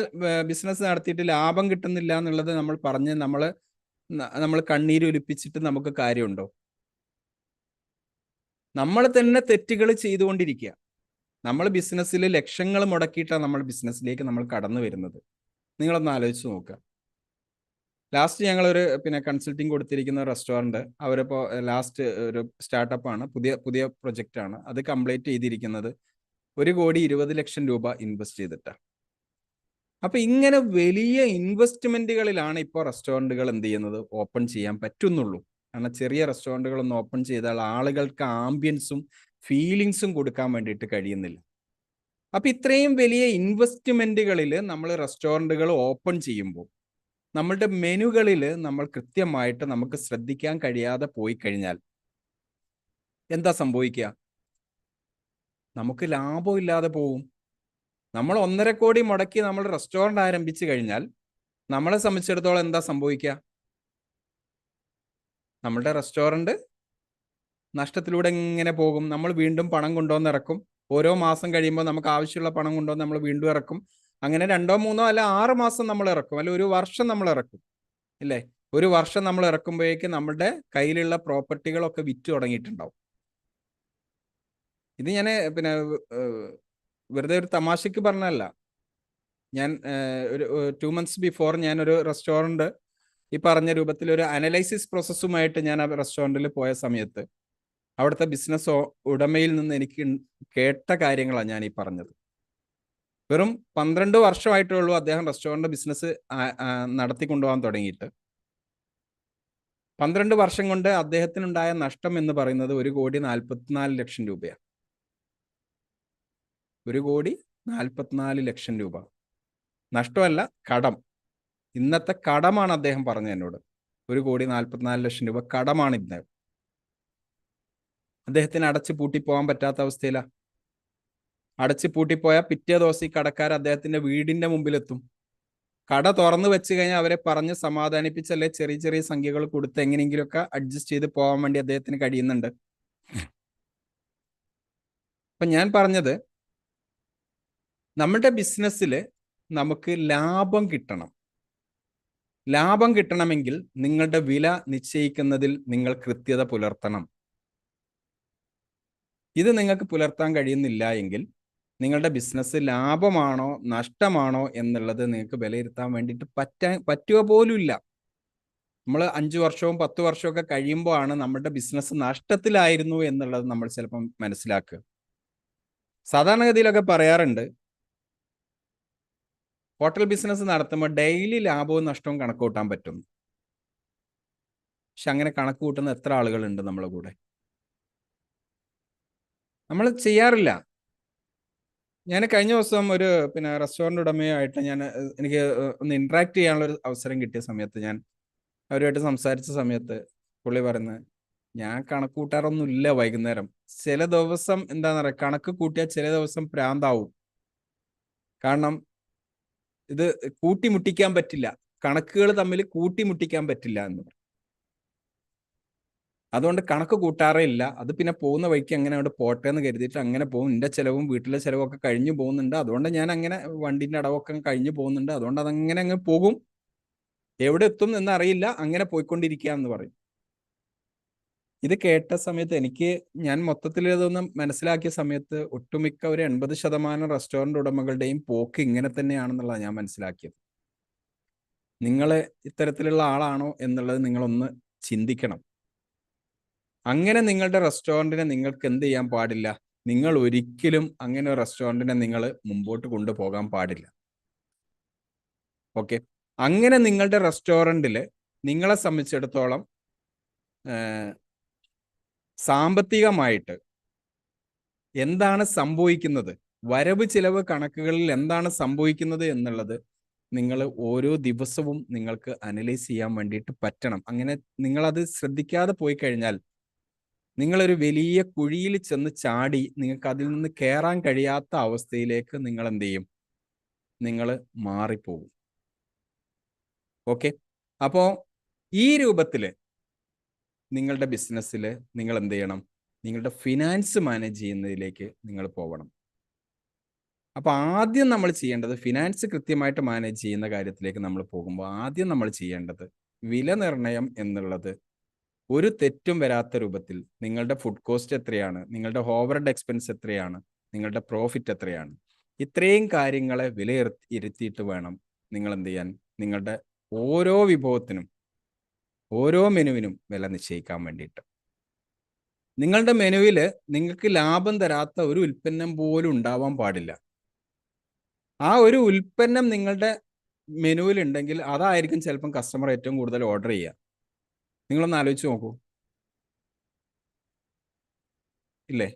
ബിസിനസ് നടത്തിയിട്ട് ലാഭം കിട്ടുന്നില്ല എന്നുള്ളത് നമ്മൾ പറഞ്ഞ് നമ്മൾ കണ്ണീരൊലിപ്പിച്ചിട്ട് നമുക്ക് കാര്യമുണ്ടോ? നമ്മൾ തന്നെ തെറ്റുകൾ ചെയ്തുകൊണ്ടിരിക്കുക. നമ്മൾ ബിസിനസ്സിൽ ലക്ഷങ്ങൾ മുടക്കിയിട്ടാണ് നമ്മൾ ബിസിനസ്സിലേക്ക് നമ്മൾ കടന്നു വരുന്നത്. നിങ്ങളൊന്ന് ആലോചിച്ച് നോക്കുക. ലാസ്റ്റ് ഞങ്ങളൊരു കൺസൾട്ടിങ് കൊടുത്തിരിക്കുന്ന റെസ്റ്റോറൻറ്റ്, അവരിപ്പോൾ ലാസ്റ്റ് ഒരു സ്റ്റാർട്ടപ്പാണ്, പുതിയ പ്രൊജക്റ്റാണ്. അത് കംപ്ലീറ്റ് ചെയ്തിരിക്കുന്നത് 1,20,00,000 രൂപ ഇൻവെസ്റ്റ് ചെയ്തിട്ടാണ്. അപ്പൊ ഇങ്ങനെ വലിയ ഇൻവെസ്റ്റ്മെന്റുകളിലാണ് ഇപ്പോൾ റെസ്റ്റോറൻറ്റുകൾ എന്ത് ചെയ്യുന്നത്? ഓപ്പൺ ചെയ്യാൻ പറ്റുന്നുള്ളൂ. കാരണം ചെറിയ റെസ്റ്റോറൻറ്റുകളൊന്നും ഓപ്പൺ ചെയ്താൽ ആളുകൾക്ക് ആംബിയൻസും ഫീലിങ്സും കൊടുക്കാൻ വേണ്ടിയിട്ട് കഴിയുന്നില്ല. അപ്പൊ ഇത്രയും വലിയ ഇൻവെസ്റ്റ്മെന്റുകളിൽ നമ്മൾ റെസ്റ്റോറൻറ്റുകൾ ഓപ്പൺ ചെയ്യുമ്പോൾ നമ്മളുടെ മെനുകളിൽ നമ്മൾ കൃത്യമായിട്ട് നമുക്ക് ശ്രദ്ധിക്കാൻ കഴിയാതെ പോയി കഴിഞ്ഞാൽ എന്താ സംഭവിക്കുക? നമുക്ക് ലാഭമില്ലാതെ പോവും. നമ്മൾ 1.5 കോടി മുടക്കി നമ്മൾ റെസ്റ്റോറൻറ്റ് ആരംഭിച്ചു കഴിഞ്ഞാൽ നമ്മളെ സംബന്ധിച്ചിടത്തോളം എന്താ സംഭവിക്കുക? നമ്മളുടെ റെസ്റ്റോറൻറ്റ് നഷ്ടത്തിലൂടെ ഇങ്ങനെ പോകും. നമ്മൾ വീണ്ടും പണം കൊണ്ടുവന്ന് ഇറക്കും. ഓരോ മാസം കഴിയുമ്പോൾ നമുക്ക് ആവശ്യമുള്ള പണം കൊണ്ടുവന്ന് നമ്മൾ വീണ്ടും ഇറക്കും. അങ്ങനെ 2-3 അല്ല 6 മാസം നമ്മൾ ഇറക്കും, അല്ല 1 വർഷം നമ്മൾ ഇറക്കും, ഇല്ലേ? 1 വർഷം നമ്മൾ ഇറക്കുമ്പോഴേക്ക് നമ്മുടെ കയ്യിലുള്ള പ്രോപ്പർട്ടികളൊക്കെ വിറ്റ് തുടങ്ങിയിട്ടുണ്ടാവും. ഇത് ഞാൻ വെറുതെ ഒരു തമാശക്ക് പറഞ്ഞല്ല. ഞാൻ ഒരു 2 months ബിഫോർ ഞാനൊരു റെസ്റ്റോറൻറ്റ് ഈ പറഞ്ഞ രൂപത്തിൽ ഒരു അനലൈസിസ് പ്രോസസ്സുമായിട്ട് ഞാൻ ആ റെസ്റ്റോറൻറ്റിൽ പോയ സമയത്ത് അവിടുത്തെ ബിസിനസ് ഉടമയിൽ നിന്ന് എനിക്ക് കേട്ട കാര്യങ്ങളാണ് ഞാൻ ഈ പറഞ്ഞത്. വെറും 12 വർഷമായിട്ടേ ഉള്ളൂ അദ്ദേഹം റെസ്റ്റോറൻറ്റ് ബിസിനസ് നടത്തിക്കൊണ്ടുപോകാൻ തുടങ്ങിയിട്ട്. 12 വർഷം കൊണ്ട് അദ്ദേഹത്തിനുണ്ടായ നഷ്ടം എന്ന് പറയുന്നത് 1,44,00,000 രൂപയാണ്. 1,44,00,000 രൂപ നഷ്ടമല്ല, കടം. ഇന്നത്തെ കടമാണ് അദ്ദേഹം പറഞ്ഞത് എന്നോട്. 1,44,00,000 രൂപ കടമാണ് ഇന്ന്. അദ്ദേഹത്തിന് അടച്ചു പൂട്ടിപ്പോകാൻ പറ്റാത്ത അവസ്ഥയിലാണ്. അടച്ചു പൂട്ടിപ്പോയാൽ പിറ്റേ ദിവസം ഈ കടക്കാർ അദ്ദേഹത്തിന്റെ വീടിന്റെ മുമ്പിലെത്തും. കട തുറന്നു വെച്ച് കഴിഞ്ഞാൽ അവരെ പറഞ്ഞ് സമാധാനിപ്പിച്ചല്ലേ ചെറിയ ചെറിയ സംഖ്യകൾ കൊടുത്ത് എങ്ങനെയെങ്കിലുമൊക്കെ അഡ്ജസ്റ്റ് ചെയ്ത് പോകാൻ വേണ്ടി അദ്ദേഹത്തിന് കഴിയുന്നുണ്ട്. അപ്പൊ ഞാൻ പറഞ്ഞത്, നമ്മുടെ ബിസിനസ്സിൽ നമുക്ക് ലാഭം കിട്ടണം. ലാഭം കിട്ടണമെങ്കിൽ നിങ്ങളുടെ വില നിശ്ചയിക്കുന്നതിൽ നിങ്ങൾ കൃത്യത പുലർത്തണം. ഇത് നിങ്ങൾക്ക് പുലർത്താൻ കഴിയുന്നില്ല എങ്കിൽ നിങ്ങളുടെ ബിസിനസ് ലാഭമാണോ നഷ്ടമാണോ എന്നുള്ളത് നിങ്ങൾക്ക് വിലയിരുത്താൻ വേണ്ടിയിട്ട് പറ്റുക പോലും ഇല്ല. നമ്മൾ 5 വർഷവും 10 വർഷവും ഒക്കെ കഴിയുമ്പോൾ ആണ് നമ്മുടെ ബിസിനസ് നഷ്ടത്തിലായിരുന്നു എന്നുള്ളത് നമ്മൾ ചിലപ്പം മനസ്സിലാക്കുക. സാധാരണഗതിയിലൊക്കെ പറയാറുണ്ട്, ഹോട്ടൽ ബിസിനസ് നടത്തുമ്പോൾ ഡെയിലി ലാഭവും നഷ്ടവും കണക്ക് കൂട്ടാൻ പറ്റും. പക്ഷെ അങ്ങനെ കണക്ക് കൂട്ടുന്ന എത്ര ആളുകളുണ്ട് നമ്മളെ കൂടെ? നമ്മൾ ചെയ്യാറില്ല. ഞാൻ കഴിഞ്ഞ ദിവസം ഒരു റെസ്റ്റോറൻറ്റ് ഉടമയായിട്ട് എനിക്ക് ഒന്ന് ഇന്ററാക്ട് ചെയ്യാനുള്ള ഒരു അവസരം കിട്ടിയ സമയത്ത് ഞാൻ അവരുമായിട്ട് സംസാരിച്ച സമയത്ത് പുള്ളി പറയുന്നത്, ഞാൻ കണക്ക് കൂട്ടാറൊന്നും ഇല്ല വൈകുന്നേരം. ചില ദിവസം എന്താണെന്ന് പറയുക, കണക്ക് കൂട്ടിയാൽ ചില ദിവസം പ്രാന്താവും. കാരണം ഇത് കൂട്ടിമുട്ടിക്കാൻ പറ്റില്ല, കണക്കുകൾ തമ്മിൽ കൂട്ടിമുട്ടിക്കാൻ പറ്റില്ല എന്ന് പറയും. അതുകൊണ്ട് കണക്ക് കൂട്ടാറേ ഇല്ല. അത് പിന്നെ പോകുന്ന വഴിക്ക് അങ്ങനെ അവിടെ പോട്ടെ എന്ന് കരുതിയിട്ട് അങ്ങനെ പോകും. എൻ്റെ ചിലവും വീട്ടിലെ ചിലവും ഒക്കെ കഴിഞ്ഞു പോകുന്നുണ്ട്. അതുകൊണ്ട് ഞാൻ അങ്ങനെ വണ്ടിൻ്റെ അടവൊക്കെ കഴിഞ്ഞു പോകുന്നുണ്ട്. അതുകൊണ്ട് അതങ്ങനെ അങ്ങ് പോകും. എവിടെ എത്തും എന്നറിയില്ല, അങ്ങനെ പോയിക്കൊണ്ടിരിക്കുക എന്ന് പറയും. ഇത് കേട്ട സമയത്ത് ഞാൻ മൊത്തത്തിൽ ഇതൊന്ന് മനസ്സിലാക്കിയ സമയത്ത് ഒട്ടുമിക്ക ഒരു 80% റെസ്റ്റോറൻറ്റ് ഉടമകളുടെയും പോക്ക് ഇങ്ങനെ തന്നെയാണെന്നുള്ളതാണ് ഞാൻ മനസ്സിലാക്കിയത്. നിങ്ങൾ ഇത്തരത്തിലുള്ള ആളാണോ എന്നുള്ളത് നിങ്ങളൊന്ന് ചിന്തിക്കണം. അങ്ങനെ നിങ്ങളുടെ റെസ്റ്റോറൻറ്റിനെ നിങ്ങൾക്ക് എന്ത് ചെയ്യാൻ പാടില്ല? നിങ്ങൾ ഒരിക്കലും അങ്ങനെ ഒരു റെസ്റ്റോറൻറ്റിനെ നിങ്ങൾ മുമ്പോട്ട് കൊണ്ടുപോകാൻ പാടില്ല. ഓക്കെ, അങ്ങനെ നിങ്ങളുടെ റെസ്റ്റോറൻറ്റിൽ നിങ്ങളെ സംബന്ധിച്ചിടത്തോളം സാമ്പത്തികമായിട്ട് എന്താണ് സംഭവിക്കുന്നത്, വരവ് ചിലവ് കണക്കുകളിൽ എന്താണ് സംഭവിക്കുന്നത് എന്നുള്ളത് നിങ്ങൾ ഓരോ ദിവസവും നിങ്ങൾക്ക് അനലൈസ് ചെയ്യാൻ വേണ്ടിയിട്ട് പറ്റണം. അങ്ങനെ നിങ്ങളത് ശ്രദ്ധിക്കാതെ പോയി കഴിഞ്ഞാൽ നിങ്ങളൊരു വലിയ കുഴിയിൽ ചെന്ന് ചാടി നിങ്ങൾക്ക് അതിൽ നിന്ന് കയറാൻ കഴിയാത്ത അവസ്ഥയിലേക്ക് നിങ്ങൾ എന്ത് ചെയ്യും? നിങ്ങൾ മാറിപ്പോകും. ഓക്കെ, അപ്പോൾ ഈ രൂപത്തിൽ നിങ്ങളുടെ ബിസിനസ്സിൽ നിങ്ങൾ എന്ത് ചെയ്യണം? നിങ്ങളുടെ ഫിനാൻസ് മാനേജ് ചെയ്യുന്നതിലേക്ക് നിങ്ങൾ പോകണം. അപ്പോൾ ആദ്യം നമ്മൾ ചെയ്യേണ്ടത്, ഫിനാൻസ് കൃത്യമായിട്ട് മാനേജ് ചെയ്യുന്ന കാര്യത്തിലേക്ക് നമ്മൾ പോകുമ്പോൾ ആദ്യം നമ്മൾ ചെയ്യേണ്ടത് വില നിർണ്ണയം എന്നുള്ളത് ഒരു തെറ്റും വരാത്ത രൂപത്തിൽ നിങ്ങളുടെ ഫുഡ് കോസ്റ്റ് എത്രയാണ്, നിങ്ങളുടെ ഓവർഹെഡ് എക്സ്പെൻസ് എത്രയാണ്, നിങ്ങളുടെ പ്രോഫിറ്റ് എത്രയാണ്, ഇത്രയും കാര്യങ്ങളെ വിലയിരുത്തിയിട്ട് വേണം നിങ്ങൾ എന്ത് ചെയ്യാൻ? നിങ്ങളുടെ ഓരോ വിഭവത്തിനും ഓരോ മെനുവിനും വില നിശ്ചയിക്കാൻ വേണ്ടിയിട്ട്. നിങ്ങളുടെ മെനുവിൽ നിങ്ങൾക്ക് ലാഭം തരാത്ത ഒരു ഉൽപ്പന്നം പോലും ഉണ്ടാവാൻ പാടില്ല. ആ ഒരു ഉൽപ്പന്നം നിങ്ങളുടെ മെനുവിൽ ഉണ്ടെങ്കിൽ അതായിരിക്കും ചിലപ്പം കസ്റ്റമർ ഏറ്റവും കൂടുതൽ ഓർഡർ ചെയ്യുക. നിങ്ങളൊന്ന് ആലോചിച്ച് നോക്കൂ, ഇല്ലേ?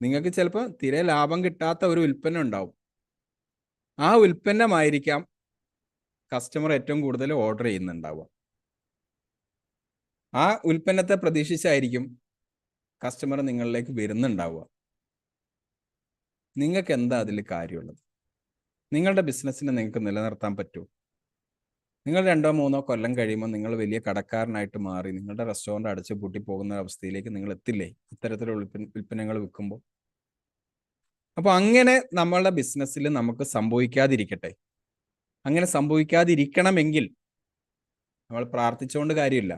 നിങ്ങൾക്ക് ചിലപ്പോൾ തീരെ ലാഭം കിട്ടാത്ത ഒരു ഉൽപ്പന്നം ഉണ്ടാവും. ആ ഉൽപ്പന്നമായിരിക്കാം കസ്റ്റമർ ഏറ്റവും കൂടുതൽ ഓർഡർ ചെയ്യുന്നുണ്ടാവുക. ആ ഉൽപ്പന്നത്തെ പ്രതീക്ഷിച്ചായിരിക്കും കസ്റ്റമർ നിങ്ങളിലേക്ക് വരുന്നുണ്ടാവുക. നിങ്ങൾക്ക് എന്താ അതിൽ കാര്യമുള്ളത്? നിങ്ങളുടെ ബിസിനസ്സിനെ നിങ്ങൾക്ക് നിലനിർത്താൻ പറ്റുമോ? നിങ്ങൾ 2-3 കൊല്ലം കഴിയുമ്പോൾ നിങ്ങൾ വലിയ കടക്കാരനായിട്ട് മാറി നിങ്ങളുടെ റെസ്റ്റോറൻറ്റ് അടച്ചു പൂട്ടി പോകുന്ന അവസ്ഥയിലേക്ക് നിങ്ങൾ എത്തില്ലേ ഇത്തരത്തിലുള്ള ഉൽപ്പന്നങ്ങൾ വിൽക്കുമ്പോൾ? അപ്പോൾ അങ്ങനെ നമ്മളുടെ ബിസിനസ്സിൽ നമുക്ക് സംഭവിക്കാതിരിക്കട്ടെ. അങ്ങനെ സംഭവിക്കാതിരിക്കണമെങ്കിൽ നമ്മൾ പ്രാർത്ഥിച്ചുകൊണ്ട് കാര്യമില്ല.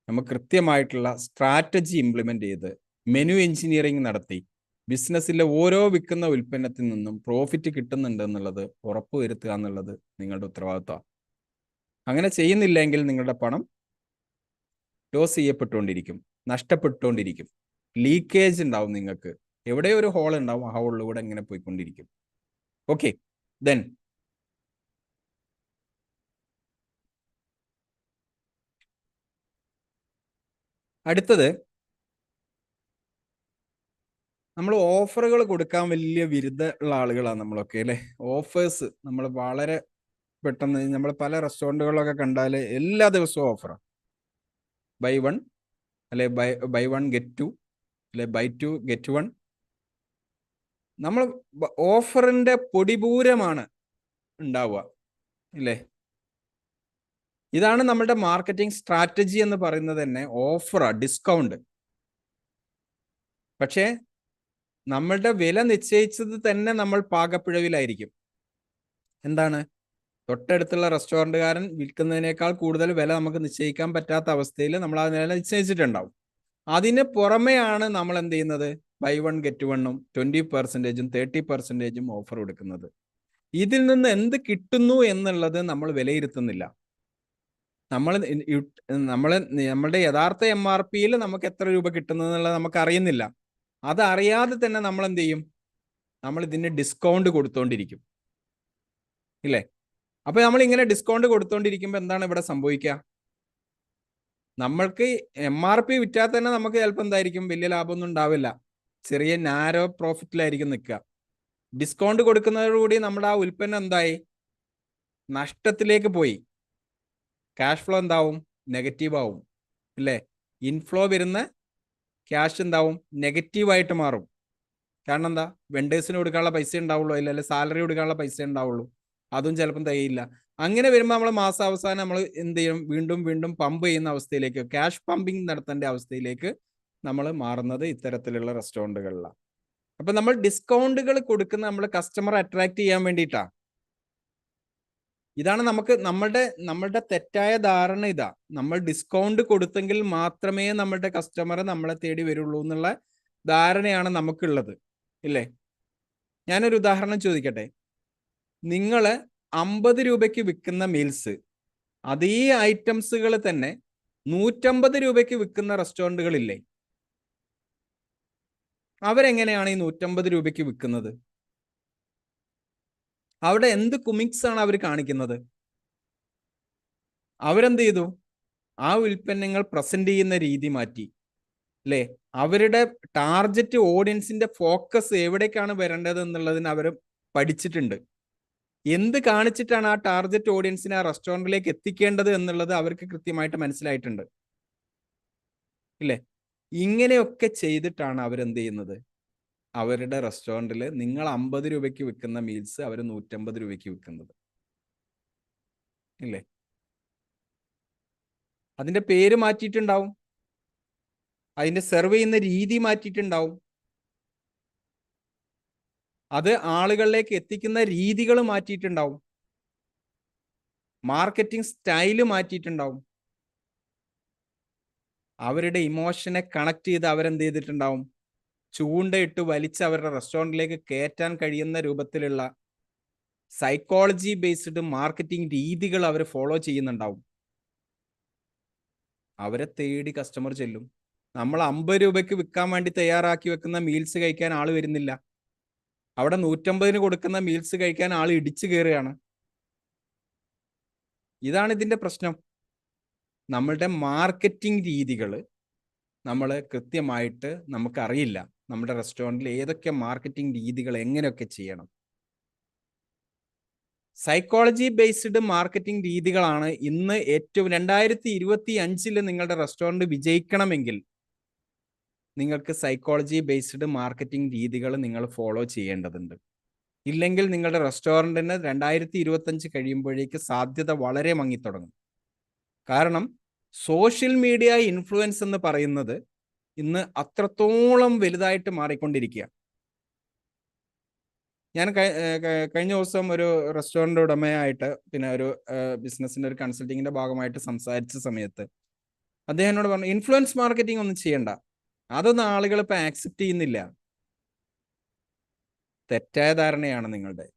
നമ്മൾ കൃത്യമായിട്ടുള്ള സ്ട്രാറ്റജി ഇംപ്ലിമെന്റ് ചെയ്ത് മെനു എഞ്ചിനീയറിംഗ് നടത്തി ബിസിനസ്സിലെ ഓരോ വിൽക്കുന്ന ഉൽപ്പന്നത്തിൽ നിന്നും പ്രോഫിറ്റ് കിട്ടുന്നുണ്ട് എന്നുള്ളത് ഉറപ്പുവരുത്തുക എന്നുള്ളത് നിങ്ങളുടെ ഉത്തരവാദിത്വമാണ്. അങ്ങനെ ചെയ്യുന്നില്ലെങ്കിൽ നിങ്ങളുടെ പണം ലോസ് ചെയ്യപ്പെട്ടുകൊണ്ടിരിക്കും, നഷ്ടപ്പെട്ടുകൊണ്ടിരിക്കും, ലീക്കേജ് ഉണ്ടാവും. നിങ്ങൾക്ക് എവിടെ ഒരു ഹോൾ ഉണ്ടാവും, ആ ഹോളിലൂടെ ഇങ്ങനെ പോയിക്കൊണ്ടിരിക്കും. ഓക്കെ, ദെൻ അടുത്തത്, നമ്മൾ ഓഫറുകൾ കൊടുക്കാൻ വലിയ വിരുദ്ധ ഉള്ള ആളുകളാണ് നമ്മളൊക്കെ, അല്ലേ? ഓഫേഴ്സ് നമ്മൾ വളരെ പെട്ടെന്ന്, നമ്മൾ പല റെസ്റ്റോറൻറ്റുകളൊക്കെ കണ്ടാൽ എല്ലാ ദിവസവും ഓഫറാണ്. ബൈ വൺ അല്ലെ ബൈ വൺ ഗെറ്റ് ടു, അല്ലെ ബൈ ടു ഗെറ്റ് വൺ. നമ്മൾ ഓഫറിന്റെ പൊടിപൂരമാണ് ഉണ്ടാവുക, ഇല്ലേ? ഇതാണ് നമ്മുടെ മാർക്കറ്റിംഗ് സ്ട്രാറ്റജി എന്ന് പറയുന്നത് തന്നെ, ഓഫറാ, ഡിസ്കൗണ്ട്. പക്ഷേ നമ്മളുടെ വില നിശ്ചയിച്ചത് തന്നെ നമ്മൾ പാകപ്പിഴവിലായിരിക്കും. എന്താണ്? തൊട്ടടുത്തുള്ള റെസ്റ്റോറൻറ്റുകാരൻ വിൽക്കുന്നതിനേക്കാൾ കൂടുതൽ വില നമുക്ക് നിശ്ചയിക്കാൻ പറ്റാത്ത അവസ്ഥയിൽ നമ്മൾ ആ വില നിശ്ചയിച്ചിട്ടുണ്ടാവും. അതിന് പുറമെയാണ് നമ്മൾ എന്ത് ചെയ്യുന്നത്, ബൈ വൺ ഗെറ്റ് വണ്ണും 20%, 30% ഓഫർ കൊടുക്കുന്നത്. ഇതിൽ നിന്ന് എന്ത് കിട്ടുന്നു എന്നുള്ളത് നമ്മൾ വിലയിരുത്തുന്നില്ല. നമ്മളുടെ യഥാർത്ഥ MRPയിൽ നമുക്ക് എത്ര രൂപ കിട്ടുന്നു എന്നുള്ളത് നമുക്ക് അറിയുന്നില്ല. അതറിയാതെ തന്നെ നമ്മൾ എന്ത് ചെയ്യും, നമ്മൾ ഇതിന് ഡിസ്കൗണ്ട് കൊടുത്തോണ്ടിരിക്കും, ഇല്ലേ? അപ്പൊ നമ്മൾ ഇങ്ങനെ ഡിസ്കൗണ്ട് കൊടുത്തോണ്ടിരിക്കുമ്പോൾ എന്താണ് ഇവിടെ സംഭവിക്കുക? നമ്മൾക്ക് MRP വിറ്റാൽ തന്നെ നമുക്ക് ചിലപ്പോൾ എന്തായിരിക്കും, വലിയ ലാഭമൊന്നും ഉണ്ടാവില്ല, ചെറിയ നാരോ പ്രോഫിറ്റിലായിരിക്കും നിൽക്കുക. ഡിസ്കൗണ്ട് കൊടുക്കുന്നതോടുകൂടി നമ്മുടെ ആ ഉൽപ്പന്നം എന്തായി, നഷ്ടത്തിലേക്ക് പോയി. ക്യാഷ് ഫ്ലോ എന്താവും, നെഗറ്റീവ് ആവും, അല്ലേ? ഇൻഫ്ലോ വരുന്ന ക്യാഷ് എന്താവും, നെഗറ്റീവായിട്ട് മാറും. കാരണം എന്താ, വെണ്ടേഴ്സിന് കൊടുക്കാനുള്ള പൈസ ഉണ്ടാവുള്ളൂ, അല്ലെങ്കിൽ സാലറി കൊടുക്കാനുള്ള പൈസ ഉണ്ടാവുള്ളൂ, അതും ചിലപ്പം തികയില്ല. അങ്ങനെ വരുമ്പോൾ നമ്മൾ മാസാവസാനം നമ്മൾ എന്ത് ചെയ്യും, വീണ്ടും വീണ്ടും പമ്പ് ചെയ്യുന്ന അവസ്ഥയിലേക്ക്, ക്യാഷ് പമ്പിങ് നടത്തേണ്ട അവസ്ഥയിലേക്ക് നമ്മൾ മാറുന്നത് ഇത്തരത്തിലുള്ള റെസ്റ്റോറൻറ്റുകളിലാണ്. അപ്പൊ നമ്മൾ ഡിസ്കൗണ്ടുകൾ കൊടുക്കുന്ന നമ്മൾ കസ്റ്റമറെ അട്രാക്ട് ചെയ്യാൻ വേണ്ടിയിട്ടാ. ഇതാണ് നമ്മളുടെ തെറ്റായ ധാരണ. ഇതാ, നമ്മൾ ഡിസ്കൗണ്ട് കൊടുത്തെങ്കിൽ മാത്രമേ നമ്മളുടെ കസ്റ്റമർ നമ്മളെ തേടി വരുള്ളൂ എന്നുള്ള ധാരണയാണ് നമുക്കുള്ളത്, ഇല്ലേ? ഞാനൊരു ഉദാഹരണം ചോദിക്കട്ടെ. നിങ്ങൾ 50 രൂപയ്ക്ക് വിൽക്കുന്ന മീൽസ്, അതേ ഐറ്റംസുകൾ തന്നെ 150 രൂപയ്ക്ക് വിൽക്കുന്ന റെസ്റ്റോറൻറ്റുകളില്ലേ? അവരെങ്ങനെയാണ് ഈ 150 രൂപയ്ക്ക് വിൽക്കുന്നത്? അവിടെ എന്ത് കുമിക്സ് ആണ് അവർ കാണിക്കുന്നത്? അവരെന്ത് ചെയ്തു, ആ ഉൽപ്പന്നങ്ങൾ പ്രസന്റ് ചെയ്യുന്ന രീതി മാറ്റി, അല്ലേ? അവരുടെ ടാർഗറ്റ് ഓഡിയൻസിന്റെ ഫോക്കസ് എവിടേക്കാണ് വരേണ്ടത് എന്നുള്ളതിന് അവർ പഠിച്ചിട്ടുണ്ട്. എന്ത് കാണിച്ചിട്ടാണ് ആ ടാർഗറ്റ് ഓഡിയൻസിനെ ആ റെസ്റ്റോറൻറ്റിലേക്ക് എത്തിക്കേണ്ടത് എന്നുള്ളത് അവർക്ക് കൃത്യമായിട്ട് മനസ്സിലായിട്ടുണ്ട്, ഇല്ലേ? ഇങ്ങനെയൊക്കെ ചെയ്തിട്ടാണ് അവരെന്ത് ചെയ്യുന്നത്, അവരുടെ റെസ്റ്റോറൻറ്റിൽ നിങ്ങൾ 50 രൂപയ്ക്ക് വിൽക്കുന്ന മീൽസ് അവർ 150 രൂപയ്ക്ക് വിൽക്കുന്നത്, ഇല്ലേ? അതിന്റെ പേര് മാറ്റിയിട്ടുണ്ടാവും, അതിന്റെ സെർവ് ചെയ്യുന്ന രീതി മാറ്റിയിട്ടുണ്ടാവും, അത് ആളുകളിലേക്ക് എത്തിക്കുന്ന രീതികൾ മാറ്റിയിട്ടുണ്ടാവും, മാർക്കറ്റിംഗ് സ്റ്റൈല് മാറ്റിയിട്ടുണ്ടാവും, അവരുടെ ഇമോഷനെ കണക്ട് ചെയ്ത് അവരെന്ത് ചെയ്തിട്ടുണ്ടാവും, ചൂണ്ടയിട്ട് വലിച്ച് അവരുടെ റെസ്റ്റോറൻറ്റിലേക്ക് കയറ്റാൻ കഴിയുന്ന രൂപത്തിലുള്ള സൈക്കോളജി ബേസ്ഡ് മാർക്കറ്റിംഗ് രീതികൾ അവർ ഫോളോ ചെയ്യുന്നുണ്ടാവും. അവരെ തേടി കസ്റ്റമർ ചെല്ലും. നമ്മൾ 50 രൂപയ്ക്ക് വിൽക്കാൻ വേണ്ടി തയ്യാറാക്കി വെക്കുന്ന മീൽസ് കഴിക്കാൻ ആൾ വരുന്നില്ല, അവിടെ 150 കൊടുക്കുന്ന മീൽസ് കഴിക്കാൻ ആൾ ഇടിച്ചു കയറുകയാണ്. ഇതാണ് ഇതിന്റെ പ്രശ്നം. നമ്മളുടെ മാർക്കറ്റിംഗ് രീതികൾ നമ്മൾ കൃത്യമായിട്ട് നമുക്കറിയില്ല. നമ്മുടെ റെസ്റ്റോറൻറ്റിൽ ഏതൊക്കെ മാർക്കറ്റിംഗ് രീതികൾ എങ്ങനെയൊക്കെ ചെയ്യണം. സൈക്കോളജി ബേസ്ഡ് മാർക്കറ്റിംഗ് രീതികളാണ് ഇന്ന് ഏറ്റവും 2025 നിങ്ങളുടെ റെസ്റ്റോറൻറ്റ് വിജയിക്കണമെങ്കിൽ നിങ്ങൾക്ക് സൈക്കോളജി ബേസ്ഡ് മാർക്കറ്റിംഗ് രീതികൾ നിങ്ങൾ ഫോളോ ചെയ്യേണ്ടതുണ്ട്. ഇല്ലെങ്കിൽ നിങ്ങളുടെ റെസ്റ്റോറൻറ്റിന് 2025 കഴിയുമ്പോഴേക്ക് സാധ്യത വളരെ മങ്ങിത്തുടങ്ങും. കാരണം സോഷ്യൽ മീഡിയ ഇൻഫ്ലുവൻസ് എന്ന് പറയുന്നത് ഇന്ന് അത്രത്തോളം വലുതായിട്ട് മാറിക്കൊണ്ടിരിക്കുക. ഞാൻ കഴിഞ്ഞ ദിവസം ഒരു റെസ്റ്റോറൻറ്റ് ഉടമയായിട്ട് പിന്നെ ഒരു ബിസിനസ്സിൻ്റെ ഒരു കൺസൾട്ടിങ്ങിൻ്റെ ഭാഗമായിട്ട് സംസാരിച്ച സമയത്ത് അദ്ദേഹം എന്നോട് പറഞ്ഞു, ഇൻഫ്ലുവൻസ് മാർക്കറ്റിംഗ് ഒന്നും ചെയ്യണ്ട, അതൊന്നും ആളുകൾ ഇപ്പം ആക്സെപ്റ്റ് ചെയ്യുന്നില്ല. തെറ്റായ ധാരണയാണ് നിങ്ങളുടെ.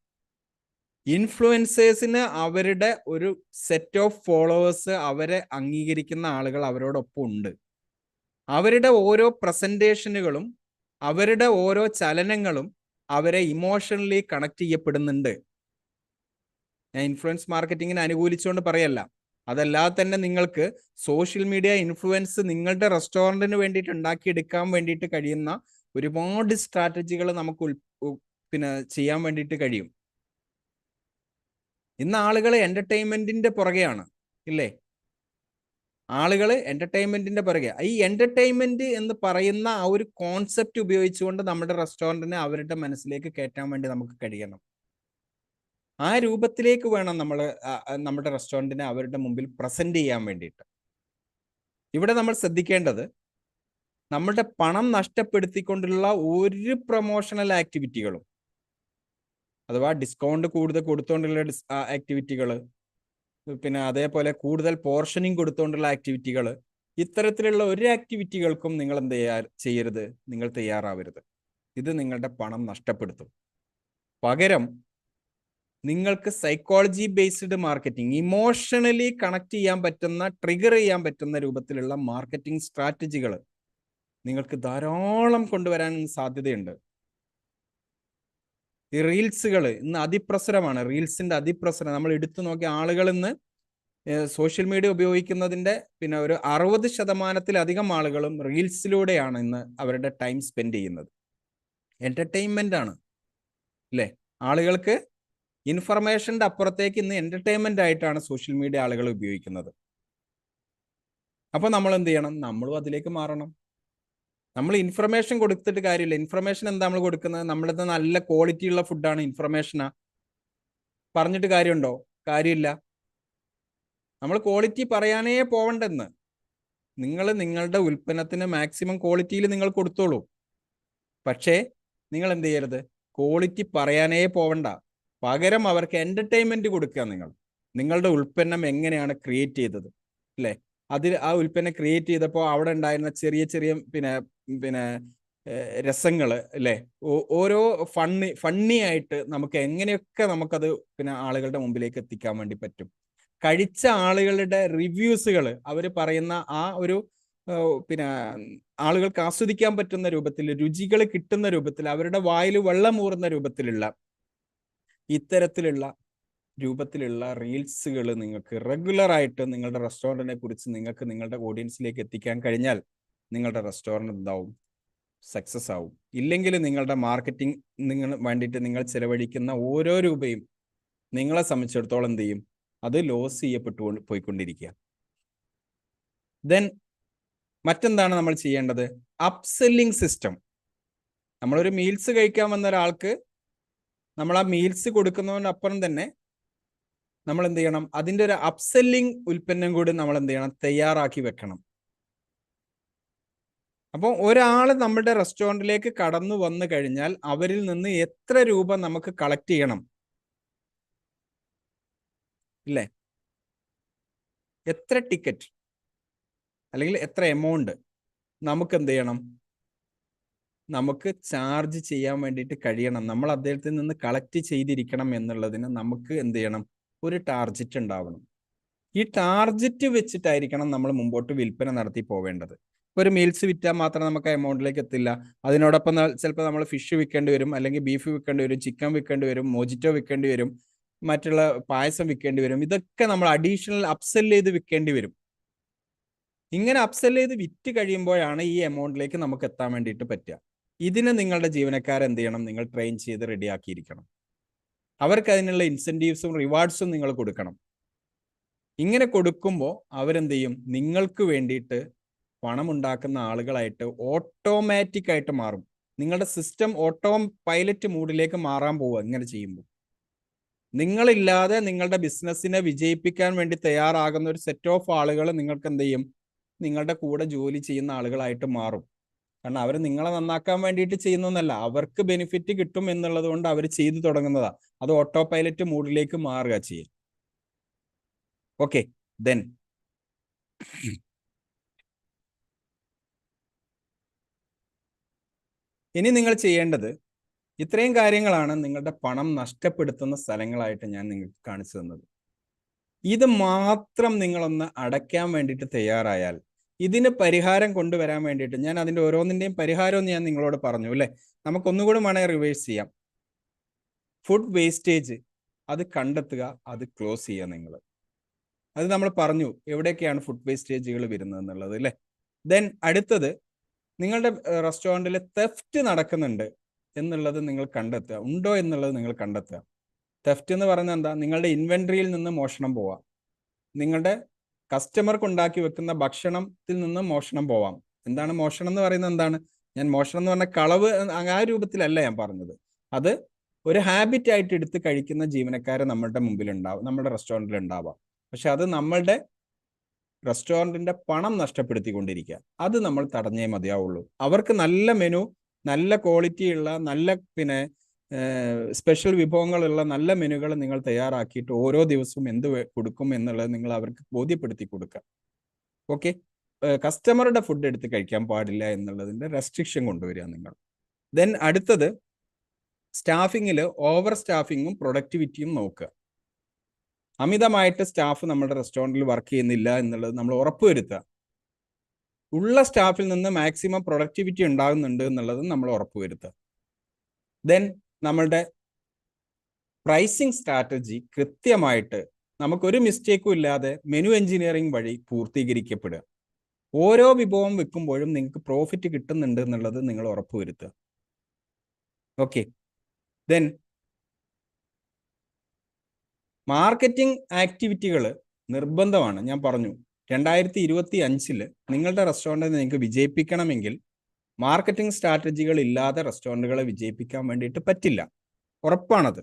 ഇൻഫ്ലുവൻസേഴ്സിന് അവരുടെ ഒരു സെറ്റ് ഓഫ് ഫോളോവേഴ്സ്, അവരെ അംഗീകരിക്കുന്ന ആളുകൾ അവരോടൊപ്പം ഉണ്ട്. അവരുടെ ഓരോ പ്രസന്റേഷനുകളും അവരുടെ ഓരോ ചലനങ്ങളും അവരെ ഇമോഷണലി കണക്ട് ചെയ്യപ്പെടുന്നുണ്ട്. ഞാൻ ഇൻഫ്ലുവൻസ് മാർക്കറ്റിങ്ങിനെ അനുകൂലിച്ചുകൊണ്ട് പറയല്ല. അതല്ലാതെ തന്നെ നിങ്ങൾക്ക് സോഷ്യൽ മീഡിയ ഇൻഫ്ലുവൻസ് നിങ്ങളുടെ റെസ്റ്റോറൻറ്റിന് വേണ്ടിയിട്ട് ഉണ്ടാക്കിയെടുക്കാൻ വേണ്ടിയിട്ട് കഴിയുന്ന ഒരുപാട് സ്ട്രാറ്റജികൾ നമുക്ക് ചെയ്യാൻ വേണ്ടിയിട്ട് കഴിയും. ഇന്ന് ആളുകൾ എന്റർടൈൻമെന്റിന്റെ പുറകെയാണ്, ഇല്ലേ? ആളുകൾ എന്റർടൈൻമെന്റിന്റെ പുറകെ. ഈ എന്റർടൈൻമെന്റ് എന്ന് പറയുന്ന ആ ഒരു കോൺസെപ്റ്റ് ഉപയോഗിച്ചുകൊണ്ട് നമ്മുടെ റെസ്റ്റോറൻറ്റിനെ അവരുടെ മനസ്സിലേക്ക് കയറ്റാൻ വേണ്ടി നമുക്ക് കഴിയണം. ആ രൂപത്തിലേക്ക് വേണം നമ്മൾ നമ്മുടെ റെസ്റ്റോറൻറ്റിനെ അവരുടെ മുമ്പിൽ പ്രസന്റ് ചെയ്യാൻ വേണ്ടിയിട്ട്. ഇവിടെ നമ്മൾ ശ്രദ്ധിക്കേണ്ടത്, നമ്മളുടെ പണം നഷ്ടപ്പെടുത്തിക്കൊണ്ടുള്ള ഒരു പ്രൊമോഷണൽ ആക്ടിവിറ്റികളും അഥവാ ഡിസ്കൗണ്ട് കൂടുതൽ കൊടുത്തുകൊണ്ടുള്ള ആക്ടിവിറ്റികൾ, പിന്നെ അതേപോലെ കൂടുതൽ പോർഷനിങ് കൊടുത്തുകൊണ്ടുള്ള ആക്ടിവിറ്റികൾ, ഇത്തരത്തിലുള്ള ഒരു ആക്ടിവിറ്റികൾക്കും നിങ്ങൾ ചെയ്യരുത്, നിങ്ങൾ തയ്യാറാവരുത്. ഇത് നിങ്ങളുടെ പണം നഷ്ടപ്പെടുത്തും. പകരം നിങ്ങൾക്ക് psychology based marketing, emotionally connect ചെയ്യാൻ പറ്റുന്ന, ട്രിഗർ ചെയ്യാൻ പറ്റുന്ന രൂപത്തിലുള്ള മാർക്കറ്റിംഗ് സ്ട്രാറ്റജികൾ നിങ്ങൾക്ക് ധാരാളം കൊണ്ടുവരാൻ സാധ്യതയുണ്ട്. ഈ റീൽസുകൾ ഇന്ന് അതിപ്രസരമാണ്. റീൽസിന്റെ അതിപ്രസരം നമ്മൾ എടുത്തു നോക്കിയ ആളുകൾ ഇന്ന് സോഷ്യൽ മീഡിയ ഉപയോഗിക്കുന്നതിന്റെ പിന്നെ ഒരു 60% ആളുകളും റീൽസിലൂടെയാണ് ഇന്ന് അവരുടെ ടൈം സ്പെൻഡ് ചെയ്യുന്നത്. എന്റർടൈൻമെന്റ് ആണ് അല്ലേ? ആളുകൾക്ക് ഇൻഫർമേഷന്റെ അപ്പുറത്തേക്ക് ഇന്ന് എന്റർടൈൻമെന്റ് ആയിട്ടാണ് സോഷ്യൽ മീഡിയ ആളുകൾ ഉപയോഗിക്കുന്നത്. അപ്പൊ നമ്മൾ എന്ത് ചെയ്യണം? നമ്മളും അതിലേക്ക് മാറണം. നമ്മൾ ഇൻഫർമേഷൻ കൊടുത്തിട്ട് കാര്യമില്ല. ഇൻഫർമേഷൻ എന്താ നമ്മൾ കൊടുക്കുന്നത്? നമ്മുടെ നല്ല ക്വാളിറ്റി ഉള്ള ഫുഡാണ്, ഇൻഫർമേഷനാ. പറഞ്ഞിട്ട് കാര്യമുണ്ടോ? കാര്യമില്ല. നമ്മൾ ക്വാളിറ്റി പറയാനേ പോവണ്ടെന്ന്. നിങ്ങൾ നിങ്ങളുടെ ഉൽപ്പന്നത്തിന് മാക്സിമം ക്വാളിറ്റിയിൽ നിങ്ങൾ കൊടുത്തോളൂ. പക്ഷേ നിങ്ങൾ എന്ത് ചെയ്യരുത്? ക്വാളിറ്റി പറയാനേ പോവണ്ട. പകരം അവർക്ക് എന്റർടൈൻമെന്റ് കൊടുക്കുക. നിങ്ങളുടെ ഉൽപ്പന്നം എങ്ങനെയാണ് ക്രിയേറ്റ് ചെയ്തത് അല്ലേ? ആ ഉൽപ്പന്നം ക്രിയേറ്റ് ചെയ്തപ്പോൾ അവിടെ ഉണ്ടായിരുന്ന ചെറിയ ചെറിയ പിന്നെ രസങ്ങൾ അല്ലേ, ഓരോ ഫണ്ണി ആയിട്ട് നമുക്ക് എങ്ങനെയൊക്കെ നമുക്കത് പിന്നെ ആളുകളുടെ മുമ്പിലേക്ക് എത്തിക്കാൻ വേണ്ടി പറ്റും. കഴിച്ച ആളുകളുടെ റിവ്യൂസുകൾ, അവർ പറയുന്ന ആ ഒരു പിന്നെ ആളുകൾക്ക് ആസ്വദിക്കാൻ പറ്റുന്ന രൂപത്തിൽ, രുചികൾ കിട്ടുന്ന രൂപത്തിൽ, അവരുടെ വായിൽ വെള്ളമൂറുന്ന രൂപത്തിലുള്ള രൂപത്തിലുള്ള റീൽസുകൾ നിങ്ങൾക്ക് റെഗുലർ ആയിട്ട് നിങ്ങളുടെ റെസ്റ്റോറൻറ്റിനെ കുറിച്ച് നിങ്ങൾക്ക് നിങ്ങളുടെ ഓഡിയൻസിലേക്ക് എത്തിക്കാൻ കഴിഞ്ഞാൽ നിങ്ങളുടെ റെസ്റ്റോറൻറ്റ് എന്താവും? സക്സസ് ആവും. ഇല്ലെങ്കിൽ നിങ്ങളുടെ മാർക്കറ്റിംഗ് വേണ്ടിയിട്ട് നിങ്ങൾ ചെലവഴിക്കുന്ന ഓരോ രൂപയും നിങ്ങളെ സംബന്ധിച്ചിടത്തോളം എന്ത് ചെയ്യും? അത് ലോസ് ചെയ്യപ്പെട്ടു പോയിക്കൊണ്ടിരിക്കുക. ദെൻ മറ്റെന്താണ് നമ്മൾ ചെയ്യേണ്ടത്? അപ്സെല്ലിംഗ് സിസ്റ്റം. നമ്മളൊരു മീൽസ് കഴിക്കാൻ വന്ന ഒരാൾക്ക് നമ്മൾ ആ മീൽസ് കൊടുക്കുന്നതിനപ്പുറം തന്നെ നമ്മൾ എന്ത് ചെയ്യണം? അതിൻ്റെ ഒരു അപ്സെല്ലിംഗ് ഉൽപ്പന്നം കൂടി നമ്മൾ എന്ത് ചെയ്യണം? തയ്യാറാക്കി വെക്കണം. അപ്പോൾ ഒരാൾ നമ്മുടെ റെസ്റ്റോറൻറ്റിലേക്ക് കടന്നു വന്നു കഴിഞ്ഞാൽ അവരിൽ നിന്ന് എത്ര രൂപ നമുക്ക് കളക്ട് ചെയ്യണം ഇല്ലേ? എത്ര ടിക്കറ്റ് അല്ലെങ്കിൽ എത്ര എമൗണ്ട് നമുക്ക് എന്ത് ചെയ്യണം? നമുക്ക് ചാർജ് ചെയ്യാൻ വേണ്ടിയിട്ട് കഴിയണം. നമ്മൾ അദ്ദേഹത്തിൽ നിന്ന് കളക്ട് ചെയ്തിരിക്കണം എന്നുള്ളതിന് നമുക്ക് എന്ത് ചെയ്യണം? ഒരു ടാർജറ്റ് ഉണ്ടാവണം. ഈ ടാർജറ്റ് വെച്ചിട്ടായിരിക്കണം നമ്മൾ മുമ്പോട്ട് വിൽപ്പന നടത്തി പോവേണ്ടത്. ഒരു മീൽസ് വിറ്റാൽ മാത്രം നമുക്ക് ആ എമൗണ്ടിലേക്ക് എത്തില്ല. അതിനോടൊപ്പം ചിലപ്പോൾ നമ്മൾ ഫിഷ് വിൽക്കേണ്ടി വരും, അല്ലെങ്കിൽ ബീഫ് വിൽക്കേണ്ടി വരും, ചിക്കൻ വിൽക്കേണ്ടി വരും, മോജിറ്റോ വിൽക്കേണ്ടി വരും, മറ്റുള്ള പായസം വിൽക്കേണ്ടി വരും. ഇതൊക്കെ നമ്മൾ അഡീഷണൽ അപ്സെൽ ചെയ്ത് വിൽക്കേണ്ടി വരും. ഇങ്ങനെ അപ്സെൽ ചെയ്ത് വിറ്റ് കഴിയുമ്പോഴാണ് ഈ എമൗണ്ടിലേക്ക് നമുക്ക് എത്താൻ വേണ്ടിയിട്ട് പറ്റുക. ഇതിന് നിങ്ങളുടെ ജീവനക്കാരെ എന്ത് ചെയ്യണം? നിങ്ങൾ ട്രെയിൻ ചെയ്ത് റെഡിയാക്കിയിരിക്കണം. അവർക്ക് അതിനുള്ള ഇൻസെൻറ്റീവ്സും റിവാർഡ്സും നിങ്ങൾ കൊടുക്കണം. ഇങ്ങനെ കൊടുക്കുമ്പോൾ അവരെന്ത് ചെയ്യും? നിങ്ങൾക്ക് വേണ്ടിയിട്ട് പണം ഉണ്ടാക്കുന്ന ആളുകളായിട്ട് ഓട്ടോമാറ്റിക് ആയിട്ട് മാറും. നിങ്ങളുടെ സിസ്റ്റം ഓട്ടോ പൈലറ്റ് മൂഡിലേക്ക് മാറാൻ പോവുക. ഇങ്ങനെ ചെയ്യുമ്പോൾ നിങ്ങളില്ലാതെ നിങ്ങളുടെ ബിസിനസ്സിനെ വിജയിപ്പിക്കാൻ വേണ്ടി തയ്യാറാകുന്ന ഒരു സെറ്റ് ഓഫ് ആളുകൾ നിങ്ങൾക്ക് എന്ത് ചെയ്യും? നിങ്ങളുടെ കൂടെ ജോലി ചെയ്യുന്ന ആളുകളായിട്ട് മാറും. കാരണം അവർ നിങ്ങളെ നന്നാക്കാൻ വേണ്ടിയിട്ട് ചെയ്യുന്നതല്ല, അവർക്ക് ബെനിഫിറ്റ് കിട്ടും എന്നുള്ളത് കൊണ്ട് അവർ ചെയ്തു തുടങ്ങുന്നതാ. അത് ഓട്ടോ പൈലറ്റ് മൂഡിലേക്ക് മാറുക ചെയ്യും. ഓക്കെ, ദെൻ ഇനി നിങ്ങൾ ചെയ്യേണ്ടത് ഇത്രയും കാര്യങ്ങളാണ് നിങ്ങളുടെ പണം നഷ്ടപ്പെടുത്തുന്ന സ്ഥലങ്ങളായിട്ട് ഞാൻ നിങ്ങൾക്ക് കാണിച്ചു തന്നത്. ഇത് മാത്രം നിങ്ങളൊന്ന് അടയ്ക്കാൻ വേണ്ടിയിട്ട് തയ്യാറായാൽ, ഇതിന് പരിഹാരം കൊണ്ടുവരാൻ വേണ്ടിയിട്ട് ഞാൻ അതിൻ്റെ ഓരോന്നിൻ്റെയും പരിഹാരം ഞാൻ നിങ്ങളോട് പറഞ്ഞു അല്ലേ? നമുക്കൊന്നുകൂടി വേണമെങ്കിൽ റിവേഴ്സ് ചെയ്യാം. ഫുഡ് വേസ്റ്റേജ് അത് കണ്ടെത്തുക, അത് ക്ലോസ് ചെയ്യുക. അത് നമ്മൾ പറഞ്ഞു എവിടെയൊക്കെയാണ് ഫുഡ് വേസ്റ്റേജുകൾ വരുന്നത് എന്നുള്ളത് അല്ലേ? ദെൻ അടുത്തത്, നിങ്ങളുടെ റെസ്റ്റോറൻറ്റിൽ തെഫ്റ്റ് നടക്കുന്നുണ്ട് എന്നുള്ളത് നിങ്ങൾ കണ്ടെത്തുക. ഉണ്ടോ എന്നുള്ളത് നിങ്ങൾ കണ്ടെത്തുക. തെഫ്റ്റ് എന്ന് പറയുന്നത് എന്താ? നിങ്ങളുടെ ഇൻവെൻട്രിയിൽ നിന്ന് മോഷണം പോവാം. നിങ്ങളുടെ കസ്റ്റമർക്ക് ഉണ്ടാക്കി വെക്കുന്ന ഭക്ഷണത്തിൽ നിന്ന് മോഷണം പോവാം. എന്താണ് മോഷണം എന്ന് പറയുന്നത്? എന്താണ് ഞാൻ മോഷണം എന്ന് പറഞ്ഞ കളവ് ആ രൂപത്തിലല്ല ഞാൻ പറഞ്ഞത്. അത് ഒരു ഹാബിറ്റ് ആയിട്ട് എടുത്ത് കഴിക്കുന്ന ജീവനക്കാരെ നമ്മളുടെ മുമ്പിൽ ഉണ്ടാവും, നമ്മുടെ റെസ്റ്റോറൻറ്റിൽ ഉണ്ടാവാം. പക്ഷെ അത് നമ്മളുടെ റെസ്റ്റോറൻറ്റിന്റെ പണം നഷ്ടപ്പെടുത്തിക്കൊണ്ടിരിക്കുക. അത് നമ്മൾ തടഞ്ഞേ മതിയാവുള്ളൂ. അവർക്ക് നല്ല മെനു, നല്ല ക്വാളിറ്റി ഉള്ള, നല്ല സ്പെഷ്യൽ വിഭവങ്ങളുള്ള നല്ല മെനുകൾ നിങ്ങൾ തയ്യാറാക്കിയിട്ട് ഓരോ ദിവസവും എന്ത് കൊടുക്കും എന്നുള്ളത് നിങ്ങൾ അവർക്ക് ബോധ്യപ്പെടുത്തി കൊടുക്കുക. ഓക്കെ, കസ്റ്റമറുടെ ഫുഡ് എടുത്ത് കഴിക്കാൻ പാടില്ല എന്നുള്ളതിൻ്റെ റെസ്ട്രിക്ഷൻ കൊണ്ടുവരിക നിങ്ങൾ. ദെൻ അടുത്തത് സ്റ്റാഫിങ്ങിൽ ഓവർ സ്റ്റാഫിങ്ങും പ്രൊഡക്ടിവിറ്റിയും നോക്കുക. അമിതമായിട്ട് സ്റ്റാഫ് നമ്മുടെ റെസ്റ്റോറൻറ്റിൽ വർക്ക് ചെയ്യുന്നില്ല എന്നുള്ളത് നമ്മൾ ഉറപ്പുവരുത്തുക. ഉള്ള സ്റ്റാഫിൽ നിന്ന് മാക്സിമം പ്രൊഡക്ടിവിറ്റി ഉണ്ടാകുന്നുണ്ട് എന്നുള്ളത് നമ്മൾ ഉറപ്പുവരുത്തുക. ദെൻ നമ്മളുടെ പ്രൈസിങ് സ്ട്രാറ്റജി കൃത്യമായിട്ട് നമുക്കൊരു മിസ്റ്റേക്കും ഇല്ലാതെ മെനു എഞ്ചിനീയറിംഗ് വഴി പൂർത്തീകരിക്കപ്പെടുക. ഓരോ വിഭവം വെക്കുമ്പോഴും നിങ്ങൾക്ക് പ്രോഫിറ്റ് കിട്ടുന്നുണ്ട് എന്നുള്ളത് നിങ്ങൾ ഉറപ്പുവരുത്തുക. ഓക്കെ, ദെൻ മാർക്കറ്റിംഗ് ആക്ടിവിറ്റികൾ നിർബന്ധമാണ്. ഞാൻ പറഞ്ഞു 2025 നിങ്ങളുടെ റെസ്റ്റോറൻറ്റ് നിങ്ങൾക്ക് വിജയിപ്പിക്കണമെങ്കിൽ മാർക്കറ്റിംഗ് സ്ട്രാറ്റജികൾ ഇല്ലാതെ റെസ്റ്റോറൻറ്റുകളെ വിജയിപ്പിക്കാൻ വേണ്ടിയിട്ട് പറ്റില്ല, ഉറപ്പാണത്.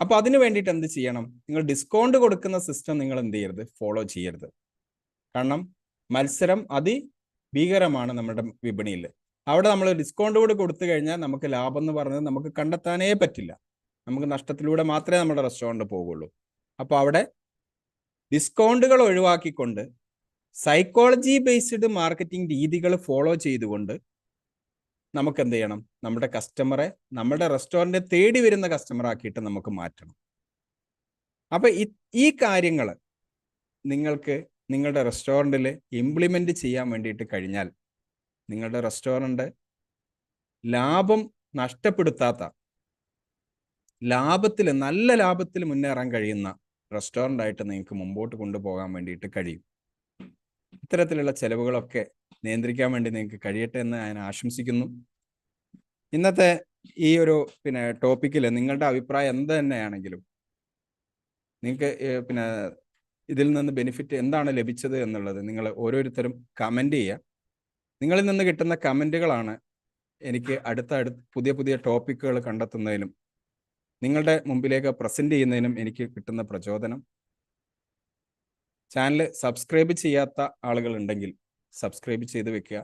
അപ്പോൾ അതിന് വേണ്ടിയിട്ട് എന്ത് ചെയ്യണം? നിങ്ങൾ ഡിസ്കൗണ്ട് കൊടുക്കുന്ന സിസ്റ്റം നിങ്ങൾ എന്ത് ചെയ്യരുത്? ഫോളോ ചെയ്യരുത്. കാരണം മത്സരം അതിഭീകരമാണ് നമ്മുടെ വിപണിയിൽ. അവിടെ നമ്മൾ ഡിസ്കൗണ്ട് കൂടി കൊടുത്തു കഴിഞ്ഞാൽ നമുക്ക് ലാഭം എന്ന് പറഞ്ഞത് നമുക്ക് കണ്ടെത്താനേ പറ്റില്ല. നമുക്ക് നഷ്ടത്തിലൂടെ മാത്രമേ നമ്മുടെ റെസ്റ്റോറൻറ്റ് പോകുള്ളൂ. അപ്പോൾ അവിടെ ഡിസ്കൗണ്ടുകൾ ഒഴിവാക്കിക്കൊണ്ട് സൈക്കോളജി ബേസ്ഡ് മാർക്കറ്റിംഗ് രീതികൾ ഫോളോ ചെയ്തുകൊണ്ട് നമുക്ക് എന്ത് ചെയ്യണം? നമ്മുടെ കസ്റ്റമറെ നമ്മുടെ റെസ്റ്റോറൻറ്റ് തേടി വരുന്ന കസ്റ്റമറാക്കിയിട്ട് നമുക്ക് മാറ്റണം. അപ്പം ഈ കാര്യങ്ങൾ നിങ്ങൾക്ക് നിങ്ങളുടെ റെസ്റ്റോറൻറ്റിൽ ഇംപ്ലിമെൻ്റ് ചെയ്യാൻ വേണ്ടിയിട്ട് കഴിഞ്ഞാൽ നിങ്ങളുടെ റെസ്റ്റോറൻറ്റ് ലാഭം നഷ്ടപ്പെടുത്താത്ത, നല്ല ലാഭത്തിൽ മുന്നേറാൻ കഴിയുന്ന റെസ്റ്റോറൻ്റ് ആയിട്ട് നിങ്ങൾക്ക് മുമ്പോട്ട് കൊണ്ടുപോകാൻ വേണ്ടിയിട്ട് കഴിയും. ഇത്തരത്തിലുള്ള ചെലവുകളൊക്കെ നിയന്ത്രിക്കാൻ വേണ്ടി നിങ്ങൾക്ക് കഴിയട്ടെ എന്ന് ഞാൻ ആശംസിക്കുന്നു. ഇന്നത്തെ ഈ ഒരു ടോപ്പിക്കിൽ നിങ്ങളുടെ അഭിപ്രായം എന്ത് തന്നെയാണെങ്കിലും നിങ്ങൾക്ക് ഇതിൽ നിന്ന് ബെനിഫിറ്റ് എന്താണ് ലഭിച്ചത് എന്നുള്ളത് നിങ്ങൾ ഓരോരുത്തരും കമൻ്റ് ചെയ്യുക. നിങ്ങളിൽ നിന്ന് കിട്ടുന്ന കമൻറ്റുകളാണ് എനിക്ക് അടുത്ത പുതിയ ടോപ്പിക്കുകൾ കണ്ടെത്തുന്നതിനും നിങ്ങളുടെ മുമ്പിലേക്ക് പ്രസൻറ്റ് ചെയ്യുന്നതിനും എനിക്ക് കിട്ടുന്ന പ്രചോദനം. ചാനൽ സബ്സ്ക്രൈബ് ചെയ്യാത്ത ആളുകളുണ്ടെങ്കിൽ സബ്സ്ക്രൈബ് ചെയ്ത് വെക്കുക.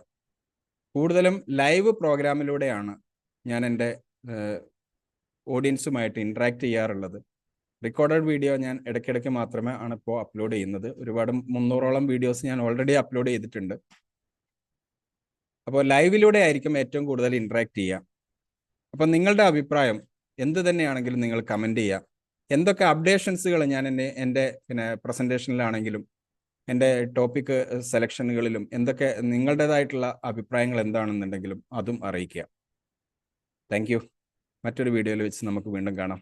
കൂടുതലും ലൈവ് പ്രോഗ്രാമിലൂടെയാണ് ഞാൻ എൻ്റെ ഓഡിയൻസുമായിട്ട് ഇൻട്രാക്ട് ചെയ്യാറുള്ളത്. റെക്കോർഡഡ് വീഡിയോ ഞാൻ ഇടയ്ക്കിടയ്ക്ക് മാത്രമേ ഇപ്പോൾ അപ്ലോഡ് ചെയ്യുന്നത്. ഒരുപാട് 300ഓളം വീഡിയോസ് ഞാൻ ഓൾറെഡി അപ്ലോഡ് ചെയ്തിട്ടുണ്ട്. അപ്പോൾ ലൈവിലൂടെ ആയിരിക്കും ഏറ്റവും കൂടുതൽ ഇൻട്രാക്ട് ചെയ്യുക. അപ്പം നിങ്ങളുടെ അഭിപ്രായം എന്ത് തന്നെയാണെങ്കിലും നിങ്ങൾ കമൻറ്റ് ചെയ്യുക. എന്തൊക്കെ അപ്ഡേഷൻസുകൾ ഞാൻ എൻ്റെ പ്രസൻറ്റേഷനിലാണെങ്കിലും എൻ്റെ ടോപ്പിക് സെലക്ഷനുകളിലും എന്തൊക്കെ നിങ്ങളുടേതായിട്ടുള്ള അഭിപ്രായങ്ങൾ എന്താണെന്നുണ്ടെങ്കിലും അതും അറിയിക്കുക. Thank you. മറ്റൊരു വീഡിയോയിൽ വെച്ച് നമുക്ക് വീണ്ടും കാണാം.